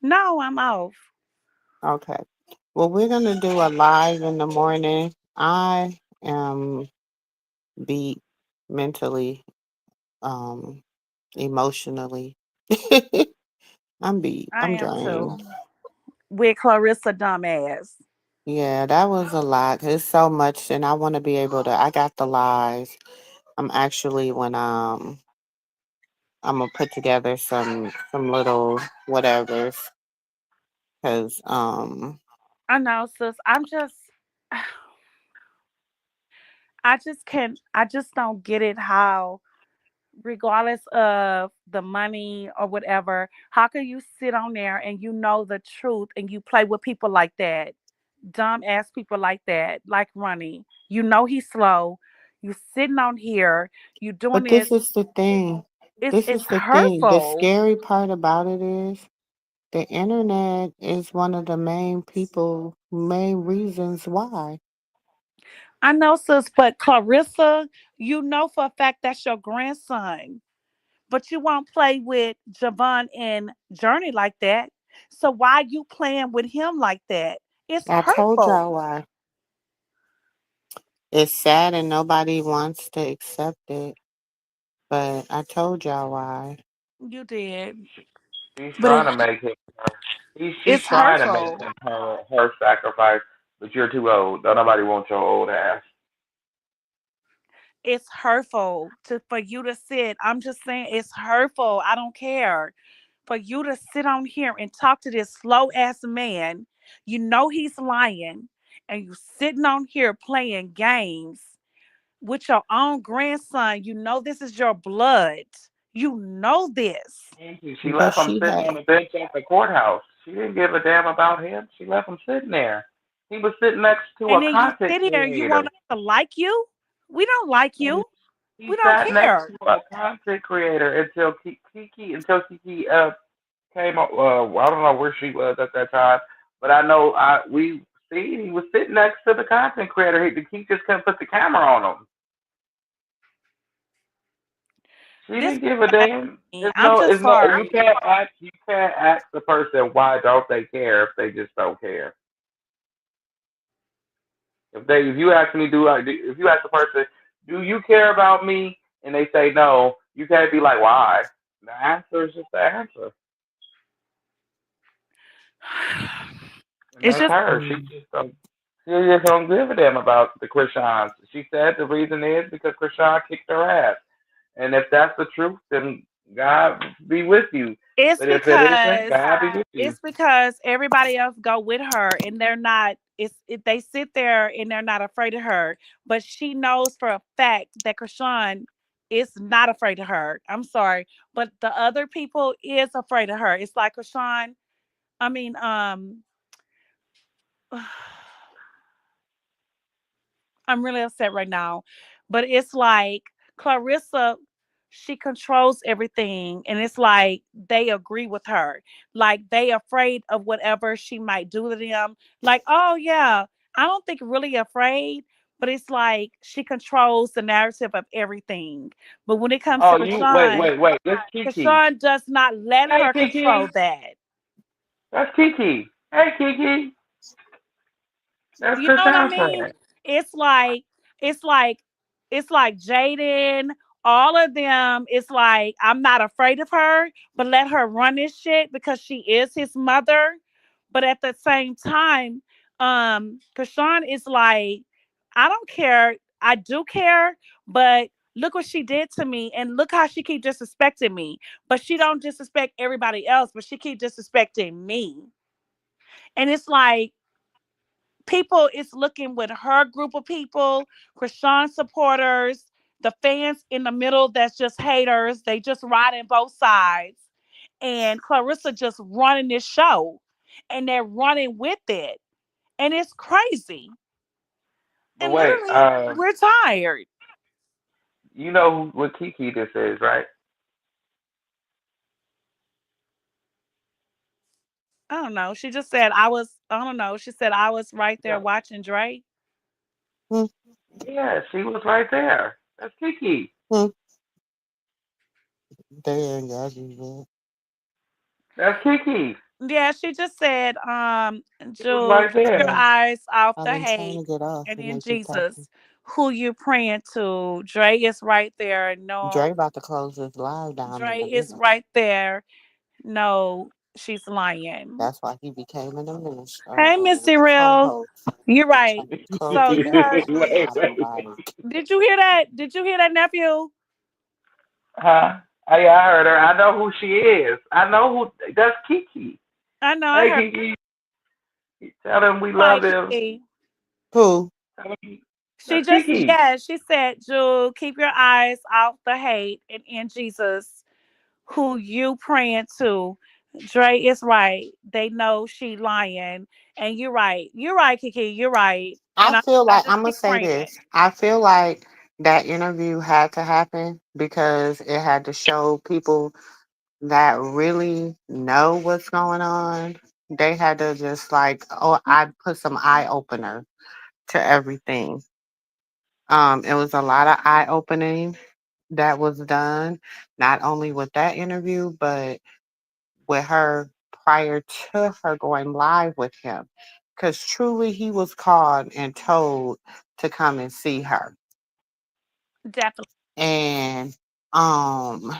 No, I'm off. Okay. Well, we're gonna do a live in the morning. I am beat mentally, um, emotionally. I'm beat. I I'm am drained. too. With Clarissa dumbass. Yeah, that was a lot. It's so much, and I want to be able to. I got the lies. I'm actually I'm gonna put together some little whatevers because I know, sis. I just can't, I just don't get it how, regardless of the money or whatever, how can you sit on there and you know the truth and you play with people like that? Dumb ass people like that, like Ronnie. You know he's slow. You sitting on here, you doing but this. this is the thing. This It's is the thing. The hurtful. scary part about it is the internet is one of the main reasons why. I know, sis, but Clarissa, you know for a fact that's your grandson. But you won't play with Javon and Journey like that. So why you playing with him like that? It's I told hurtful. y'all why. It's sad and nobody wants to accept it, but I told y'all why. You did. She's But trying to make him. She's it's trying to make hurtful. him her sacrifice, but you're too old. Don't nobody want your old ass. it's hurtful to for you to sit. I'm just saying it's hurtful. I don't care. For you to sit on here and talk to this slow ass man, you know he's lying, and you sitting on here playing games with your own grandson. You know this is your blood. You know this. She But left him she sitting had on the bench at the courthouse. She didn't give a damn about him. She left him sitting there. He was sitting next to And a then you content sit here and you want creator. us to like you? We don't like He, you. he We don't sat next care. to a content creator until Kiki came up. I don't know where she was at that time, but I know we see he was sitting next to the content creator. He just couldn't put the camera on him. She This didn't give a damn. I'm just It's no. sorry. You can't ask the person why don't they care if they just don't care. If you ask me, if you ask the person, do you care about me, and they say no, you can't be like, why? The answer is just the answer, and It's that's just her. She just don't give a damn about the Krishans. She said the reason is because Krishan kicked her ass, and if that's the truth, then God be with you. it's But if it isn't, because God be with you. it's because everybody else go with her and they're not they sit there and they're not afraid of her. But she knows for a fact that Krishan is not afraid of her. I'm sorry. But the other people is afraid of her. It's like Krishan, I mean, I'm really upset right now. But it's like Clarissa, she controls everything. And it's like they agree with her. Like they afraid of whatever she might do to them. Like, oh yeah. I don't think really afraid, but it's like she controls the narrative of everything. But when it comes to Oh, you Kashawn, wait. This Kiki. Kashawn does not let Hey, her control Kiki. that. That's Kiki. Hey, Kiki. That's You know what I Krishan's mean? friend. It's like it's like it's like Jaden, all of them. It's like I'm not afraid of her, but let her run this shit because she is his mother. But at the same time, Kashawn is like, I don't care. I do care, but look what she did to me, and look how she keep disrespecting me. But she don't disrespect everybody else, but she keep disrespecting me. And it's like people is looking with her group of people, Krishan supporters, the fans in the middle that's just haters. They just riding both sides. And Clarissa just running this show. And they're running with it. And it's crazy. But And wait, literally, we're tired. you know what Kiki this is, right? I don't know. She just said I was, I don't know. She said I was right there Yeah. watching Dre. hmm, Yeah, she was right there. That's Kiki. hmm, there, yeah, you That's Kiki. Yeah, she just said, She was Jude, right keep your there. will. eyes off I've the been trying hate to get off and and in they keep talking. Jesus, who you praying to. Dre is right there. Dre No, about to close this live down in Dre a is minute. right there. No, she's lying. That's why he became an Hey, Missy Real. co-host. You're right. Trying to close So this you live heard, down Wait, while I'm wait. like, did you hear that? Did you hear that, nephew? Huh? Hey, I heard her. I know who she is. I know who. That's Kiki. I know, I Hey, heard. Kiki. Tell them we love Like, them. Kiki. who? Tell them She that's just, Kiki. yeah, she said, Jude, keep your eyes off the hate and in Jesus, who you praying to. Dre is right. They know she lying. And you're right. You're right, Kiki. You're right. I And feel I like just I'm gonna keep say praying. this. I feel like that interview had to happen because it had to show people that really know what's going on. They had to just like, oh, I put some eye opener to everything. It was a lot of eye opening that was done, not only with that interview, but with her prior to her going live with him. Because truly, he was called and told to come and see her. Definitely. And um,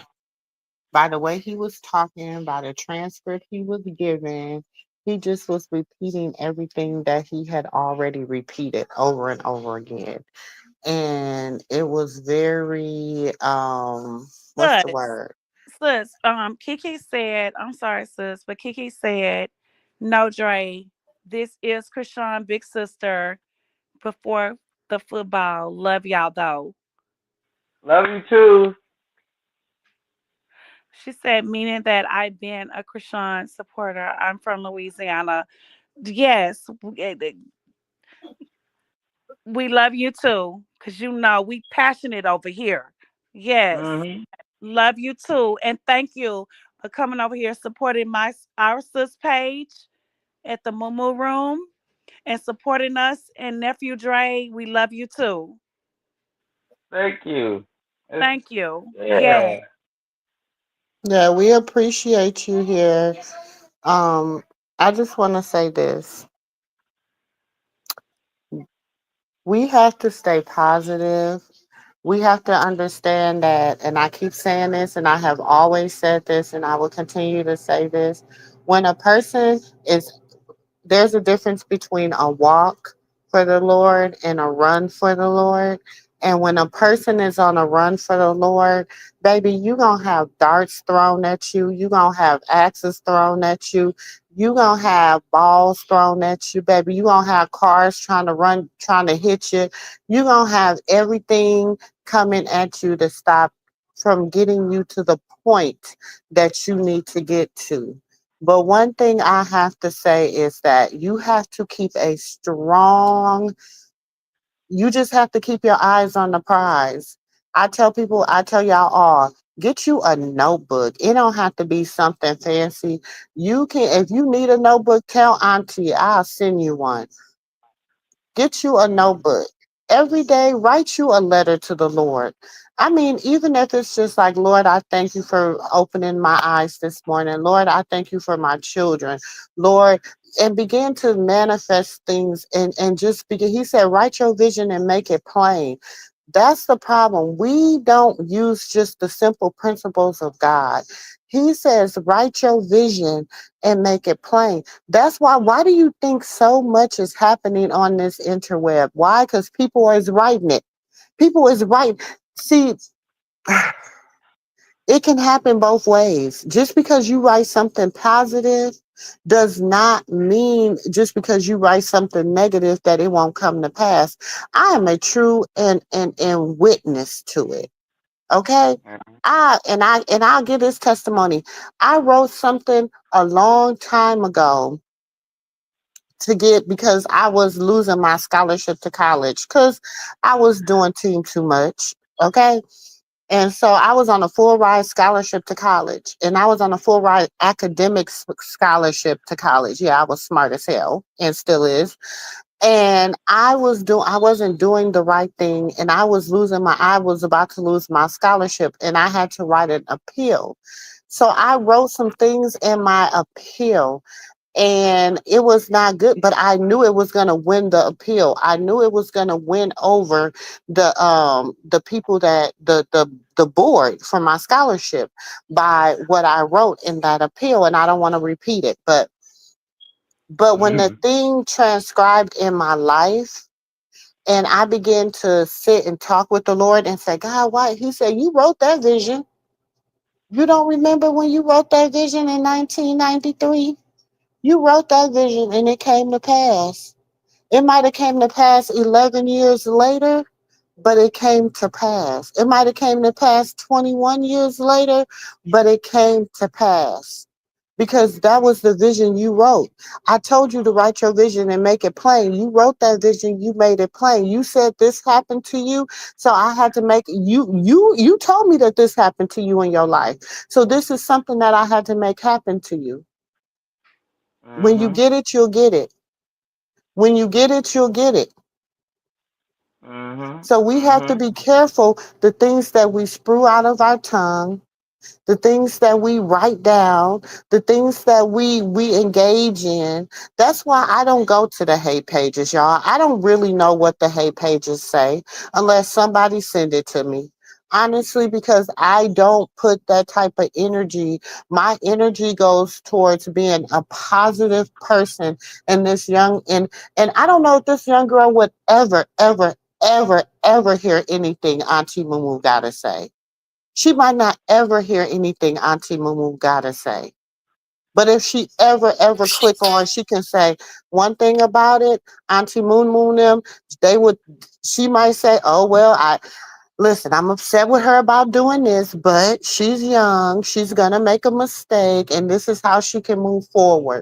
by the way he was talking, by the transcript he was given, he just was repeating everything that he had already repeated over and over again. and it was very what's the Sus, word? Kiki said, I'm sorry, sis, but Kiki said, no, Dre, this is Krishan, big sister, before the football. Love y'all, though. Love you too. She said, meaning that I've been a Krishan supporter. I'm from Louisiana. Yes, we love you too, because you know we passionate over here. Yes, Mhm. love you too. And thank you for coming over here supporting our sis page at the Moo Room and supporting us. And Nephew Dre, we love you too. Thank you. It's, Thank you. yeah. Yes. Yeah, we appreciate you here. Um, I just want to say this. We have to stay positive. We have to understand that, and I keep saying this, and I have always said this, and I will continue to say this. When a person is there's a difference between a walk for the Lord and a run for the Lord. And when a person is on a run for the Lord, baby, you're going to have darts thrown at you. You're going to have axes thrown at you. You're going to have balls thrown at you, baby. You're going to have cars trying to hit you. You're going to have everything coming at you to stop from getting you to the point that you need to get to. But one thing I have to say is that you have to keep a strong, you just have to keep your eyes on the prize. I tell y'all all, get you a notebook. It don't have to be something fancy. You can, if you need a notebook, tell Auntie, I'll send you one. Get you a notebook. Every day, write you a letter to the Lord. I mean, even if it's just like, Lord, I thank you for opening my eyes this morning. Lord, I thank you for my children. Lord, and begin to manifest things and just begin. He said, write your vision and make it plain. That's the problem. We don't use just the simple principles of God. He says, write your vision and make it plain. That's why do you think so much is happening on this interweb? Why? Because people is writing it. People is writing. See, it can happen both ways. Just because you write something positive does not mean just because you write something negative that it won't come to pass. I am a true and witness to it. Okay? Mhm. I'll give this testimony. I wrote something a long time ago to get because I was losing my scholarship to college because I was doing team too much. Okay. And so I was on a full ride scholarship to college, and I was on a full ride academic scholarship to college. Yeah, I was smart as hell and still is. And I wasn't doing the right thing, and I was about to lose my scholarship, and I had to write an appeal. So I wrote some things in my appeal, and it was not good, but I knew it was going to win the appeal. I knew it was going to win over the people that the board for my scholarship by what I wrote in that appeal, and I don't want to repeat it, but when the Mhm. thing transcribed in my life and I began to sit and talk with the Lord and say, God, why? He said, you wrote that vision. You don't remember when you wrote that vision in 1993? You wrote that vision and it came to pass. It might have came to pass 11 years later, but it came to pass. It might have came to pass 21 years later, but it came to pass. Because that was the vision you wrote. I told you to write your vision and make it plain. You wrote that vision, you made it plain. You said this happened to you, so I had to make you told me that this happened to you in your life. So this is something that I had to make happen to you. When you Mhm. get it, you'll get it. When you get it, you'll get it. Mhm. So we have to Mhm. be careful the things that we sprue out of our tongue, the things that we write down, the things that we engage in. That's why I don't go to the hate pages, y'all. I don't really know what the hate pages say unless somebody send it to me. Honestly, because I don't put that type of energy. My energy goes towards being a positive person and this young and I don't know if this young girl would ever, ever, ever hear anything Auntie Mumu gotta say. She might not ever hear anything Auntie Mumu gotta say. But if she ever click on, she can say one thing about it. Auntie Moon Moon them, they would. She might say, "Oh well, I listen. I'm upset with her about doing this, but she's young. She's gonna make a mistake, and this is how she can move forward."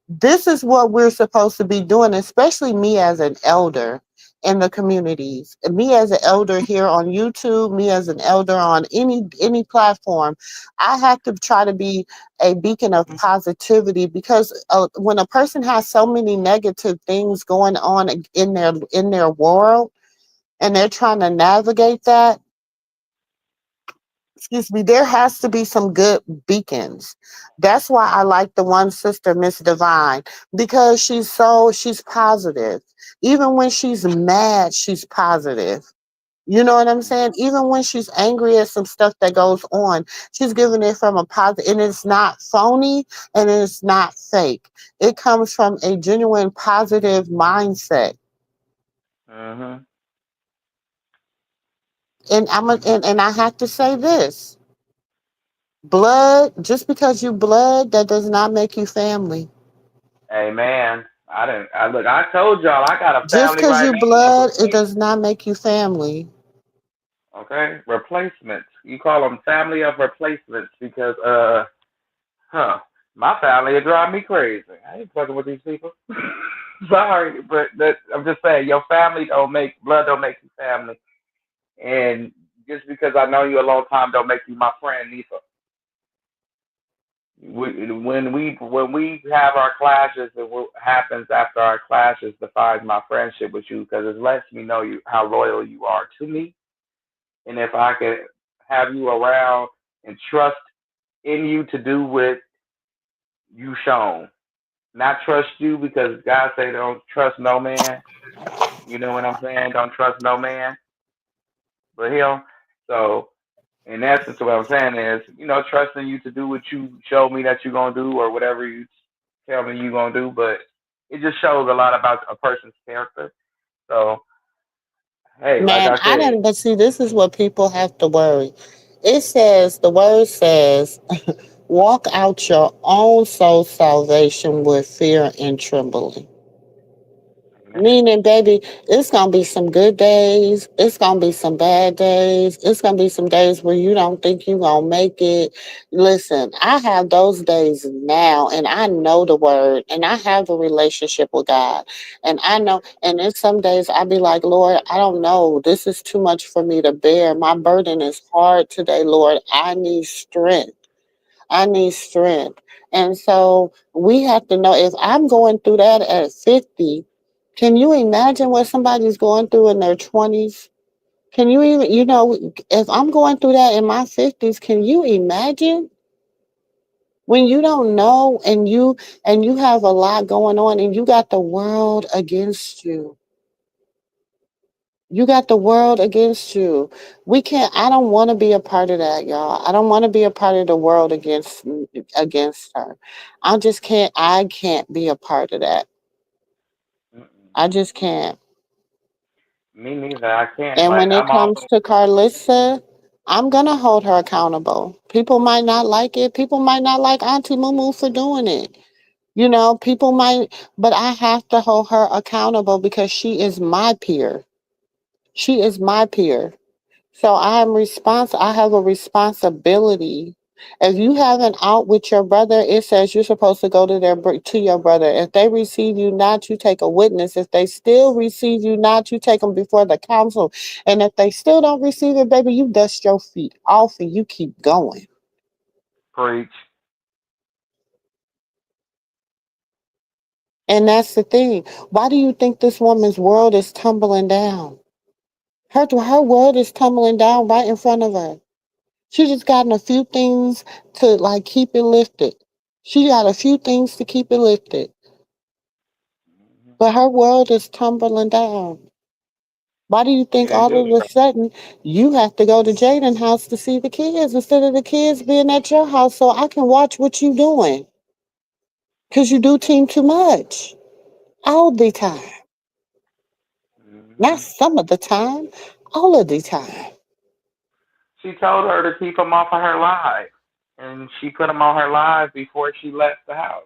This is what we're supposed to be doing, especially me as an elder in the communities. Me as an elder here on YouTube, me as an elder on any platform, I have to try to be a beacon of positivity because when a person has so many negative things going on in their world and they're trying to navigate that, excuse me, there has to be some good beacons. That's why I like the one sister, Miss Divine, because she's positive. Even when she's mad, she's positive. You know what I'm saying? Even when she's angry at some stuff that goes on, she's giving it from a positive, and it's not phony and it's not fake. It comes from a genuine positive mindset. Mhm. And I have to say this. Blood, just because you blood, that does not make you family. Amen. I didn't. I look. I told y'all I got a Just family because right you now of blood, it replacements. does not make you family. Okay, replacements. You call them family of replacements because huh, my family would drive me crazy. I ain't fucking with these people. Sorry, but I'm just saying your family don't make blood don't make you family, and just because I know you a long time don't make you my friend neither. When we have our clashes, and what happens after our clashes defines my friendship with you because it lets me know you how loyal you are to me, and if I can have you around and trust in you to do what you shown, not trust you because God say don't trust no man. You know what I'm saying? Don't trust no man but him. So in essence, what I'm saying is, trusting you to do what you show me that you're gonna do or whatever you tell me you're gonna do. But it just shows a lot about a person's character. So hey, like Man, I said, but see, this is what people have to worry. It says, the word says, walk out your own soul salvation with fear and trembling. amen. Meaning, baby, it's gonna be some good days. It's gonna be some bad days. It's gonna be some days where you don't think you gonna make it. Listen, I have those days now, and I know the word, and I have a relationship with God, and I know. And then some days I be like, Lord, I don't know. This is too much for me to bear. My burden is hard today, Lord. I need strength. I need strength. And so we have to know if I'm going through that at 50, can you imagine what somebody's going through in their 20s? Can you even, if I'm going through that in my 50s, can you imagine when you don't know and you have a lot going on and you got the world against you? You got the world against you. I don't want to be a part of that, y'all. I don't want to be a part of the world against her. I can't be a part of that. Mm-mm. I just can't. Me neither. I can't. And Like when it I'm comes always. to Carlissa, I'm gonna hold her accountable. People might not like it. People might not like Auntie Mumu for doing it. People might, but I have to hold her accountable because she is my peer. She is my peer. So I have a responsibility. If you have an out with your brother, it says you're supposed to go to your brother. If they receive you not, you take a witness. If they still receive you not, you take them before the council. And if they still don't receive it, baby, you dust your feet off and you keep going. Preach. And that's the thing. Why do you think this woman's world is tumbling down? Her world is tumbling down right in front of her. She just gotten a few things to like keep it lifted. She got a few things to keep it lifted. Hmm. But her world is tumbling down. Why do you think It all do of a show. sudden you have to go to Jaden's house to see the kids instead of the kids being at your house so I can watch what you doing? Because you do team too much all the time. Not Hmm. some of the time, all of the time. She told her to keep him off of her live, and she put him on her live before she left the house.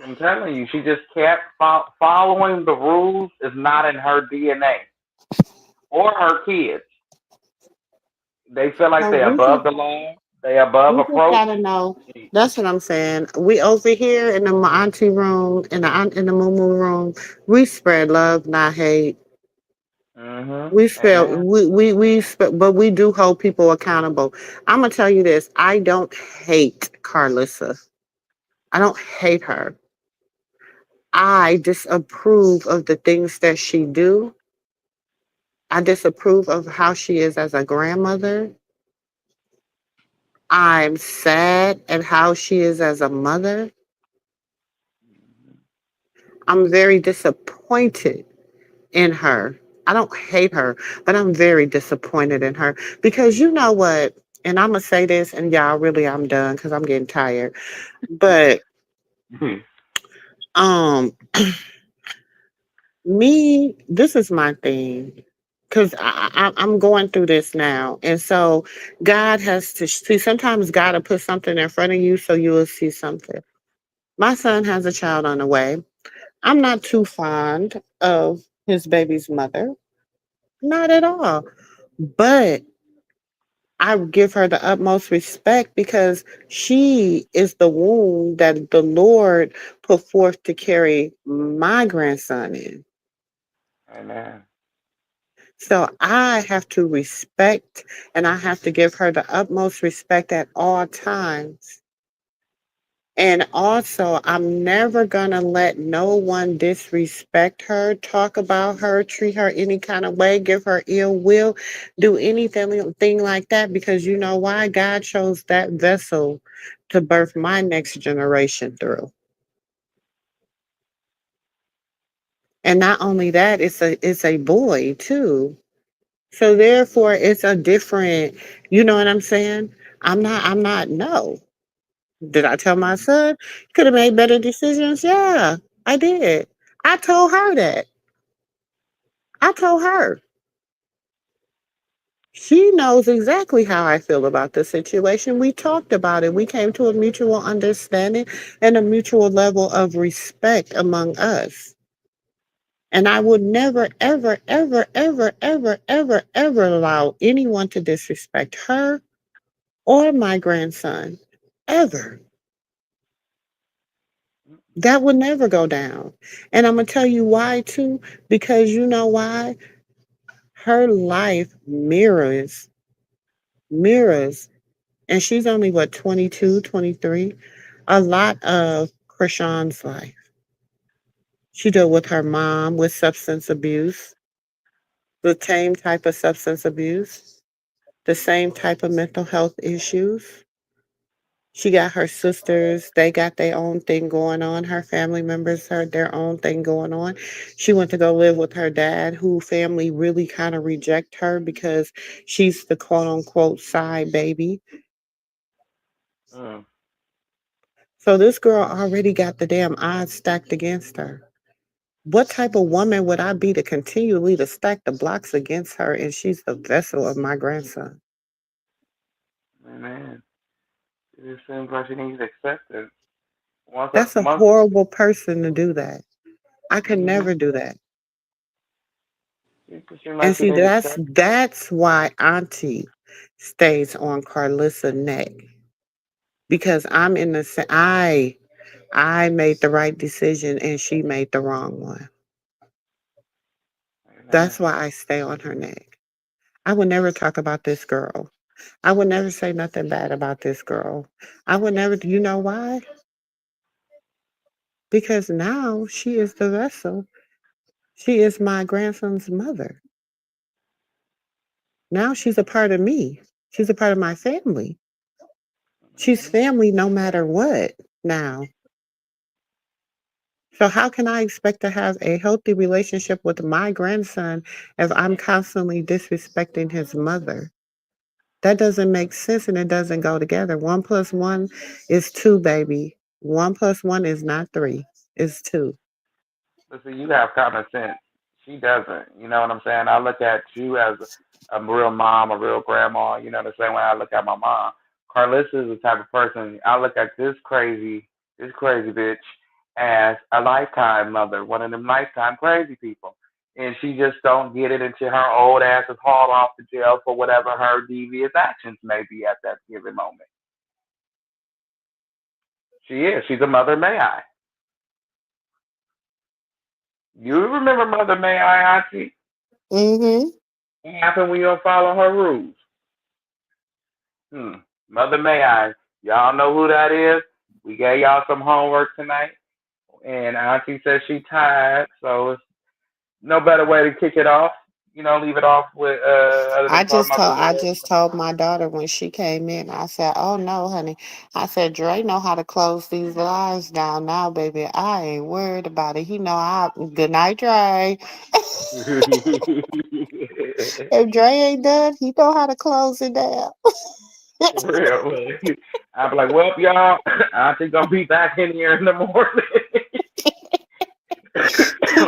I'm telling you, she just kept following the rules. Is not in her DNA or her kids. They feel like So they're we just above the law. They above we just approach. gotta know. That's what I'm saying. We over here in the auntie room, in the moo room, we spread love, not hate. Mhm. We spell Amen. but we do hold people accountable. I'm gonna tell you this. I don't hate Carlissa. I don't hate her. I disapprove of the things that she do. I disapprove of how she is as a grandmother. I'm sad at how she is as a mother. I'm very disappointed in her. I don't hate her, but I'm very disappointed in her because you know what? And I'm gonna say this, and y'all, really, I'm done because I'm getting tired. But um, this is my thing because I'm going through this now, and so God has to see. Sometimes God will put something in front of you so you will see something. My son has a child on the way. I'm not too fond of his baby's mother, not at all. But I give her the utmost respect because she is the womb that the Lord put forth to carry my grandson in. Amen. So I have to respect and I have to give her the utmost respect at all times. And also, I'm never going to let no one disrespect her, talk about her, treat her any kind of way, give her ill will, do anything thing like that because you know why? God chose that vessel to birth my next generation through. And not only that, it's a boy too. So therefore it's a different, you know what I'm saying? I'm not no. Did I tell my son? Could have made better decisions? Yeah, I did. I told her that. I told her. She knows exactly how I feel about the situation. We talked about it. We came to a mutual understanding and a mutual level of respect among us. And I would never, ever, ever, ever, ever, ever, ever allow anyone to disrespect her or my grandson. Ever. That would never go down. And I'm going to tell you why, too, because you know why? Her life mirrors, and she's only, what, 22, 23, a lot of Krishan's life. She dealt with her mom with substance abuse, the same type of substance abuse, the same type of mental health issues. She got her sisters, they got their own thing going on. Her family members had their own thing going on. She went to go live with her dad, who family really kind of reject her because she's the quote unquote side baby. Mm. So this girl already got the damn odds stacked against her. What type of woman would I be to continually to stack the blocks against her and she's the vessel of my grandson? Amen. It just seems like she needs acceptance. Once, That's a once. horrible person to do that. I could Mhm. never do that. It just seems And like she see, needs that's acceptance. that's why Auntie stays on Carlissa neck because I'm in the I made the right decision and she made the wrong one. That's Amen. why I stay on her neck. I would never talk about this girl. I would never say nothing bad about this girl. I would never. You know why? Because now she is the vessel. She is my grandson's mother. Now she's a part of me. She's a part of my family. She's Mhm. family no matter what now. So how can I expect to have a healthy relationship with my grandson if I'm constantly disrespecting his mother? That doesn't make sense and it doesn't go together. One plus one is two, baby. One plus one is not three. It's two. But see, you have common sense. She doesn't. You know what I'm saying? I look at you as a real mom, a real grandma. You know the same way I look at my mom. Carlissa is the type of person I look at this crazy bitch as a lifetime mother, one of them lifetime crazy people. And she just don't get it until her old ass is hauled off to jail for whatever her devious actions may be at that given moment. She is. She's a mother, may I? You remember Mother May I, Auntie? Mm-hmm. What happened when you don't follow her rules? Hmm. Mother May I. Y'all know who that is? We gave y'all some homework tonight, and Auntie says she tired, so it's no better way to kick it off. You know, leave it off with other than talking about the I Lord. just told my daughter when she came in, I said, "Oh no, honey." I said, "Dre know how to close these lives down now, baby. I ain't worried about it. He know I good night, Dre. If Dre ain't done, he know how to close it down." For real. I'm like, well, y'all, Auntie gonna be back in here in the morning.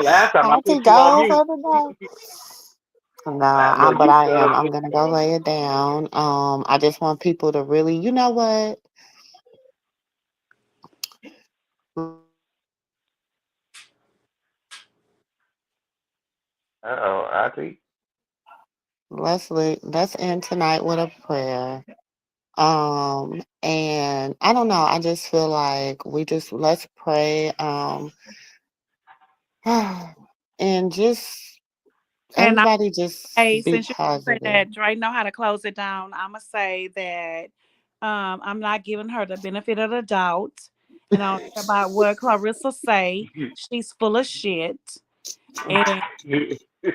Last time I I put think you on go mute. for the day. No, Look, but you I am. good. I'm gonna go lay it down. I just want people to really, you know what? Uh-oh, Auntie. Let's end tonight with a prayer. And I don't know. I just feel like we just let's pray. And just And I everybody just say, be since you positive. said Dre know how to close it down, I'ma say that I'm not giving her the benefit of the doubt. And I don't care about what Clarissa say. She's full of shit. And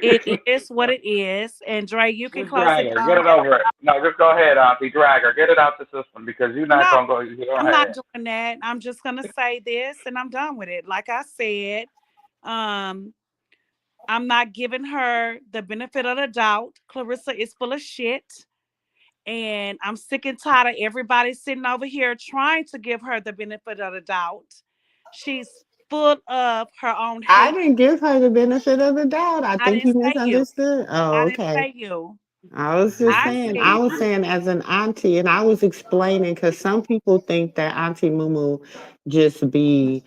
it is what it is. And Dre, you can Just close drag it her. Get down. it over it. No, just go ahead, Auntie. Drag her. Get it out the system because you're not No, gonna go. You don't I'm have not it. doing that. I'm just gonna say this and I'm done with it. Like I said, um, I'm not giving her the benefit of the doubt. Clarissa is full of shit. And I'm sick and tired of everybody sitting over here trying to give her the benefit of the doubt. She's full of her own I hate. didn't give her the benefit of the doubt. I I think didn't you say you. misunderstood. Oh, I didn't okay. say you. I I said, was saying as an auntie, and I was explaining because some people think that Auntie Mumu just be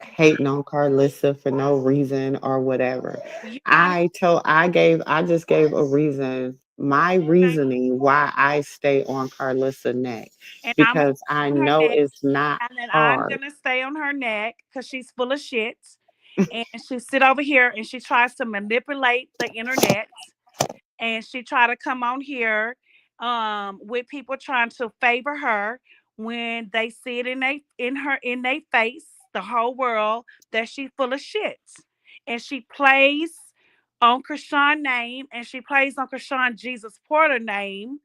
hating on Carlissa for no reason or whatever. you know, I just gave a reason, my okay. reasoning why I stay on Carlissa neck And I'm gonna because I stay on her know neck, it's not and then I'm hard. gonna stay on her neck because she's full of shit. And she sit over here and she tries to manipulate the internet and she tried to come on here with people trying to favor her when they see it in their face, the whole world, that she's full of shit. And she plays on Krishan name and she plays on Krishan Jesus Porter name.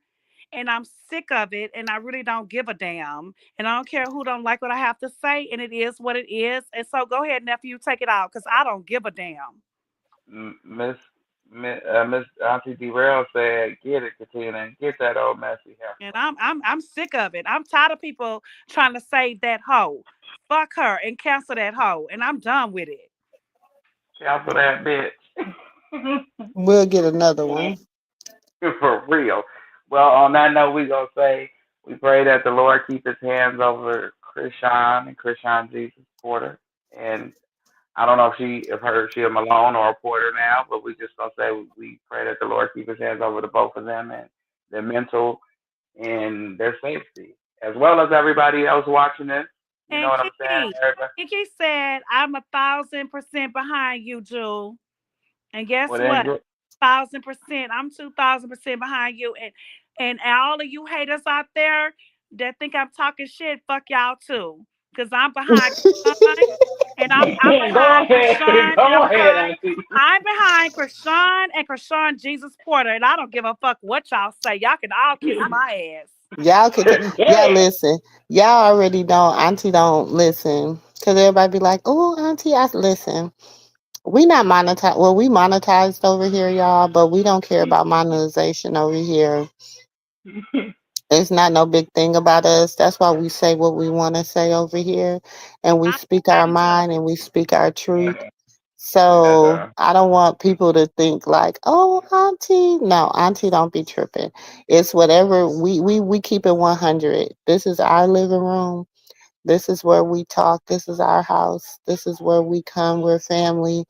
And I'm sick of it and I really don't give a damn. And I don't care who don't like what I have to say, and it is what it is. And so go ahead, nephew, take it out because I don't give a damn. Miss Miss Auntie Derail said, "Get it, Katina. Get that old messy And heifer. I'm sick of it. I'm tired of people trying to save that hoe. Fuck her and cancel that hoe. And I'm done with it. Cancel that bitch." We'll get another one. For real. Well, on that note, we gonna say we pray that the Lord keep His hands over Krishan and Krishan Jesus Porter. And I don't know if she a Malone or a Porter now, but we just gonna say we pray that the Lord keep His hands over the both of them and their mental and their safety, as well as everybody else watching this. You know And what I'm saying? Everybody. Kiki said, I'm 1,000% behind you, Jewel. And guess Well, then, what? 1,000%. I'm 2,000% behind you. And all of you haters out there that think I'm talking shit, fuck y'all too. Cause I'm behind Krishan, and I'm go behind ahead, Krishan, and go ahead, Auntie. I'm behind Krishan and Krishan Jesus Porter, and I don't give a fuck what y'all say. Y'all can all kiss my ass. Y'all could, y'all Yeah. listen. Y'all already don't, Auntie don't listen. Because everybody be like, oh, Auntie, I listen. We not monetized. Well, we monetized over here, y'all, but we don't care about monetization over here. It's not no big thing about us. That's why we say what we want to say over here. And we I'm speak our ready to mind and we speak our truth. So I don't want people to think like, oh, auntie. No, auntie don't be tripping. It's whatever we keep it 100. This is our living room. This is where we talk. This is our house. This is where we come. We're family.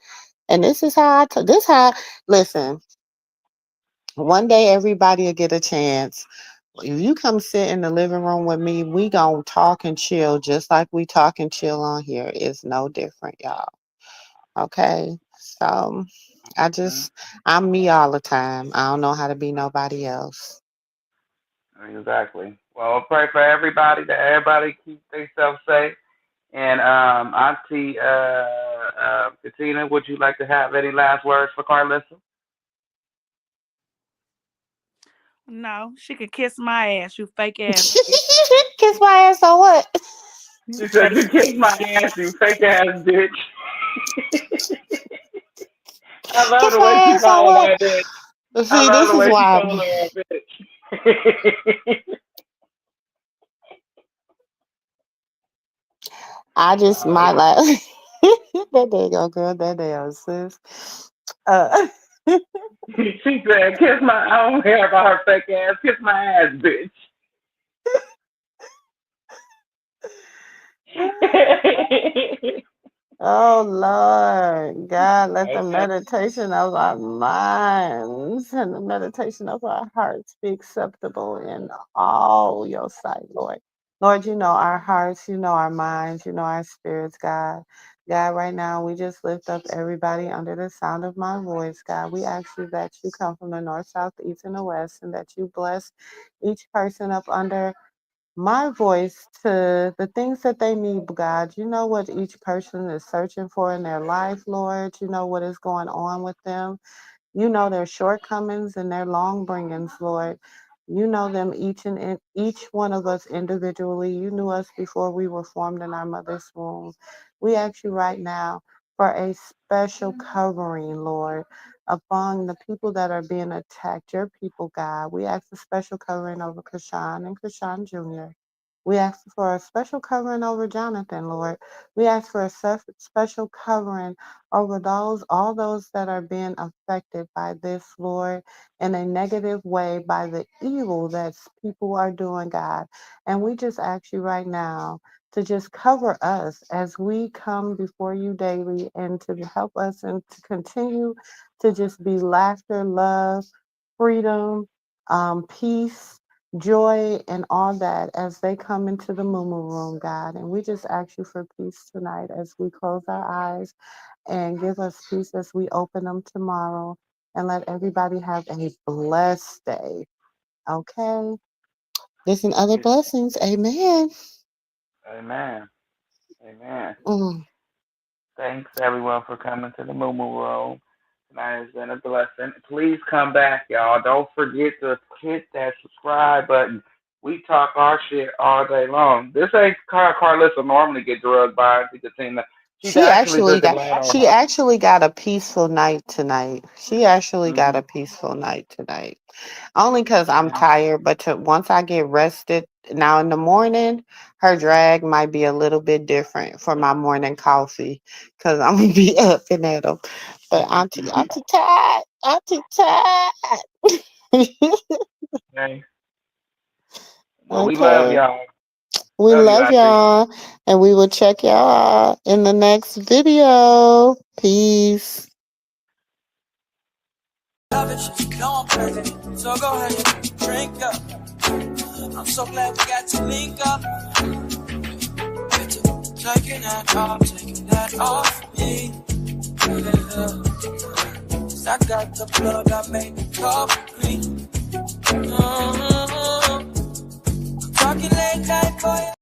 And this is how this how, listen, one day everybody will get a chance. If you come sit in the living room with me, we gonna talk and chill just like we talk and chill on here. It's no different, y'all. Okay? So I'm me all the time. I don't know how to be nobody else. Exactly. Well, pray for everybody that everybody keep themselves safe. And Auntie Katina, would you like to have any last words for Carlissa? No, she could kiss my ass, you fake ass bitch. Kiss my ass or what? She You said, fake "You kiss my ass, you fake ass bitch." I love Kiss the my way she ass or called what? that bitch. I See, love this the is way she why called her a bitch. I just Oh, my last that day go girl, that day go sis. Uh she said, "Kiss my." I don't care about her fake ass. Kiss my ass, bitch. Oh Lord, God, let the Okay. meditation of our minds and the meditation of our hearts be acceptable in all your sight, Lord. Lord, you know our hearts, you know our minds, you know our spirits, God. God, right now we just lift up everybody under the sound of my voice, God. We ask you that you come from the north, south, east, and the west, and that you bless each person up under my voice to the things that they need, God. You know what each person is searching for in their life, Lord. You know what is going on with them. You know their shortcomings and their long bringings, Lord. You know them each one of us individually. You knew us before we were formed in our mother's womb. We ask you right now for a special covering, Lord, upon the people that are being attacked, your people, God. We ask a special covering over Krishan and Krishan Jr. We ask for a special covering over Jonathan, Lord. We ask for a special covering over all those that are being affected by this, Lord, in a negative way by the evil that people are doing, God. And we just ask you right now to just cover us as we come before you daily and to help us and to continue to just be laughter, love, freedom, peace, joy, and all that as they come into the Moo Room, God. And we just ask you for peace tonight as we close our eyes and give us peace as we open them tomorrow. And let everybody have a blessed day. Okay? This and other blessings. Amen. Amen. Amen. Mm. Thanks everyone for coming to the Moo Room. Tonight has been a blessing. Please come back, y'all. Don't forget to hit that subscribe button. We talk our shit all day long. This ain't Carlissa normally get drugged by Auntie Katina. She's She actually actually just got laying on she her. actually got a peaceful night tonight. She actually got Mm-hmm. a peaceful night tonight. Only because I'm Yeah. tired, but once I get rested, now in the morning, her drag might be a little bit different for my morning coffee because I'm going to be up and at 'em. But Auntie tired. Auntie tired. Okay. Well, we love Okay. y'all. We Love you, love Auntie. y'all, and we will check y'all out in the next video. Peace. So go ahead, drink up. I'm so glad we got to link up. Taking that off me. Yeah. 'Cause I got the plug, I made the coffee. Talking late night, boy.